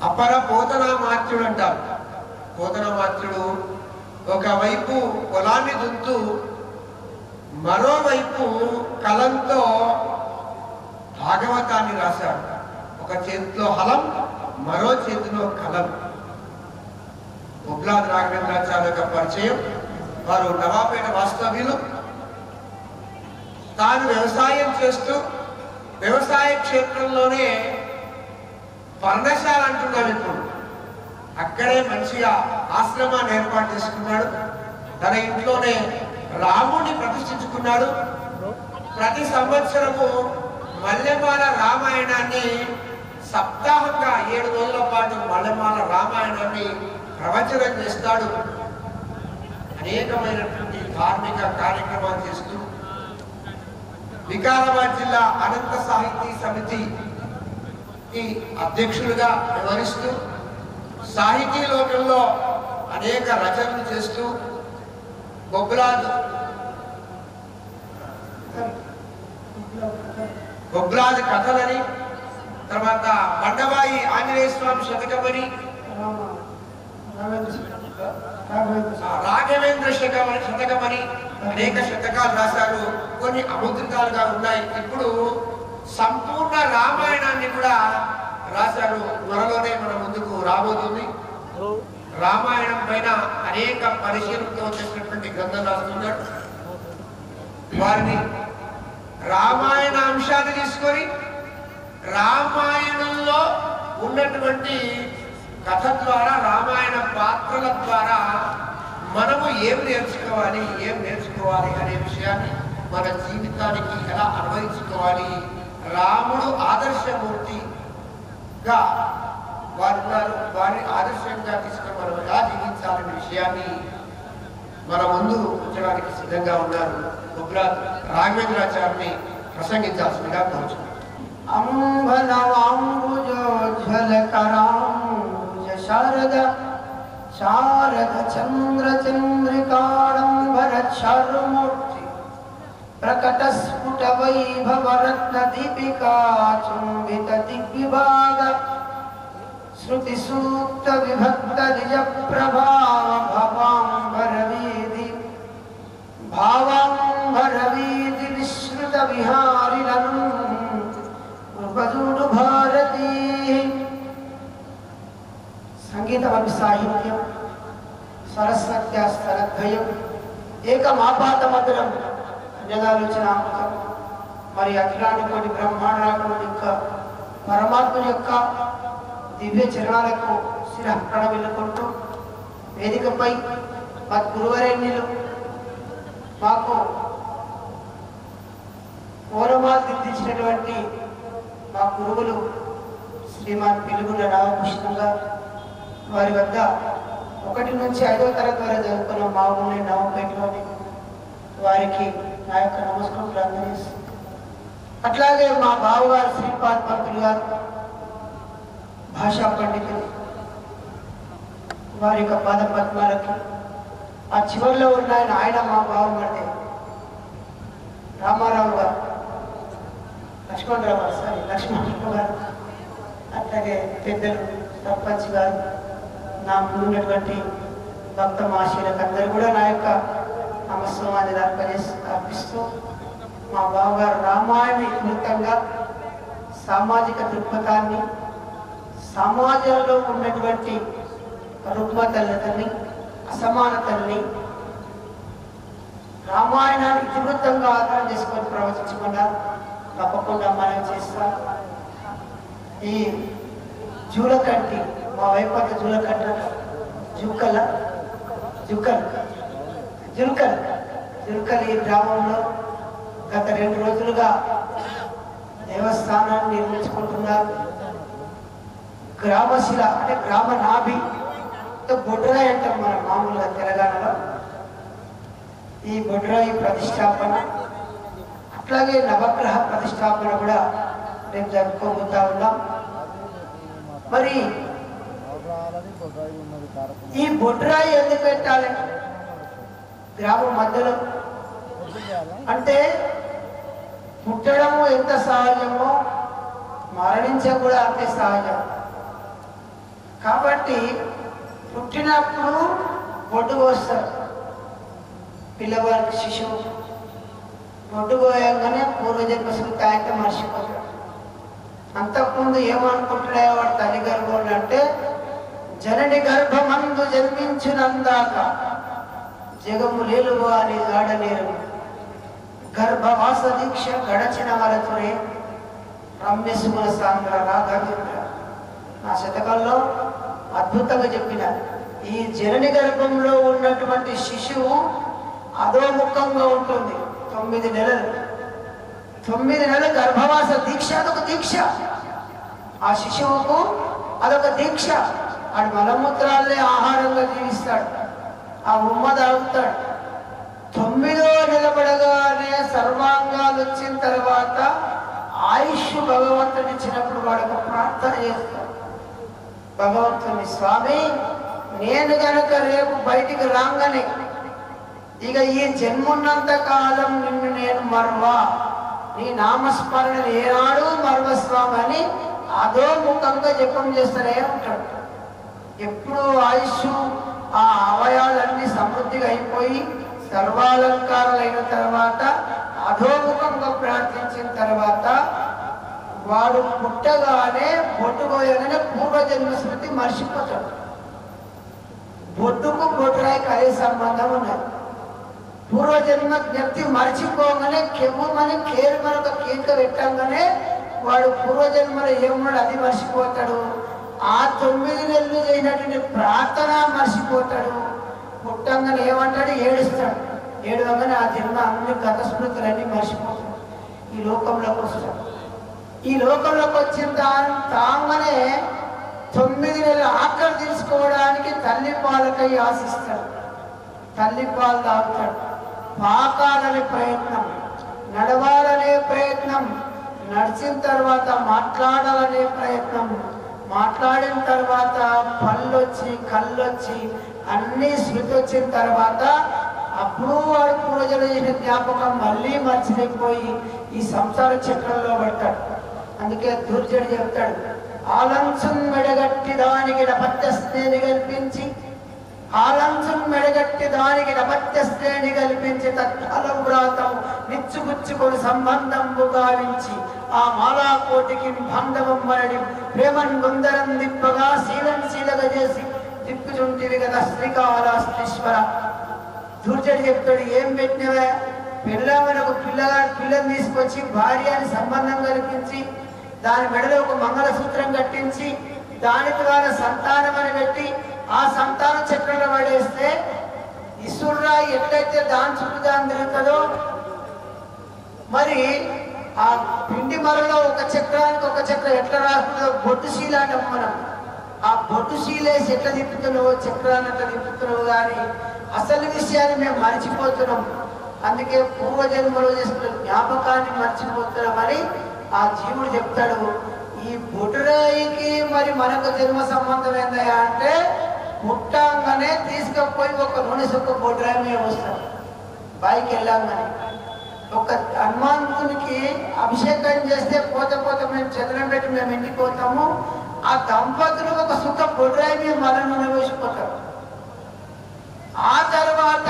అపర పోతనామాత్యుడు అంటారు. పోతనామాత్యుడు ఒకవైపు పొలాన్ని దుంతూ మరోవైపు కలంతో భాగవతాన్ని రాశాడు. ఒక చేతిలో హలం, మరో చేతిలో కలం. బొబ్లాది రాఘవేంద్రాచార్య యొక్క పరిచయం. వారు నవాపేట వాస్తవ్యులు. తాను వ్యవసాయం చేస్తూ వ్యవసాయ క్షేత్రంలోనే పర్ణశాల అంటున్నాం ఇప్పుడు, అక్కడే మంచిగా ఆశ్రమాన్ని ఏర్పాటు చేసుకున్నాడు. తన ఇంట్లోనే రాముడిని ప్రతిష్ఠించుకున్నాడు. ప్రతి సంవత్సరము మల్లెమాల రామాయణాన్ని సప్తాహంగా 7 రోజుల పాటు మల్లెమాల రామాయణాన్ని ప్రవచనం చేస్తాడు. అనేకమైనటువంటి ధార్మిక కార్యక్రమాలు చేస్తూ వికారాబాద్ జిల్లా అనంత సాహితీ సమితి అధ్యక్షులుగా వ్యవహరిస్తూ సాహితీ లోకంలో అనేక రచనలు చేస్తూ బొబ్లాది కథలని, తర్వాత బండవాయి ఆంజనేయ స్వామి శతకమని, రాఘవేంద్ర శతకమని అనేక శతకాలు రాశారు. కొన్ని అముద్రితాలుగా ఉన్నాయి. ఇప్పుడు సంపూర్ణ రామాయణాన్ని కూడా రాశారు. త్వరలోనే మన ముందుకు రాబోతుంది. రామాయణం పైన అనేక పరిశీలనతో చేసినటువంటి గ్రంథం రాస్తున్నాడు. వారిని రామాయణ అంశాన్ని తీసుకొని రామాయణంలో ఉన్నటువంటి కథ ద్వారా, రామాయణ పాత్రల ద్వారా మనము ఏం నేర్చుకోవాలి అనే విషయాన్ని మన జీవితానికి ఎలా అన్వయించుకోవాలి, రాముడు ఆదర్శమూర్తిగా వారిని ఆదర్శంగా తీసుకొని మనం ఎలా జీవించాలనే విషయాన్ని మన ముందు ఉంచడానికి సిద్ధంగా ఉన్నారు. బొబ్లాది రాఘవేంద్రాచార్యని ప్రసంగించాల్సిందిగా కోరుచున్నాను. अम्बनवाम्बुजोज्ज्वलकराम्बुज शारद शारद चन्द्र चन्द्रिकाडम्बर चारुमूर्ति प्रकटस्फुट वैभव रत्न दीपिका चुम्बित दिग्विभाग श्रुति सूक्त विभक्त निज प्रभाव भवाम्बर वीधि भावाम्बर वीधि विश्रुत विहारि उपजूडु भारती संगीतमपि साहित्यं सरस्वत्यास्तरद्वयं ఏకమాపాతమధురం అన్యదాలోచనామృతం మరి అఖిలాండ కోటి బ్రహ్మాండాల యొక్క పరమాత్మ యొక్క దివ్య చరణాలకు శిరః ప్రణమిల్లుకుంటూ వేదికపై మా గురువరేణ్యులు మాకు ఓరమాలు దిద్దించినటువంటి మా గురువులు శ్రీమాన్ పిలుగుల రామకృష్ణ గారు వారి వద్ద 1 నుంచి 5వ తరగతి వరకు చదువుకున్న మా ఊరి నవంపేటలోని వారికి నా యొక్క నమస్కారాలు అందజేస్తాను. అట్లాగే మా బావగారు శ్రీపాద్ పంతులు గారు భాషా పండితులు వారి యొక్క పాద పద్మాలకి ఆ చివరిలో ఉన్న ఆయన మా బావమరిది రామారావు గారు లక్ష్మణరావు గారు అట్లాగే పెద్దలు సర్పంచ్ గారు నా ముందున్నటువంటి భక్త మహాశీలకు అందరూ కూడా నా యొక్క నమస్కారాన్ని అర్పిస్తూ మా బావగారు రామాయణ నిమిత్తంగా సామాజిక దృక్పథాన్ని సమాజంలో ఉన్నటువంటి రుగ్మతల్ని అసమానతల్ని రామాయణాన్ని ఇతివృత్తంగా ఆధారం చేసుకొని ప్రవచించమన్నారు. తప్పకుండా మనం చేస్తాం. ఈ జూలకంటి మా వైపక్క జూలకంట జుల్కల్ ఈ గ్రామంలో గత 2 రోజులుగా దేవస్థానాన్ని నిర్మించుకుంటున్నారు. గ్రామశిల అంటే గ్రామ నాభి బొడ్రాయి అంటాం మన మామూలుగా తెలంగాణలో. ఈ బొడ్రాయి ప్రతిష్టాపన అట్లాగే నవగ్రహ ప్రతిష్టాపన కూడా రేపు జరుపుకోబోతా ఉన్నాం. మరి ఈ బొడ్రాయి ఎందుకు పెట్టాలి గ్రామం మధ్యలో అంటే పుట్టడము ఎంత సహజమో మరణించడం కూడా అంతే సహజం. కాబట్టి పుట్టినప్పుడు బొడ్డు పోస్తారు పిల్లవారికి శిశువు. బొడ్డు పోయంగానే పూర్వజన్మ స్మృతి ఆయనతో మర్చిపోతాడు. అంతకుముందు ఏమనుకుంటున్నాయో వాడు తల్లి గర్భంలో అంటే జనని గర్భమందు జన్మించినందాక జగము లేలువ అని గాడనేరు గర్భవాస దీక్ష గడచిన వరతునే రమ్యసుమల సాంద్ర రాఘవేంద్ర నా శతకంలో అద్భుతంగా చెప్పిన ఈ జనని గర్భంలో ఉన్నటువంటి శిశువు అధోముఖంగా ఉంటుంది 9 నెలలు. 9 నెలల గర్భవాస దీక్ష అదొక దీక్ష. ఆ శిశువుకు అదొక దీక్ష. ఆడు మలమూత్రాలనే ఆహారంగా జీవిస్తాడు. ఆ ఉమ్మ తాగుతాడు. 9వ నెల పడగానే సర్వాంగాలు వచ్చిన తర్వాత ఆయుష్ భగవంతుని ఇచ్చినప్పుడు వాడు ఒక ప్రార్థన చేస్తాడు. భగవంతుని స్వామి నేను గనక రేపు బయటికి రాగానే ఇక ఈ జన్మున్నంత కాలం నిన్ను నేను మర్వా నీ నామస్మరణ ఏనాడు మర్వస్వామి అని అధోముఖంగా జపం చేస్తూనే ఉంటాడు. ఎప్పుడు ఆయుష్ ఆ అవయాలన్నీ సమృద్ధిగా అయిపోయి సర్వాలంకారాలైన తర్వాత అధోముఖంగా ప్రార్థించిన తర్వాత వాడు పుట్టగానే బొట్టుకోయగానే పూర్వజన్మ స్మృతి మర్చిపోతాడు. బొట్టుకు బొట్టురాయికి అదే సంబంధం ఉన్నది. పూర్వజన్మ జ్ఞప్తి మర్చిపోగానే కెమ్మని కేరుమని ఒక కీక పెట్టంగానే వాడు పూర్వజన్మలో ఏమున్నాడు అది మర్చిపోతాడు. ఆ 9 నెలలు చేయనటువంటి ప్రార్థన మర్చిపోతాడు. పుట్టంగానే ఏమంటాడు ఏడుస్తాడు. ఏడవగానే ఆ జన్మ అన్ని గత స్మృతులన్నీ మర్చిపోతాడు. ఈ లోకంలోకి వస్తాడు. ఈ లోకంలోకి వచ్చిన తాగానే 9 నెలల ఆకలి తీసుకోవడానికి తల్లి పాలకై ఆశిస్తాడు. తల్లి పాలు తాగుతాడు. పాకాలనే ప్రయత్నం, నడవాలనే ప్రయత్నం, నడిచిన తర్వాత మాట్లాడాలనే ప్రయత్నం, మాట్లాడిన తర్వాత పళ్ళొచ్చి కళ్ళొచ్చి అన్నీ శృతి వచ్చిన తర్వాత అప్పుడు వాడు పూజలు చేసిన జ్ఞాపకం మళ్ళీ మర్చిపోయి ఈ సంసార చక్రంలో పడతాడు. అందుకే దుర్జడు చెప్తాడు, ఆలంచున్ మెడగట్టి దానికి నపత్య శ్రేణి కల్పించి, ఆలంచున్ మెడగట్టి దానికి నపత్య శ్రేణి కల్పించి తత్కాలం వ్రాతం నిచ్చుగుచ్చుకొని సంబంధంబు గావించి ఆ మాలాకోటికి భంగమమ్మని ప్రేమన్ గుందరం దిప్పగా శీలం శీలగా చేసి తిప్పుచుంటివి కదా శ్రీకాళహస్తీశ్వర. దుర్జడు చెప్తాడు, ఏం పెట్టినవా పిల్లలకు పిల్లని తీసుకొచ్చి భార్య అని సంబంధం కల్పించి దాని మెడలో ఒక మంగళసూత్రం కట్టించి దాని ద్వారా సంతానం అని పెట్టి ఆ సంతాన చక్రంలో పడేస్తే ఈశ్వరుడా ఎట్లయితే దాని చుట్టూ దాని తిరుగుతుందో మరి ఆ పిండి మరలో ఒక చక్రానికి ఒక చక్రం ఎట్లా రాస్తుందో బొట్టు శీల అంటాం మనం. ఆ బొట్టు శీలేసి ఎట్లా తిప్పుతున్నావో చక్రాన్ని అట్లా తిప్పుతున్నావు కానీ అసలు విషయాన్ని మేము మర్చిపోతున్నాం. అందుకే పూర్వజన్మలో చేసుకున్న జ్ఞాపకాన్ని మర్చిపోతున్నామని ఆ జీవుడు చెప్తాడు. ఈ బొటురాయికి మరి మనకు జన్మ సంబంధం ఏందయ్యా అంటే ముట్టంగానే తీసుకుపోయి ఒక నూనె సుక్క బొటురాయి మీద వస్తాడు. పైకి వెళ్ళామని ఒక హనుమంతునికి అభిషేకం చేస్తే పోతే పోతే మేము చంద్రం పెట్టి మేము ఇంటికి పోతాము. ఆ దంపతులు ఒక సుఖ బొడ్రాయి మీద మళ్ళీ నూనె వేసిపోతారు. ఆ తర్వాత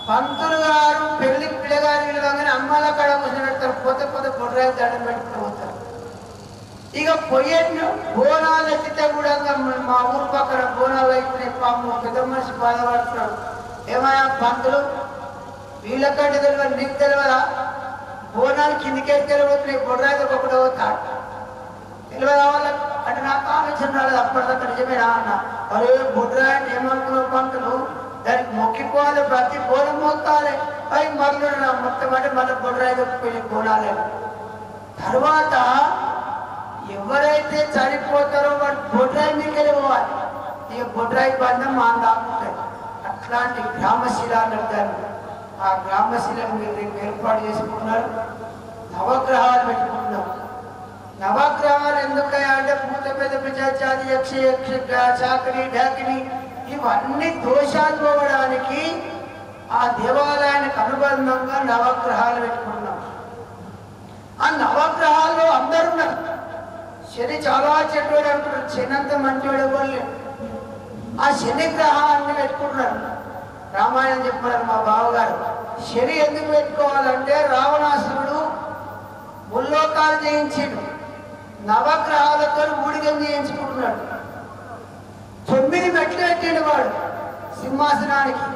పంతులు గారు పెళ్లి పిల్లగారు విలువగానే అమ్మాల కాడ కూర్చొని పెడతారు. పోతే పోతే బొడ్రాయి దండం పెట్టుకుని పోతారు. ఇక పొయ్యి బోనాలు ఎత్తితే కూడా మా ఊరు పక్కన బోనాలు అయితే పాము పెద్ద మనిషి బాధపడుతున్నాడు. ఏమయ్యా పంతులు వీళ్ళకంటే తెలియదు నీకు తెలియదా? బోనాలు కిందికేసి తెలియబోతున్నాయి, బొడ్రాయి ఒకటి అవుతాడు తెలియదా వాళ్ళకి అంటే నాకు ఆలోచన రాలేదు. అప్పటిదాకా నిజమేనా అన్న. అరే బొడ్రాయి అంటే ఏమనుకున్నావు పంతులు, దానికి మొక్కిపోవాలి, ప్రతి బోనం మొక్కాలి. అవి మరలు మొత్తం అంటే మళ్ళీ బొడ్రాయి పెళ్లి బోనాలే. తర్వాత ఎవరైతే చనిపోతారో వాడు బొడ్రాయి మీకెళ్ళి పోవాలి. ఇక బొడ్రాయి బంధం మా దాకుంటాయి. అట్లాంటి గ్రామశిలాలు అంటారు. ఆ గ్రామశిలను మీరు ఏర్పాటు చేసుకున్నారు. నవగ్రహాలు పెట్టుకుంటున్నారు. నవగ్రహాలు ఎందుకయ్యా అంటే భూత పెద్ద పిచాచాది యక్ష యక్ష చాకరి ఢాకిని ఇవన్నీ దోషాలు పోవడానికి ఆ దేవాలయానికి అనుబంధంగా నవగ్రహాలు పెట్టుకున్నాం. ఆ నవగ్రహాల్లో అందరూ ఉన్నారు. శని చాలా చెడ్డోడు అంటున్నారు, శని అంత మంచివాడు ఎవరు. ఆ శని గ్రహాన్ని పెట్టుకుంటున్నారు. రామాయణం చెప్పారు మా బావగారు. శని ఎందుకు పెట్టుకోవాలంటే రావణాసురుడు ముల్లోకాలు జయించిండు, నవగ్రహాలతో ఊడిగం చేయించుకుంటున్నాడు. 9 మెట్లు పెట్టిండు వాడు సింహాసనానికి.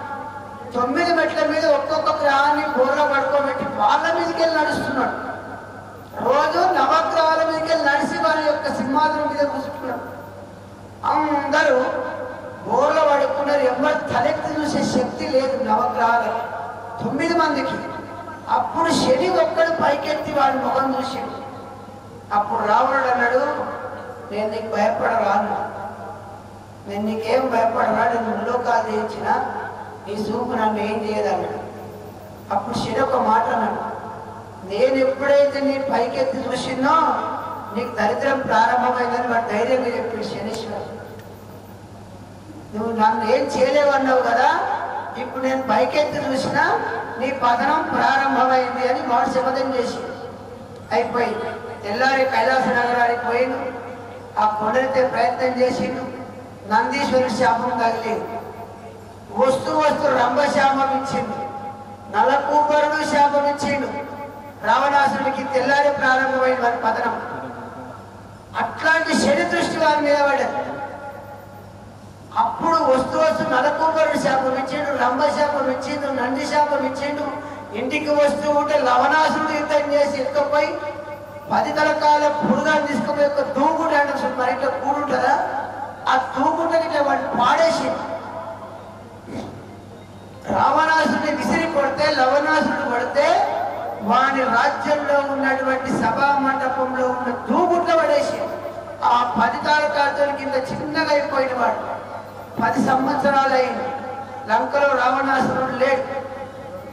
9 మెట్ల మీద ఒక్కొక్క గ్రహాన్ని బోర్లో పడుకోబెట్టి వాళ్ళ మీదకి వెళ్ళి నడుస్తున్నాడు. రోజు నవగ్రహాల మీదకి వెళ్ళి నడిచి వారి యొక్క సింహాసనం మీద కూర్చుంటున్నాడు. అందరూ బోర్లో పడుకున్నారు. ఎవరు తలెత్తి చూసే శక్తి లేదు నవగ్రహాలకి, 9 మందికి. అప్పుడు శని ఒక్కడు పైకెత్తి వాడి ముఖం చూసాడు. అప్పుడు రావణుడు అన్నాడు, నేను నీకు భయపడరాను, నేను నీకేం భయపడరా, నేను ముల్లోకాలు చేయించిన నీ చూపు నన్ను ఏం చేయదన్నాడు. అప్పుడు శని ఒక మాట అన్నాడు, నేను ఎప్పుడైతే నీ పైకెత్తి చూసినో నీకు దరిద్రం ప్రారంభమైందని వాడు ధైర్యంగా చెప్పాడు శనీశ్వరుడు. నువ్వు నన్ను ఏం చేయలేవన్నావు కదా, ఇప్పుడు నేను పైకెత్తి చూసినా నీ పతనం ప్రారంభమైంది అని వాడు శపథం చేసి అయిపోయింది. తెల్లారి కైలాస నగరానికి పోయిండు. ఆ కొండలితే ప్రయత్నం చేసిండు. నందీశ్వరుడు శాపం తగిలేదు. వస్తు రంభ శాపం ఇచ్చింది. నలకూపరుడు శాపం ఇచ్చిండు. రావణాసుడికి తెల్లారి ప్రారంభమైన వారి పతనం. అట్లాంటి శని దృష్టి వారి మీద పడ్డది. అప్పుడు వస్తు నలకూపరుడు శాపం ఇచ్చిండు, రంభ శాపం ఇచ్చిండు, నంది శాపం ఇచ్చిండు. ఇంటికి వస్తూ ఉంటే లవణాసుడు యుద్ధం చేసి ఎత్తుకుపోయి 10 తలకాల పురుగాన్ని తీసుకుపోయి ఒక దూకుడు అంటే మరి ఇట్లా కూడుంటుందా, ఆ దూకుటని ఇట్లా వాడిని పాడేసి రావణాసుడిని విసిరి కొడితే లవణాసుడు పడితే వాని రాజ్యంలో ఉన్నటువంటి సభా మండపంలో ఉన్న దూకుట్లో పడేసి ఆ 10 తారకాలతో కింద చిన్నగా అయిపోయిన వాడు. 10 సంవత్సరాలు అయింది. లంకలో రావణాసురుడు లేడు.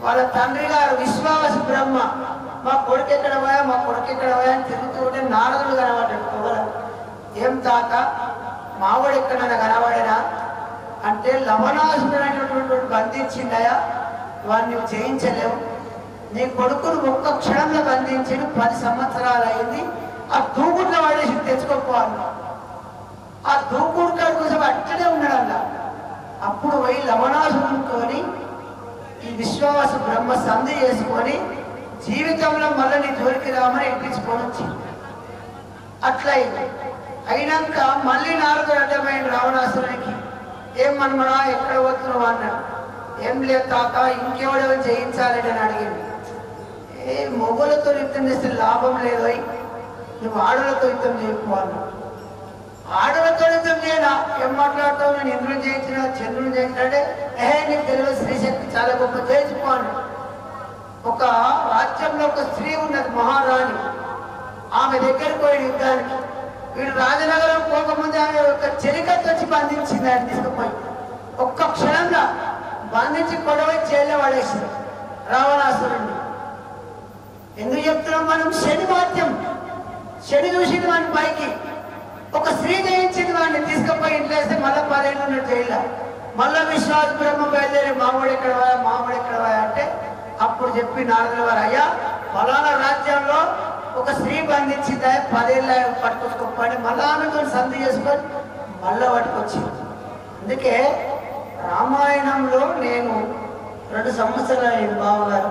వాళ్ళ తండ్రి గారు విశ్వాస బ్రహ్మ మా కొడుకు ఎక్కడ పోయా మా కొడుకు ఎక్కడ పోయా అని తిరుగుతూ ఉంటే నారదుడు కనబడ్డాడు. ఏం తాత మావాడు ఎక్కడైనా కనబడేనా అంటే లవణాసుడు అనేటటువంటి బంధించిందయా వాడిని నువ్వు జయించలేవు. నీ కొడుకును ఒక్క క్షణంలో బంధించి 10 సంవత్సరాలు అయింది. ఆ దూకుడులో వాడేసి తెచ్చుకోపోవాలి. ఆ దూకుడు కాడి కోసం అట్టనే ఉన్నాడల్ల. అప్పుడు పోయి లవణాసురుతో ఈ విశ్వాస బ్రహ్మ సంధి చేసుకొని జీవితంలో మళ్ళీ నీ జోలికి రామని ఎక్కించుకొని వచ్చింది. అట్లా అయినాక మళ్ళీ నారదుడు అడ్డమైన రావణాసురునికి ఏం మనమరా ఎక్కడ పోతున్నావు అన్నాడు. ఏం లేదు తాత ఇంకెవడో జయించాలని అని అడిగింది. ఏ మొగలతో యుద్ధం చేస్తే లాభం లేదు, నువ్వు ఆడలతో యుద్ధం చేయకపోవాలి. ఆడలతో యుద్ధం చేయనా ఏం మాట్లాడతావు, నేను ఇంద్రుని జయించిన చంద్రుని జయించాడే నీకు తెలియదు స్త్రీశక్తి చాలా గొప్ప జయించుకోవాలి. ఒక రాజ్యంలో ఒక స్త్రీ ఉన్నది మహారాణి. ఆమె దగ్గరికి పోయి యుద్ధానికి వీడు రాజనగరం పోకముందే ఆమె ఒక చెలికత్తి వచ్చి బంధించింది. ఆయన తీసుకుపోయి ఒక్క క్షణంగా బంధించి కొడవ జైల్లో పడేసింది రావణాసురుణ్ణి. ఎందుకు చెప్తున్నాం మనం? శని మాత్యం శని చూసింది వాడిని పైకి. ఒక స్త్రీ జయించింది వాడిని తీసుకుపోయి ఇంట్లో వేస్తే మళ్ళీ 10 ఏళ్ళు ఉన్న జైల్లో. మళ్ళా విశ్వాస బ్రహ్మ బయలుదేరి మామూడు ఎక్కడ అంటే అప్పుడు చెప్పి నారదుల వారు అయ్యా ఫలానా రాజ్యంలో ఒక స్త్రీ బంధించిందా 10 ఏళ్ళ పట్టుకొచ్చుకోపని మళ్ళా ఆమెతో సంధి చేసుకొని మళ్ళా పట్టుకొచ్చింది. అందుకే రామాయణంలో నేను 2 సంవత్సరాలు అయింది బావగారు.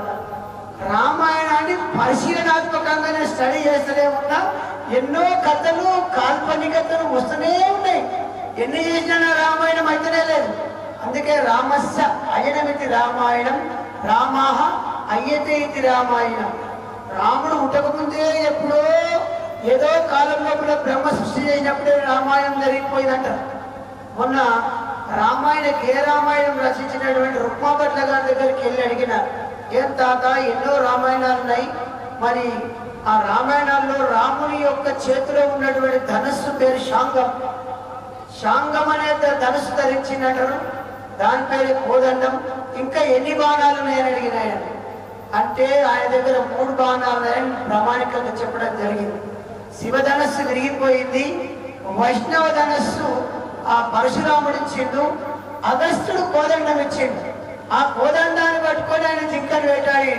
రామాయణాన్ని పరిశీలనాత్మకంగా నేను స్టడీ చేస్తూనే ఉన్నా. ఎన్నో కథలు కాల్పనికతలు వస్తూనే ఉన్నాయి. ఎన్ని చేసినా రామాయణం అయితేనే లేదు. అందుకే రామస్య అయనమితి రామాయణం రామాహ అయ్యతే ఇది రామాయణం. రాముడు ఉట్టకముందే ఎప్పుడో ఏదో కాలం లోపల బ్రహ్మ సృష్టి చేసినప్పుడే రామాయణం జరిగిపోయిందంటారు. మొన్న రామాయణకి ఏ రామాయణం రచించినటువంటి రుక్మాభట్ల గారి దగ్గరికి వెళ్ళి అడిగిన, ఏం తాత ఎన్నో రామాయణాలు ఉన్నాయి, మరి ఆ రామాయణాల్లో రాముని యొక్క చేతిలో ఉన్నటువంటి ధనుస్సు పేరు శాంగం. శాంగం అనే ధనుస్సు ధరించినట్టు దాని పేరు కోదండం. ఇంకా ఎన్ని బాణాలు ఉన్నాయని అడిగిన ఆయన. అంటే ఆయన దగ్గర 3 బాణాలు ఉన్నాయని ప్రామాణికంగా చెప్పడం జరిగింది. శివధనస్సు విరిగిపోయింది. వైష్ణవ ధనస్సు ఆ పరశురాముడు ఇచ్చిండు. అగస్త్యుడు కోదండం ఇచ్చిండు. ఆ కోదండాన్ని పట్టుకొని ఆయన జింకను వేటాడి.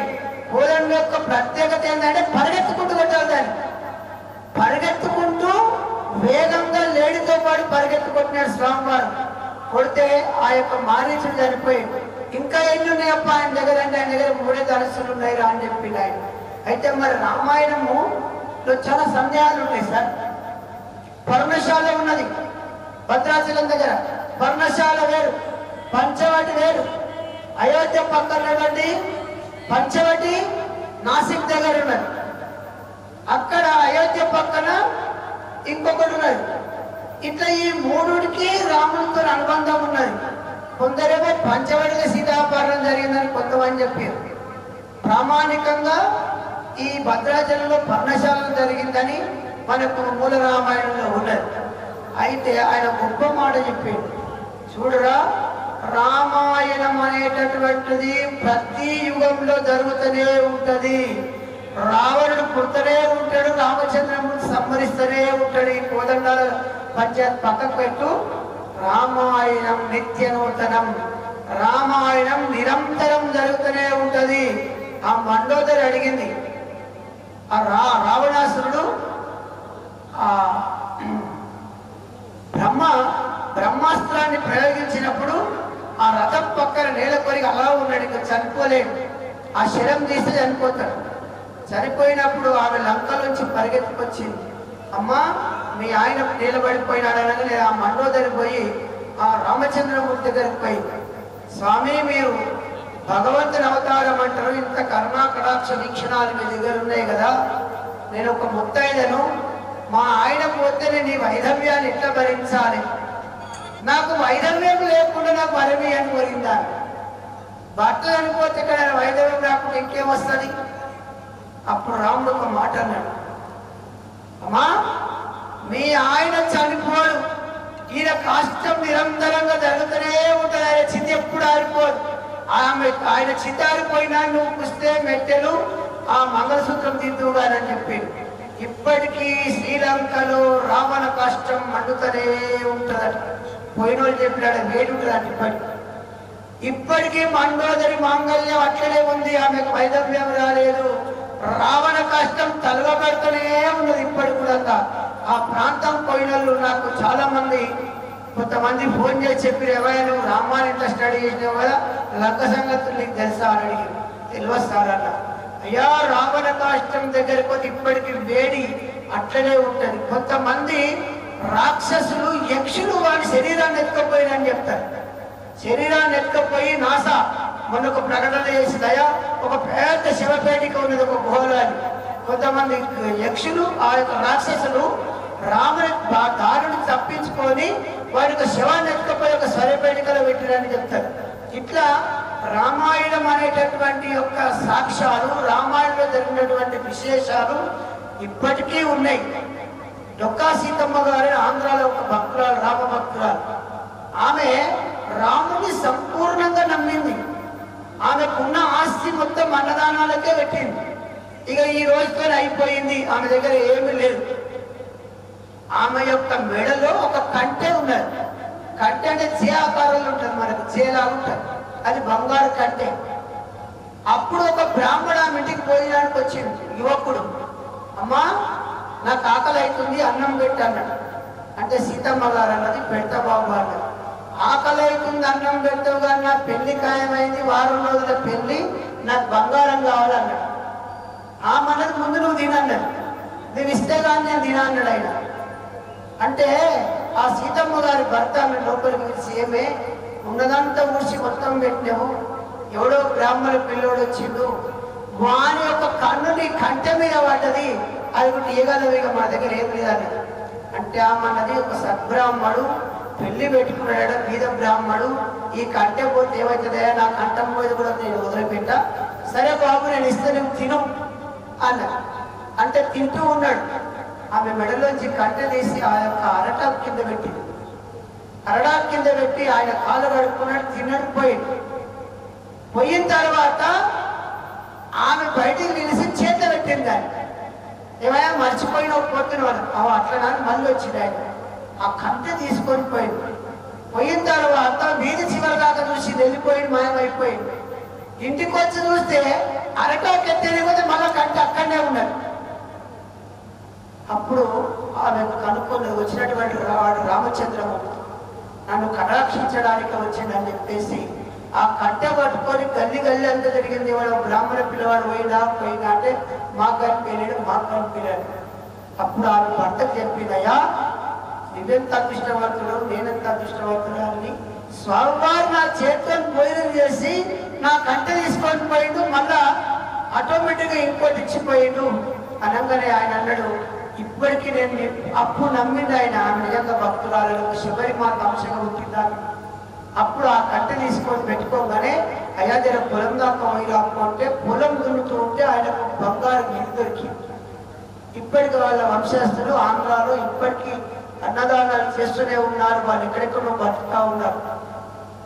కోదండం యొక్క ప్రత్యేకత ఏంటంటే పరిగెత్తుకుంటూ కొట్టాలి. దాన్ని పరిగెత్తుకుంటూ వేగంగా లేడితో పాటు పరిగెత్తుకుంటున్నాడు స్వామివారు. కొడితే ఆ యొక్క మారీచుడు చనిపోయింది. ఇంకా ఎన్ని ఉన్నాయప్ప ఆయన దగ్గర అంటే ఆయన దగ్గర 3 ధనుస్సులు ఉన్నాయి రా అని చెప్పింది ఆయన. అయితే మరి రామాయణములో చాలా సందేహాలు ఉంటాయి సార్. పర్ణశాల ఉన్నది భద్రాచలం దగ్గర, పర్ణశాల వేరు, పంచవటి వేరు. అయోధ్య పక్కన పంచవటి నాసిక్ దగ్గర ఉన్నది. అక్కడ అయోధ్య పక్కన ఇంకొకటి ఉన్నది. ఇట్లా ఈ 3కి రాముడితో అనుబంధం ఉన్నది. కొందరేమో పంచవటిలో సీతాపహరణం జరిగిందని కొంతమంది చెప్పారు. ప్రామాణికంగా ఈ భద్రాచలంలో పర్ణశాల జరిగిందని మనకు మూల రామాయణంలో ఉన్నది. అయితే ఆయన గొప్ప మాట చెప్పిండు. చూడరా, రామాయణం అనేటటువంటిది ప్రతి యుగంలో జరుగుతూనే ఉంటది. రావణుడు పుడుతూనే ఉంటాడు, రామచంద్రమూర్తి సంహరిస్తూనే ఉంటాడు. ఈ కోదండాల పంచాయత్ పక్కకు పెట్టు. రామాయణం నిత్య నూతనం, రామాయణం నిరంతరం జరుగుతూనే ఉంటది. ఆ మండోదరి అడిగింది, ఆ రావణాసురుడు ఆ బ్రహ్మాస్త్రాన్ని ప్రయోగించినప్పుడు ఆ రథం పక్కన నేల కొరిగి అలా ఉన్నాడు, ఇంకా చనిపోలేడు. ఆ శరం తీస్తే చనిపోతాడు. చనిపోయినప్పుడు ఆమె లంక నుంచి పరిగెత్తుకొచ్చింది. అమ్మా మీ ఆయన నిలబడిపోయినాడు అనగానే ఆ మండోదరి పోయి ఆ రామచంద్రమూర్తి దగ్గరికి పోయి, స్వామి మీరు భగవంతుని అవతారం అంటారు, ఇంత కరుణా కటాక్ష వీక్షణాలు మీ దగ్గర ఉన్నాయి కదా, నేను ఒక ముత్తైదను, మా ఆయన పోతేనే నీ వైధవ్యాన్ని ఎట్లా భరించాలి, నాకు వైధవ్యం లేకుండా నాకు వరమి అని కోరిందా. భర్త చనిపోతే ఇక్కడ వైధవ్యం రాకుండా ఇంకేమొస్తుంది. అప్పుడు రాముడు ఒక మాట అన్నాడు, అమ్మా మీ ఆయన చనిపోడు, ఈయన కష్టం నిరంతరంగా జరుగుతూనే ఉంటుంది, ఆయన చింత ఎప్పుడు ఆరిపోదు. ఆయన చితారిపోయినా నువ్వు పుస్తే మెట్టెలు ఆ మంగళసూత్రం దిద్దుగానని చెప్పింది. ఇప్పటికీ శ్రీలంకలో రావణ కష్టం మండుతూనే ఉంటుందట. పోయిన వాళ్ళు చెప్పినాడు వేడి ఉంటుందంట. ఇప్పటికీ మండోదరి మాంగళ్యం అట్లనే ఉంది, ఆమెకు వైదవ్యం రాలేదు. రావణ కష్టం తలగబడుతూనే ఉన్నది ఇప్పటికి కూడా. ఆ ప్రాంతం పోయినళ్ళు నాకు చాలా మంది కొంతమంది ఫోన్ చేసి చెప్పి ఎవరైనా నువ్వు రామాయణ ఇంత స్టడీ చేసినావు కదా, లంక సంగతులు నీకు తెలుసా అని అడిగి తెలివస్తారన్న. అయ్యా రావణ కాష్టం దగ్గరకు పోతే ఇప్పటికి వేడి అట్లనే ఉంటది. కొంతమంది రాక్షసులు యక్షులు వాడి శరీరాన్ని ఎత్తుకపోయినని చెప్తారు. శరీరాన్ని ఎత్తుకపోయి నాసా మొన్న ఒక ప్రకటన చేసిందయా, ఒక పెద్ద శివపేటిక ఉన్నది ఒక గుహలాని. కొంతమంది యక్షులు ఆ యొక్క రాక్షసులు రాముని దారుని తప్పించుకొని వారి యొక్క శవాన్ని ఎత్తుకపోయి ఒక స్వరపేటికలో పెట్టిరని చెప్తారు. ఇట్లా రామాయణం అనేటటువంటి యొక్క సాక్ష్యాలు, రామాయణంలో జరిగినటువంటి విశేషాలు ఇప్పటికీ ఉన్నాయి. డొక్కా సీతమ్మ గారు ఆంధ్రాలో ఒక భక్తురాలు, రామ భక్తురాలు. ఆమె రాముని సంపూర్ణంగా నమ్మింది. ఆమెకున్న ఆస్తి మొత్తం అన్నదానాలకే పెట్టింది. ఇక ఈ రోజుతో అయిపోయింది, ఆమె దగ్గర ఏమీ లేదు. ఆమె యొక్క మెడలో ఒక కంటె ఉన్నది. కంటె అంటే చే ఆకారంలో ఉంటుంది, మనకు చేలా ఉంటుంది, అది బంగారు కంటె. అప్పుడు ఒక బ్రాహ్మణ ఇంటికి భోజనానికి వచ్చింది యువకుడు. అమ్మా నాకు ఆకలి అవుతుంది, అన్నం పెట్టి అన్నాడు. అంటే సీతమ్మ గారు అన్నది పెడతా బాబు అన్నది. ఆకలి అవుతుంది అన్నం పెడతావు కానీ నా పెళ్లి ఖాయమైంది, వారం రోజుల పెళ్లి, నాకు బంగారం కావాలన్నాడు. ఆమెన్నది ముందు నువ్వు తినన్నాడు, నువ్వు ఇస్తే కానీ నేను తినా అన్నాడు ఆయన. అంటే ఆ సీతమ్మ గారి భర్త అన్న లోపలికి పిలిచి ఏమే ఉన్నదంతా ఊడ్చి మొత్తం పెట్టినావు, ఎవడో బ్రాహ్మణ పిల్లోడు వచ్చిండు, వాని యొక్క కన్ను నీ కంటె మీద పడ్డది, అది ఒకటి ఏగలవిగా మా దగ్గర ఏం లేదని. అంటే ఆమెన్నది ఒక సద్బ్రాహ్మడు పెళ్లి పెట్టుకున్నాడు, బీద బ్రాహ్మడు, ఈ కంటె పోతే ఏమవుతుందయా, నా కంఠం పోతే కూడా నేను వదిలిపెట్టా, సరే బాబు నేను ఇస్తే నువ్వు తిను అన్న. అంటే తింటూ ఉన్నాడు. ఆమె మెడలోంచి కంటె తీసి ఆ యొక్క అరటాకు కింద పెట్టింది. అరటాకు కింద పెట్టి ఆయన కాలు కడుక్కున్నాడు, తిన్నాడు, పోయింది. పోయిన తర్వాత ఆమె బయటికి నిలిచి చేత పెట్టింది. ఆయన ఏమైనా మర్చిపోయిన పోతున్న వాళ్ళు అట్లా మళ్ళీ వచ్చింది. ఆయన ఆ కంటె తీసుకొని పోయింది. పోయిన తర్వాత వీధి చివరి దాకా చూసి వెళ్ళిపోయింది, మాయమైపోయింది. ఇంటికి వచ్చి చూస్తే అరటాకు ఎత్తేది మళ్ళీ కంటె అక్కడనే ఉన్నది. అప్పుడు ఆమె కనుక్కొని వచ్చినటువంటి వాడు రామచంద్రమూర్తి నన్ను కటాక్షించడానికి వచ్చిందని చెప్పేసి ఆ కట్టె పట్టుకొని గల్లి గల్లి అంతా జరిగింది. వాడు బ్రాహ్మణ పిల్లవాడు పోయినా అంటే మాకు కనిపించాడు, మాకు కనిపించాడు. అప్పుడు ఆమె భర్తకు చెప్పిందయ్యా, నువ్వెంత అదృష్టవంతుడు, నేనెంత అదృష్టవంతుడు అని. స్వామివారు నా చేతితో భోజనం చేసి నా కంటె తీసుకొని పోయిండు, మళ్ళా ఆటోమేటిక్గా ఇంకోటి ఇచ్చిపోయిండు అనగానే ఆయన అన్నాడు, ఇప్పటికీ నేను అప్పుడు నమ్మింది ఆయన, నిజంగా భక్తురాలను శబరి మాత అంశంగా ఉంటుందని. అప్పుడు ఆ కంటె తీసుకొని పెట్టుకోగానే అయ్యా జర పొలం దాకా పోయిరాకు అంటే పొలం దున్నుతూ ఉంటే ఆయనకు బంగారు గిరి దొరికింది. ఇప్పటికి వాళ్ళ వంశస్థులు ఆంధ్రాలో ఇప్పటికీ అన్నదానాలు చేస్తూనే ఉన్నారు, వాళ్ళు ఎక్కడెక్కడో బతుకుతా ఉన్నారు.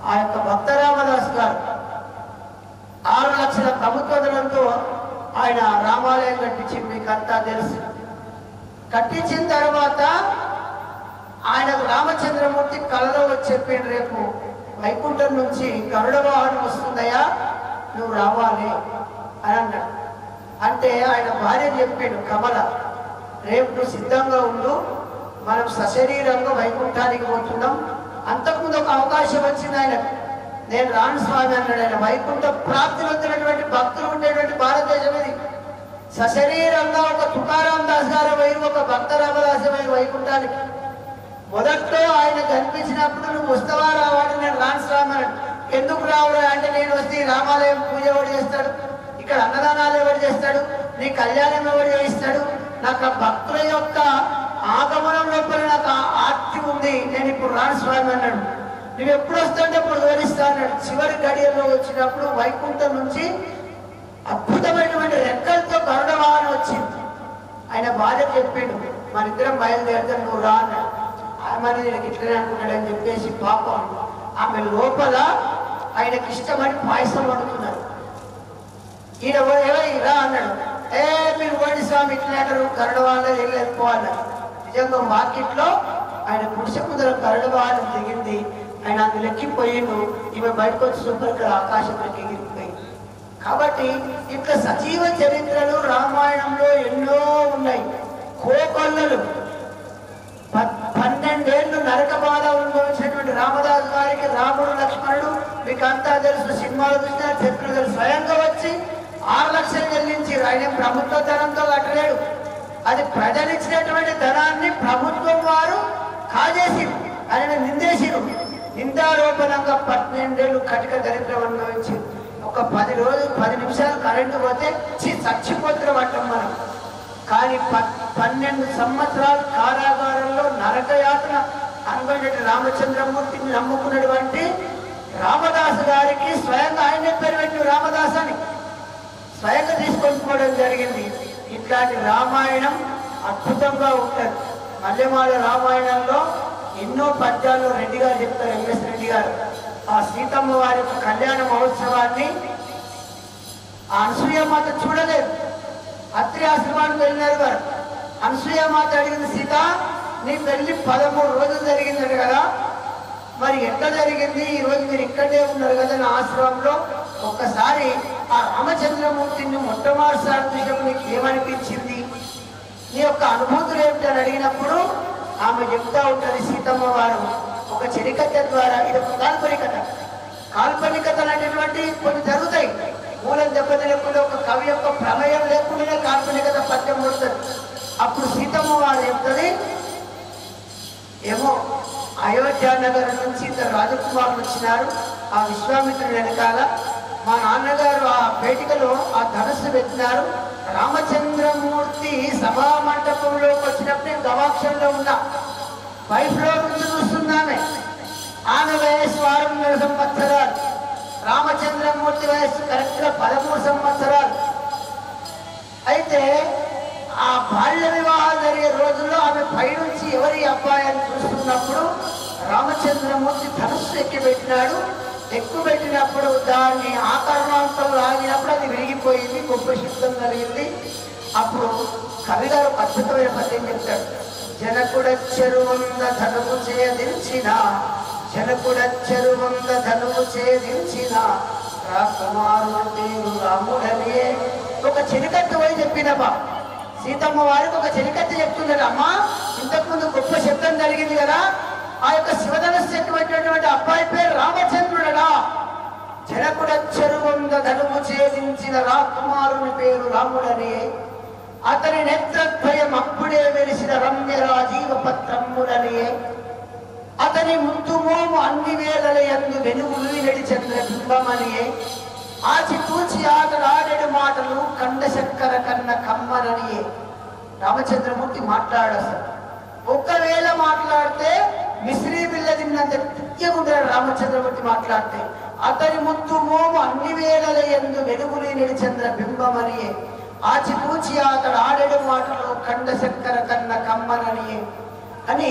ఆ యొక్క భక్త రామదాస్ గారు 6 లక్షల ప్రభుత్వంతో ఆయన రామాలయం కట్టించి మీకు అంతా తెలుసు. కట్టించిన తర్వాత ఆయనకు రామచంద్రమూర్తి కళలో వచ్చి చెప్పిండు, రేపు వైకుంఠం నుంచి గరుడ వాహనం వస్తుందయ్యా, నువ్వు రావాలి అని అన్నాడు. అంటే ఆయన భార్య చెప్పిండు కమల, రేపు నువ్వు సిద్ధంగా ఉండు, మనం సశరీరంగా వైకుంఠానికి పోతున్నాం. అంతకుముందు ఒక అవకాశం వచ్చింది ఆయనకు, నేను రాను స్వామి అన్నాడు. ఆయన వైకుంఠ ప్రాప్తి వచ్చినటువంటి భక్తులు ఉండేటువంటి భారతదేశం ఇది. సశరీరంగా ఒక తుకారాం దాస్ గారు వైరు, ఒక భక్త రామదాస్ వైరు వైకుంఠానికి. మొదట్లో ఆయన కనిపించినప్పుడు నువ్వు వస్తావా రావాడు, నేను రాను స్వామి అన్నాడు. ఎందుకు రావురా అంటే, నేను వస్తే రామాలయం పూజ ఎవరు చేస్తాడు, ఇక్కడ అన్నదానాలు ఎవరు చేస్తాడు, నీ కళ్యాణం ఎవరు చేయిస్తాడు, నాకు ఆ భక్తుల యొక్క ఆగమనం లోపల నాకు ఆర్తి ఉంది, నేను ఇప్పుడు రాను స్వామి అన్నాడు. నువ్వు ఎప్పుడు వస్తుంటే ఇప్పుడు వివరిస్తా అన్నాడు. చివరి గడియల్లో వచ్చినప్పుడు వైకుంఠం నుంచి అద్భుతమైనటువంటి రెక్కలతో గరుడ వాహనం వచ్చింది. ఆయన భార్య చెప్పిండు, మన ఇద్దరం బయలుదేరితే నువ్వు రా అన్నాడు. ఆమె నేను ఇట్లనే అనుకున్నాడని చెప్పేసి పాపం ఆమె లోపల ఆయనకి ఇష్టమని పాయసం వండుతున్నారు. ఈయన రా అన్నాడు. మీరు ఓడి స్వామి ఇట్లా అంటారు, గరుడ వాహనం వెళ్ళిపోవాలన్నారు. నిజంగా మార్కెట్లో ఆయన పురుష ముందర గరుడ వాహనం దిగింది. ఆయన అందులో ఎక్కిపోయిండు. ఈమె బయటకు వచ్చి శుభ్రంగా ఆకాశంలోకి ఎగిరిపోయింది. కాబట్టి ఇట్లా సజీవ చరిత్రలు రామాయణంలో ఎన్నో ఉన్నాయి. కోకొల్లలు 12 ఏళ్ళు నరక బాధ అనుభవించినటువంటి రామదాసు గారికి రాముడు లక్ష్మణుడు మీకు అంతా తెలుసు, సినిమాలు చూసిన చరిత్రలు తెలుసు. స్వయంగా వచ్చి 6 లక్షలు చెల్లించి ఆయన ప్రభుత్వ ధనంతో కట్టలేడు. అది ప్రజలిచ్చినటువంటి ధనాన్ని ప్రభుత్వం వారు కాజేసి ఆయన నిందేసిరు. నిందారోపణంగా 12 ఏళ్ళు కటిక దరిద్రం అనుభవించి ఒక 10 నిమిషాలు కరెంటు పోతే చచ్చిపోతున్న పట్టం మనం. కానీ 12 సంవత్సరాలు కారాగారంలో నరకయాత్ర అనుకున్నటువంటి రామచంద్రమూర్తిని నమ్ముకున్నటువంటి రామదాసు గారికి స్వయంగా ఆయన పేరు పెట్టిన రామదాస్ అని స్వయంగా తీసుకొని పోవడం జరిగింది. ఇట్లాంటి రామాయణం అద్భుతంగా ఉంటుంది. మల్లెమాల రామాయణంలో ఎన్నో పద్యాలు రెడ్డి గారు చెప్తారు, ఎంఎస్ రెడ్డి గారు. ఆ సీతమ్మ వారి యొక్క కళ్యాణ మహోత్సవాన్ని ఆ అనసూయమాత చూడలేదు. అత్రి ఆశ్రమానికి వెళ్ళినారు వారు. అనసూయమాత అడిగింది, సీత నీ పెళ్లి 13 రోజులు జరిగిందట కదా, మరి ఎట్లా జరిగింది? ఈ రోజు మీరు ఇక్కడే ఉన్నారు కదా నా ఆశ్రమంలో, ఒక్కసారి ఆ రామచంద్రమూర్తిని మొట్టమొదటిసారి చూసినప్పుడు నీకు ఏమనిపించింది, నీ యొక్క అనుభూతులు ఏమిటని అడిగినప్పుడు ఆమె చెప్తా ఉంటుంది సీతమ్మ వారు ఒక చెరికథ ద్వారా. ఇది ఒక కాల్పనికత. కాల్పనికతలు అనేటువంటి కొన్ని జరుగుతాయి. మూలం దెబ్బతినకుండా ఒక కవి యొక్క ప్రమేయం లేకుండానే కాల్పనికత పద్యం పడుతుంది. అప్పుడు సీతమ్మ వారు చెప్తుంది, ఏమో అయోధ్య నగరం నుంచి 2 రాజకుమారులు వచ్చినారు. ఆ విశ్వామిత్రుడు వెనకాల మా నాన్నగారు ఆ పేటికలో ఆ ధనస్సు పెట్టినారు. రామచంద్రమూర్తి సభా మండపంలోకి వచ్చినప్పుడు నేను గవాక్షంలో ఉన్నా. 5 ఫ్లోర్ నుంచి చూస్తున్నామే. ఆమె వయస్సు 6 సంవత్సరాలు, రామచంద్రమూర్తి వయస్సు కరెక్ట్గా 13 సంవత్సరాలు. అయితే ఆ బాల్య వివాహాలు జరిగే రోజుల్లో ఆమె పైనుంచి ఎవరి అబ్బాయి అని చూస్తున్నప్పుడు రామచంద్రమూర్తి ధనుస్సు ఎక్కుపెట్టినాడు. ఎక్కుపెట్టినప్పుడు దాన్ని ఆకర్ణాంతంలో ఆగినప్పుడు అది విరిగిపోయింది, గొప్ప శబ్దం కలిగింది. అప్పుడు కవిగారు అద్భుతమైన పద్యం చెప్తాడు. జనకుడచ్చరువంద ధనువు ఛేదించిన, జనకుడచ్చరువంద ధనువు ఛేదించిన రాకుమారుడు రాముడనే ఒక చెలికత్తు పోయి చెప్పినమ్మా సీతమ్మ వారికి. ఒక చెలికత్తి చెప్తున్నాడు, అమ్మా ఇంతకుముందు గొప్ప శబ్దం జరిగింది కదా, ఆ యొక్క శివధనస్సు ఎక్కువైనటువంటి అబ్బాయి పేరు రామచంద్రుడడా. జనకుడచ్చరువంద ధనువు ఛేదించిన రాకుమారుని పేరు రాముడనే, అతని నేత్రద్వయం అప్పుడే వెలిసిన రమ్య రాజీవ పత్రములనే, అతని ముద్దు మోము అన్ని వేళల యందు వెలుగులు నడి చంద్రబింబమనియే, ఆచితూచి ఆటలాడేడు మాటలు కండ చక్కెర కన్న కమ్మననియే. రామచంద్రమూర్తి మాట్లాడు. అసలు ఒకవేళ మాట్లాడితే మిశ్రీ బిల్ల తిన్నంత తియ్యగుంటాడు రామచంద్రమూర్తి మాట్లాడితే. అతని ముద్దు మోము అన్ని వేళల యందు వెలుగులు నడి చంద్రబింబమనియే, ఆచితూచి అతడు ఆడేడు మాటలు కండ చక్కెర కన్న కమ్మననియే అని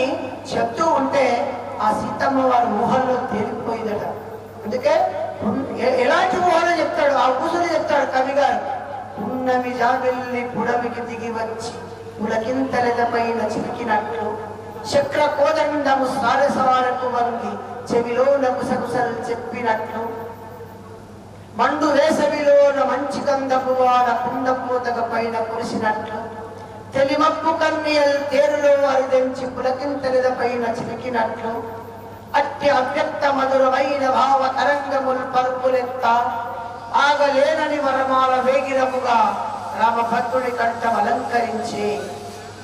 చెప్తూ ఉంటే ఆ సీతమ్మ వారి ఊహల్లో తేలిపోయిందట. అందుకే ఎలాంటి ఊహలో చెప్తాడు, ఆ ఊసులు చెప్తాడు కవి గారు. పున్నమి జాబెల్లి పుడమికి దిగి వచ్చి పులకింతలెద పైన చిలికినట్లు, చక్ర కోదండము సారసవారకు వంగి చెవిలోన గుసగుసలు చెప్పినట్లు, మండు వేసవిలోన మంచి గంధపు వాడ కుండపోతక పైన కురిసినట్లు, తెలిమప్పు కన్యల్ తేరులో అరిదెంచి పులకింతలెద పైన చిలికినట్లు, అట్టి అవ్యక్త మధురమైన భావ తరంగములు పరుపులెత్త ఆగలేనని వరమాల వేగిరముగా రామభద్రుడి కంఠం అలంకరించి,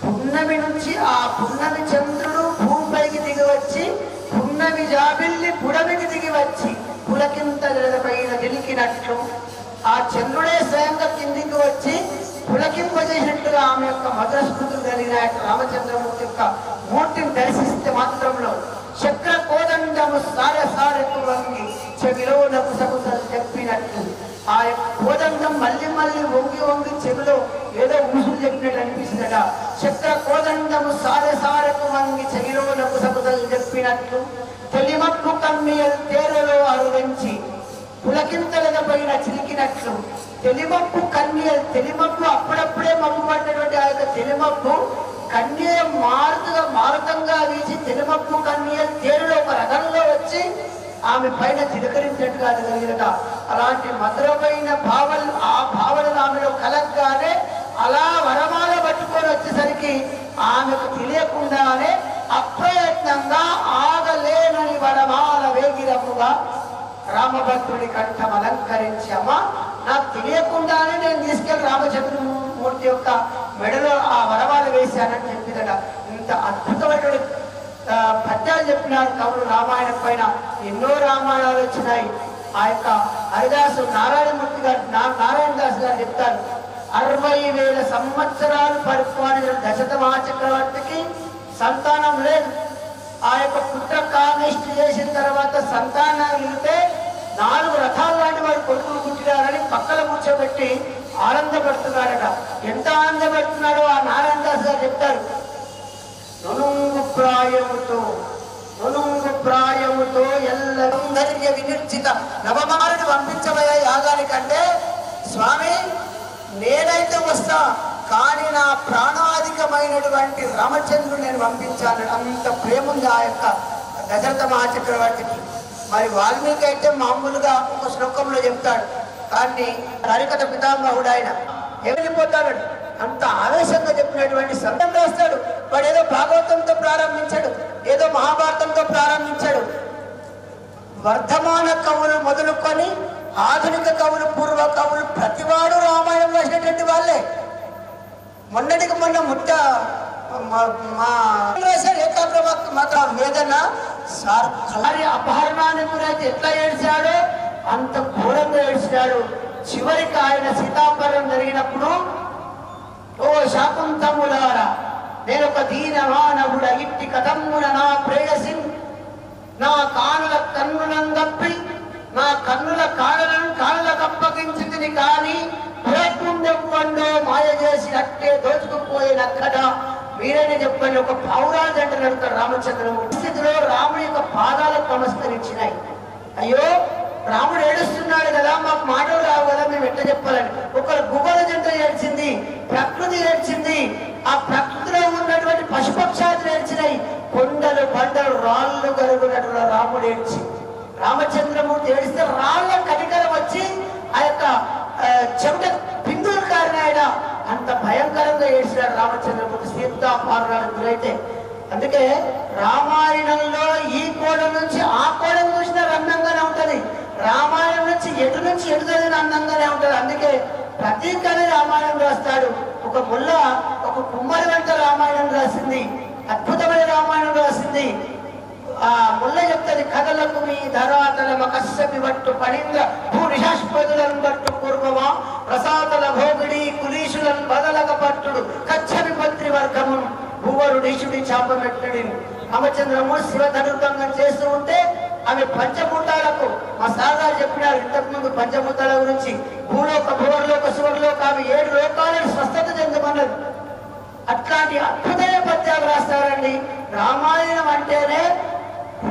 పున్నమి నుంచి ఆ పున్నమి చంద్రుడు భూమిపైకి దిగి వచ్చి పున్నమి జాబిల్లి పుడమికి దిగి వచ్చి పులకింతలపైన దిలికినట్లు, ఆ చంద్రుడే స్వయంగా కిందికి వచ్చి పులకింపజేసినట్టుగా ఆమె యొక్క మధుర స్మృతులు కలిగిన రామచంద్రమూర్తి యొక్క మూర్తిని దర్శిస్తే మాత్రంలో చక్ర కోదండము సారెకు వంగి చెవిలో నగుసగుసలు చెప్పినట్లు, ఆ యొక్క కోదండం మళ్ళీ మళ్ళీ వంగి వంగి చెవిలో ఏదో ముసులు చెప్పినట్టు అనిపిస్తుందట. చక్ర కోదండము సారెకు వంగి చెవిలో నగుసగుసలు చెప్పినట్లు, తెలిమప్పు కన్నీయలు తేరలో అరుదించి పులకింతలుగా పోయిన చిలికినట్లు తెలిమప్పు కన్య తెలిమప్పు అప్పుడప్పుడే మబ్బు పడినటువంటి ఆ యొక్క తెలిమప్పు కన్య మారుతంగా వీచి తెలిమప్పు కన్య తేరులో ఒక రథంలో వచ్చి ఆమె పైన చిలకరించినట్టుగా కలిగినట. అలాంటి మధురమైన భావనలు ఆ భావనలు ఆమెలో కలగగానే అలా వరమాల పట్టుకొని వచ్చేసరికి ఆమెకు తెలియకుండానే అప్రయత్నంగా ఆగలేనని వరమాల వేగిరముగా రామభద్రుడి కంఠం అలంకరించి అమ్మ నాకు తెలియకుండానే నేను తీసుకెళ్లి రామచంద్రమూర్తి యొక్క మెడలో ఆ వరమాల వేశానని చెప్పిందట. ఇంత అద్భుతమైనటువంటి పద్యాలు చెప్పినారు కవులు రామాయణం పైన. ఎన్నో రామాయణాలు వచ్చినాయి. ఆ యొక్క హరిదాసు నారాయణమూర్తి గారు నారాయణదాస్ గారు చెప్తారు 60,000 సంవత్సరాలు పరిపాలించిన దశరథ చక్రవర్తికి సంతానం లేదు. ఆ యొక్క పుత్ర కామేష్టి చేసిన తర్వాత సంతానం వెళ్తే 4 రథాల లాంటి వాడు కొడుకులు పుట్టినారని పక్కన కూర్చోబెట్టి ఆనందపడుతున్నాడట. ఎంత ఆనందపడుతున్నాడో ఆ నారాయణదాస్ గారు చెప్తారు. నొనుంగు ప్రాయముతో ఎల్ల సౌందర్య వినిర్జిత నవమారుని పంపించబోయే యాగానికంటే స్వామి నేనైతే వస్తా, కానీ నా ప్రాణాధికమైనటువంటి రామచంద్రుడు నేను పంపించాను. అంత ప్రేమ ఉంది ఆ యొక్క దశరథ మహాచక్రవర్తికి. మరి వాల్మీకి అయితే మామూలుగా ఒక శ్లోకంలో చెప్తాడు, కానీ హరికథ పితామహుడు ఆయన వెళ్ళిపోతాడు. అంత ఆవేశంగా చెప్పినటువంటి శబ్దం రాస్తాడు. వాడు ఏదో భాగవతంతో ప్రారంభించాడు, ఏదో మహాభారతంతో ప్రారంభించాడు. వర్ధమాన కవులు మొదలుకొని ఆధునిక కవులు, పూర్వ కవులు ప్రతివాడు రామాయణం రాసినటువంటి వాళ్ళే. మొన్నటికి మొన్న రాశాడు ఏకాగ్ర మాత్రం వేదన సారి అపహరణానికి గురైతే ఎట్లా ఏడ్చాడో అంత ఘోరంగా ఏడ్చాడు. చివరికి ఆయన సీతాపహరణం జరిగినప్పుడు ఓ శాకుంతములారా నేను ఒక దీనమానవుడ ఇట్టి కథమ్మున నా ప్రేయసి నా కానుల కన్నులను తప్పి నా కన్నుల కాళ్ళకు అప్పగించింది, కానీ పురకుండెవ్వండో మాయ చేసి అట్టే దోచుకుపోయినక్కడ మీరైనా చెప్పండి. ఒక పౌరాలు జంట నడుతాడు రామచంద్రమూర్తి స్థితిలో రాముడి యొక్క పాదాలకు నమస్కరించినాయి. అయ్యో రాముడు ఏడుస్తున్నాడు కదా, మాకు మాటలు రావు కదా, మేము ఎట్లా చెప్పాలని. ఒకరు గువ్వల జంట ఏడ్చింది, ప్రకృతి ఏడ్చింది, ఆ ప్రకృతిలో ఉన్నటువంటి పశుపక్షాదులు ఏడ్చినాయి, కొండలు బండలు రాళ్ళు గరుగునట్టుగా రాముడు ఏడ్చి రామచంద్రమూర్తి ఏడిస్తే రాళ్ళ కనికరం వచ్చి ఆ యొక్క చెమట బిందువులు కారినాయన. అంత భయంకరంగా ఏడ్చినాడు రామచంద్రమూర్తి సీతాపహరణానికి గురైతే. అందుకే రామాయణంలో ఈ కోణం నుంచి ఆ కోణం చూసినా అందంగానే ఉంటది, రామాయణం నుంచి ఎటు చదివిన అందంగానే ఉంటది. అందుకే ప్రతి కవి రామాయణం రాస్తాడు. ఒక ముల్ల ఒక కుమ్మరి వెంట రామాయణం రాసింది, అద్భుతమైన రామాయణం రాసింది. ఆ ముల్ల చెప్తుంది, కథలకు మీ ధరాతల కశ్యపి బట్టు పడింద్ర భూ నిశాస్పదులను బట్టు పూర్వమా ప్రసాదల భోగిడి కులీషులను బదలక పట్టుడు కచ్చమి పత్రి వర్గము భూవరుడీశుడి చాపమెట్టడి. రామచంద్రమూర్తి శివధనుర్భంగం చేస్తూ ఉంటే ఆమె పంచభూతాలకు మా సాగారు చెప్పినారు ఇంతకుముందు పంచభూతాల గురించి. భూలోక భువర్లోక సువర్లోక ఆమె 7 లోకాలను స్వస్థత చెందమన్నది. అట్లాంటి అద్భుతమైన పద్యాలు రాస్తారండి. రామాయణం అంటేనే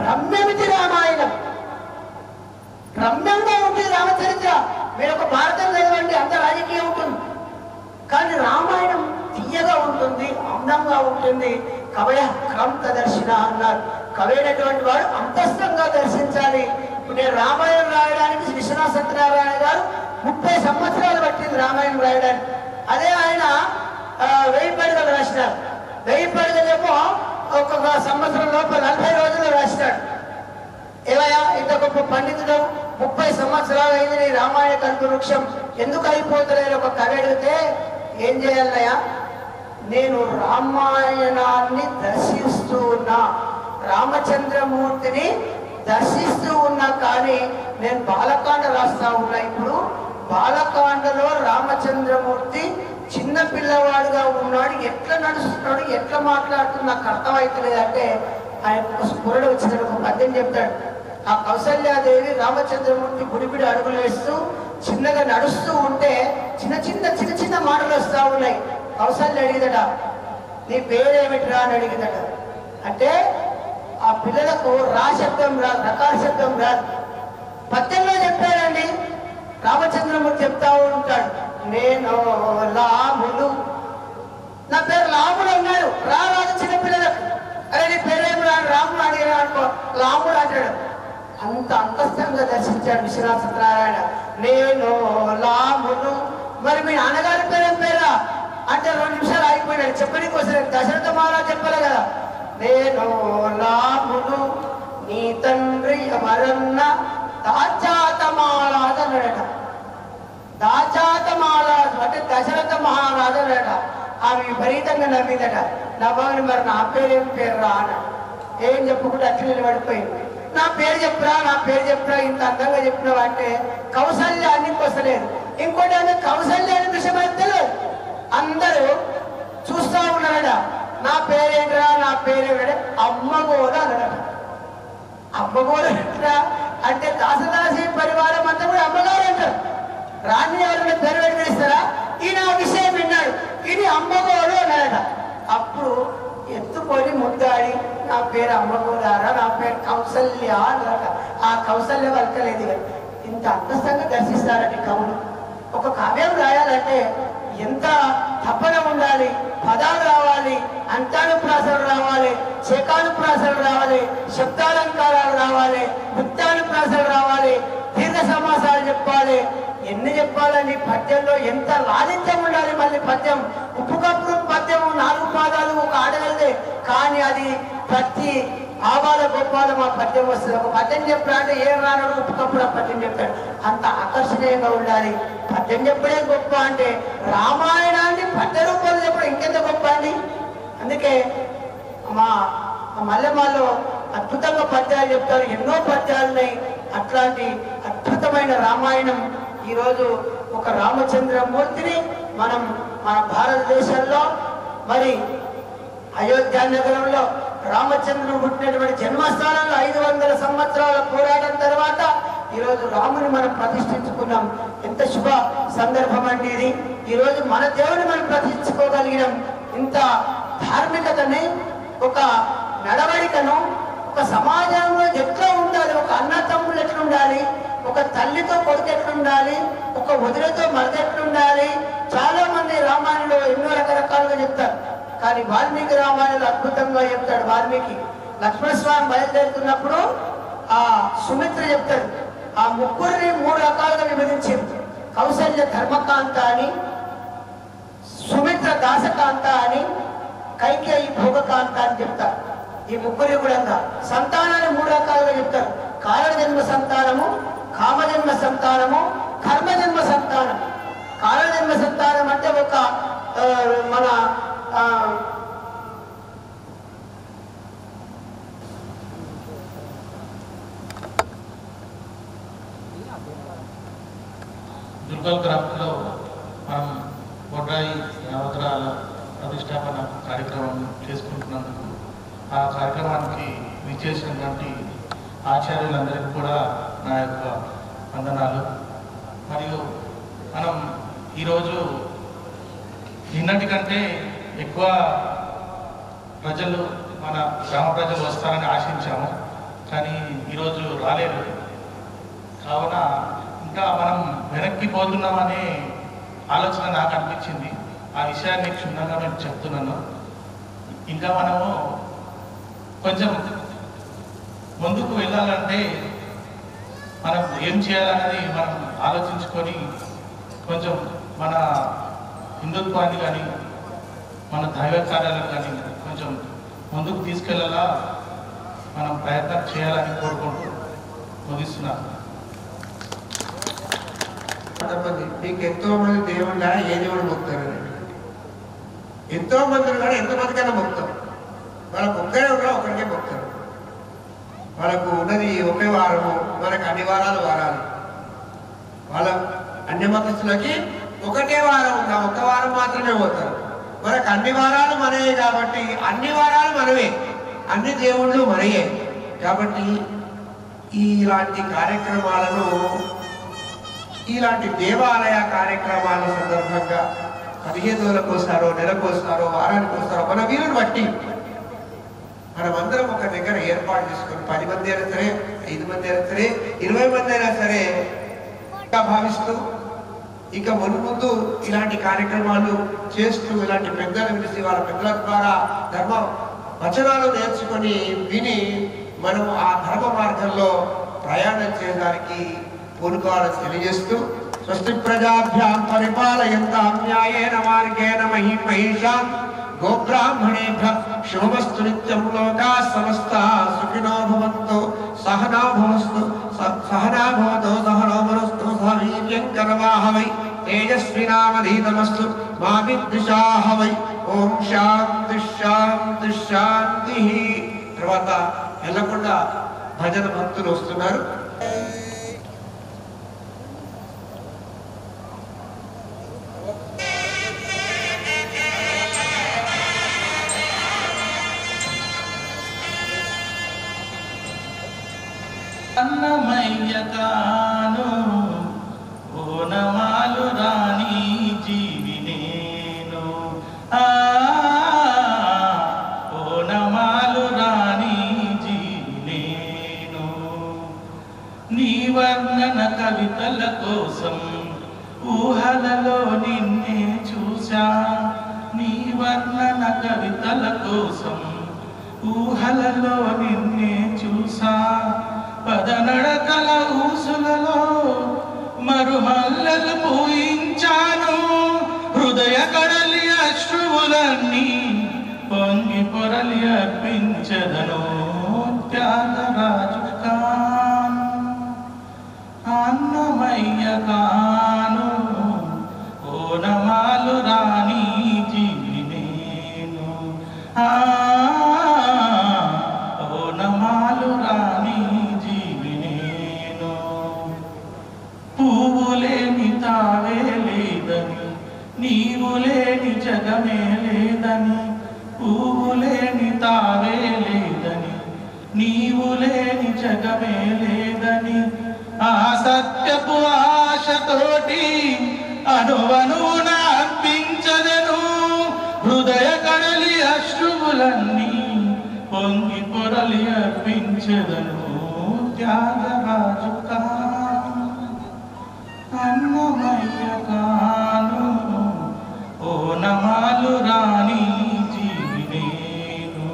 రమ్యమితి రామాయణం, రమ్యంగా ఉంటుంది రామచరిత్ర. మీరు ఒక భారతం చదవండి, అంత రాజకీయం ఉంటుంది, కానీ రామాయణం తీయగా ఉంటుంది, అందంగా ఉంటుంది. కవయ క్రమంత దర్శన అన్నారు. కవైనటువంటి వాడు అంతస్థంగా దర్శించాలి. ఇప్పుడు నేను రామాయణం రాయడానికి విశ్వనాథ సత్యనారాయణ గారు 30 సంవత్సరాలు పట్టింది రామాయణం రాయడానికి. అదే ఆయన 1000 పడిగలు రాసినారు. 1000 పడిగలేమో ఒక్కొక్క సంవత్సరం లోపల 40 రోజుల్లో రాసినాడు. ఏవయా ఇంత గొప్ప పండితుడు 30 సంవత్సరాలు అయింది నీ రామాయణ కల్ప వృక్షం ఎందుకు అయిపోతలేని ఒక కవి అడిగితే ఏం చేయాలయ్యా, నేను రామాయణాన్ని దర్శిస్తూ ఉన్నా, రామచంద్రమూర్తిని దర్శిస్తూ ఉన్నా, కానీ నేను బాలకాండ రాస్తా ఉన్నా. ఇప్పుడు బాలకాండలో రామచంద్రమూర్తి చిన్న పిల్లవాడుగా ఉన్నాడు, ఎట్లా నడుస్తున్నాడు, ఎట్లా మాట్లాడుతున్నా నాకు అర్థమవుతలేదు అంటే ఆయన ఒక స్ఫురణ వచ్చినాడు. ఒక పద్యం చెప్తాడు, ఆ కౌసల్యాదేవి రామచంద్రమూర్తి బుడిబిడి అడుగులు వేస్తూ చిన్నగా నడుస్తూ ఉంటే చిన్న చిన్న మాటలు వస్తా ఉన్నాయి. కౌసల్య అడిగిదట, నీ పేరేమిటిరా అని అడిగిందట. అంటే ఆ పిల్లలకు రా శబ్దం రాదు, రకాల శబ్దం రాదు. పద్యంలో చెప్పారండి, రామచంద్రమూర్తి చెప్తా ఉంటాడు, నేను లాములు, నా పేరు లాముడు అన్నాడు. రారాదు చిన్నపిల్లలకు, అరే నీ పేరేమి రాడు రాముడు అడిగినా అనుకో లాముడు అంటాడు. అంత అంతస్థంగా దర్శించాడు విశ్వనాథ సత్యనారాయణ. నేను లాములు. మరి మీ నాన్నగారి పేరేం పేరా అంటే 2 నిమిషాలు ఆగిపోయినాడు. చెప్పని కోసం దశరథ మహారాజు చెప్పలే కదా, నేను లాములు నీ తండ్రి ఎవరన్న దాచాతమాలాదు అన్నాడట. దాచాతమాలాదు అంటే దశరథ మహారాజు అన్నాడట. ఆమె విపరీతంగా నవ్విందట. నవ్వని మరి నా పేరేం పేరు రా అన్నాడు. ఏం చెప్పుకుంటే అట్లా నిలబడిపోయింది. నా పేరు చెప్పురా, నా పేరు చెప్పురా, ఇంత అందంగా చెప్పినావు అంటే కౌసల్య అన్నికి వస్తలేదు. ఇంకోటి అంటే కౌసల్య అనే విషయం అయితే తెలియదు. అందరూ చూస్తా ఉన్నారట. నా పేరేంటిరా, నా పేరేంటే అమ్మగోడ అన్నాడట. అమ్మగోడ అంటే దాసదాసి పరివారం అంతా కూడా అమ్మగారు అంటారు. రాణి ఎవరైనా పేరు పెట్టుకునిస్తారా? ఈయన ఆ విషయం విన్నాడు, ఇది అమ్మగోడు అన్నాడట. అప్పుడు ఎత్తుకొని ముద్దాడి నా పేరు అమ్మగోడారా, నా పేరు కౌసల్య అన్నారట. ఆ కౌసల్య వలకలేదు. ఇంత అంతస్థంగా దర్శిస్తారట కవులు. ఒక కావ్యం రాయాలంటే ఎంత తపన ఉండాలి, పదాలు రావాలి, అంతానుప్రాసలు రావాలి, శేకానుప్రాసలు రావాలి, శబ్దాలంకారాలు రావాలి, వృత్తానుప్రాసలు రావాలి, దీర్ఘ సమాసాలు చెప్పాలి. ఎన్ని చెప్పాలని పద్యంలో ఎంత లాలిత్యం ఉండాలి. మళ్ళీ పద్యం ఉప్పుకప్పుడు పద్యం 4 పాదాలు ఒక ఆడగలిదే, కానీ అది ప్రతి ఆవాల గొప్పాల మా పద్యం వస్తుంది. ఒక పద్యం చెప్పాడు అంటే ఏం రానడు ఉప్పుకప్పుడు ఆ పద్యం చెప్పాడు. అంత ఆకర్షణీయంగా ఉండాలి. పద్యం చెప్పడే గొప్ప అంటే రామాయణాన్ని పద్య రూపంలో చెప్పడం ఇంకెంత గొప్ప అండి. అందుకే మా మల్లెమాలో అద్భుతంగా పద్యాలు చెప్తారు. ఎన్నో పద్యాలున్నాయి. అట్లాంటి అద్భుతమైన రామాయణం ఈరోజు ఒక రామచంద్రమూర్తిని మనం మన భారతదేశంలో మరి అయోధ్య నగరంలో రామచంద్రుడు పుట్టినటువంటి జన్మస్థానంలో 500 సంవత్సరాల పోరాటం తర్వాత ఈరోజు రాముని మనం ప్రతిష్ఠించుకున్నాం. ఎంత శుభ సందర్భం అండి ఇది. ఈరోజు మన దేవుని మనం ప్రతిష్ఠించుకోగలిగినాం. ఇంత ధార్మికతని, ఒక నడవడికను, ఒక సమాజంలో ఎట్లా ఉండాలి, ఒక అన్న తమ్ముళ్ళు ఎట్లుండాలి, ఒక తల్లితో కొడుకు ఎట్లుండాలి, ఒక వదిలితో మరద ఎట్లుండాలి. చాలా మంది రామాయణంలో ఎన్నో రకరకాలుగా చెప్తారు. కానీ వాల్మీకి రామాయణంలో అద్భుతంగా చెప్తాడు. వాల్మీకి లక్ష్మణస్వామి బయలుదేరుతున్నప్పుడు ఆ సుమిత్ర చెప్తాడు. ఆ ముగ్గురిని 3 రకాలుగా విభజించారు. కౌసల్య ధర్మకాంత అని, సుమిత్ర దాసకాంత అని, కైకేయి భోగకాంత అని చెప్తారు. ఈ ముగ్గురి కూడా సంతానాన్ని 3 రకాలుగా చెప్తారు. కారణజన్మ సంతానము, కామజన్మ సంతానము, కర్మజన్మ సంతానం. కారణజన్మ సంతానం అంటే ఒక మన దుర్గల్ గ్రామంలో మనం బొడ్రాయి నవగ్రహాల ప్రతిష్టాపన కార్యక్రమం చేసుకుంటున్నందుకు ఆ కార్యక్రమానికి విచ్చేసినటువంటి ఆచార్యులందరికీ కూడా నా యొక్క వందనాలు. మరియు మనం ఈరోజు నిన్నటి కంటే ఎక్కువ ప్రజలు, మన గ్రామ ప్రజలు వస్తారని ఆశించాము, కానీ ఈరోజు రాలేదు. కావున ఇంకా మనం వెనక్కిపోతున్నామనే ఆలోచన నాకు అనిపించింది. ఆ విషయాన్ని క్షుణ్ణంగా నేను చెప్తున్నాను. ఇంకా మనము కొంచెం ముందుకు వెళ్ళాలంటే మనం ఏం చేయాలనేది మనం ఆలోచించుకొని కొంచెం మన హిందుత్వాన్ని కానీ మన దైవ కార్యాలను కానీ కొంచెం ముందుకు తీసుకెళ్ళాలా మనం ప్రయత్నం చేయాలని కోరుకుంటూ ముగిస్తున్నాను. మీకు ఎంతో మంది దేవుళ్ళ ఏ దేవుడు మొక్కుతారు? ఎంతో మంది కూడా ఎంతమందికైనా మొక్కుతారు. వాళ్ళకు ఒక్కడే కూడా ఒకరికే మొక్కుతారు. వాళ్ళకు ఉన్నది ఒకే వారము, మనకు అన్ని వారాలు వారాలు. వాళ్ళ అన్ని మతస్థులకి ఒకటే వారం ఉందా, ఒక వారం మాత్రమే పోతారు. మనకు అన్ని వారాలు మనయే కాబట్టి అన్ని వారాలు మనమే, అన్ని దేవుళ్ళు మనయే కాబట్టి ఇలాంటి కార్యక్రమాలను, ఇలాంటి దేవాలయ కార్యక్రమాల సందర్భంగా 15 రోజులకోసారో, నెలకోసారో, వారానికి వస్తారో మన వీలుని బట్టి మనమందరం ఒక దగ్గర ఏర్పాటు చేసుకొని 10 మంది అయినా సరే, 5 మంది అయినా సరే, 20 మంది అయినా సరే భావిస్తూ ఇక మున్ముందు ఇలాంటి కార్యక్రమాలు చేస్తూ ఇలాంటి పెద్దలు పిలిచి వాళ్ళ పెద్దల ద్వారా ధర్మ వచనాలు నేర్చుకొని విని మనం ఆ ధర్మ మార్గంలో ప్రయాణం చేయడానికి పూనుకోవాలని తెలియజేస్తూ స్వస్తి ప్రజాభ్యాం పరిపాలయంతాం న్యాయేన మార్గేణ మహిషాం గోబ్రాహ్మణేభ్యః శుభమస్తు నిత్యం లోకాః సమస్తాః సుఖినో భవంతు సహనా భవస్తు సహనా భవతు సహనో భునస్తు సహ వీర్యం కరవావహై తేజస్వినామధీతమస్తు మా విద్విషావహై ఓం శాంతి శాంతి శాంతి. తర్వాత ఎల్లకొండ భజన భక్తులు వస్తున్నారు. అన్నమయ్య కాను ఓనమాలు రాణి జీవి నేను ఓనమాలు రాణి జీవి నేను నీ వర్ణన కవితల కోసం ఊహలలో నిన్నే చూశా నీ వర్ణన కవితల కోసం ఊహలలో నిన్నే చూసా పదనడకల ఊసులలో మరుమల్లలు పూయించాను హృదయ కడలి అశ్రువులన్నీ పొంగి పొరలి అర్పించదను త్యాగరాజు కాను అన్నమయ్య కాను ఓనమాలు రాణి జీవి నేను ఓనమాలు రాణి పువ్వులేని తావే లేదని నీవు లేని జగమే లేదని పువ్వులేని తావే లేదని నీవు లేని జగమే లేదని ఆ సత్యపు ఆశతోటి అనువనున అర్పించదను హృదయ కడలి అశ్రువులన్నీ పొంగి పొరలి అర్పించదను త్యాగరాజు అన్నమయ్య కాను ఓనమాలు రాణి జీవి నేను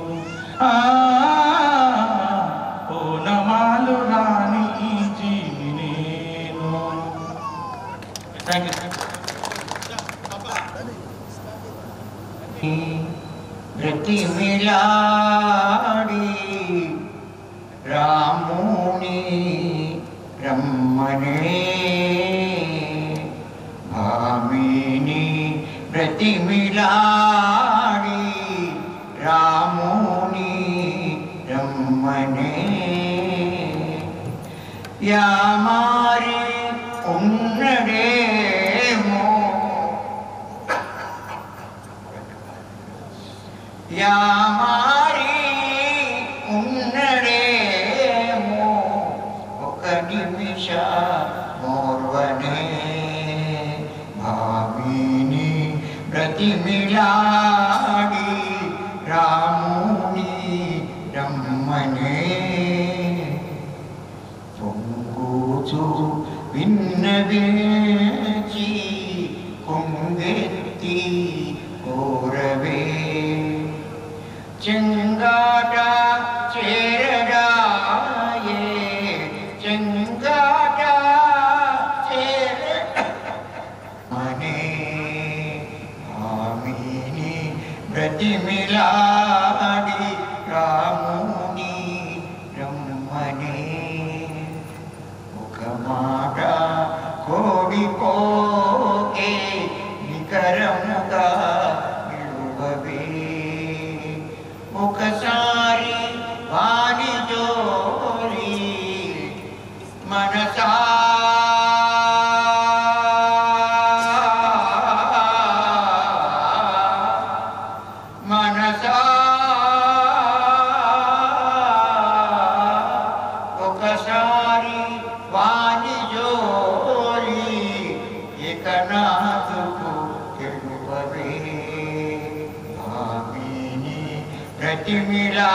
ఓనమాలు రాణి జీవి నేను. బ్రతిమిలాడి రాముని రమ్మనే భామిని బ్రతిమిలాడి రాముని రమ్మనే యామారి ఉన్నడేమో యామారి ఉన్నడేమో ఒక నిమిష మోర్వనే భామిని బ్రతిమిలాడి రాముని రమ్మనే పొంగుచు విన్నవేచి కొంగెత్తి కోరవే చెంగాట చేరడాయే చెంగాట చేరమనే భామిని బ్రతిమిలాడి రాముని రమ్మనే ఒక మాట కోడిపోకే నికరముగా నిలువవే ఒకసారి వారి జోరి మనసా మనసా ఒకసారి వారి జోలి ఏకనాథుకు తెలుపవే భామిని ప్రతిమిలా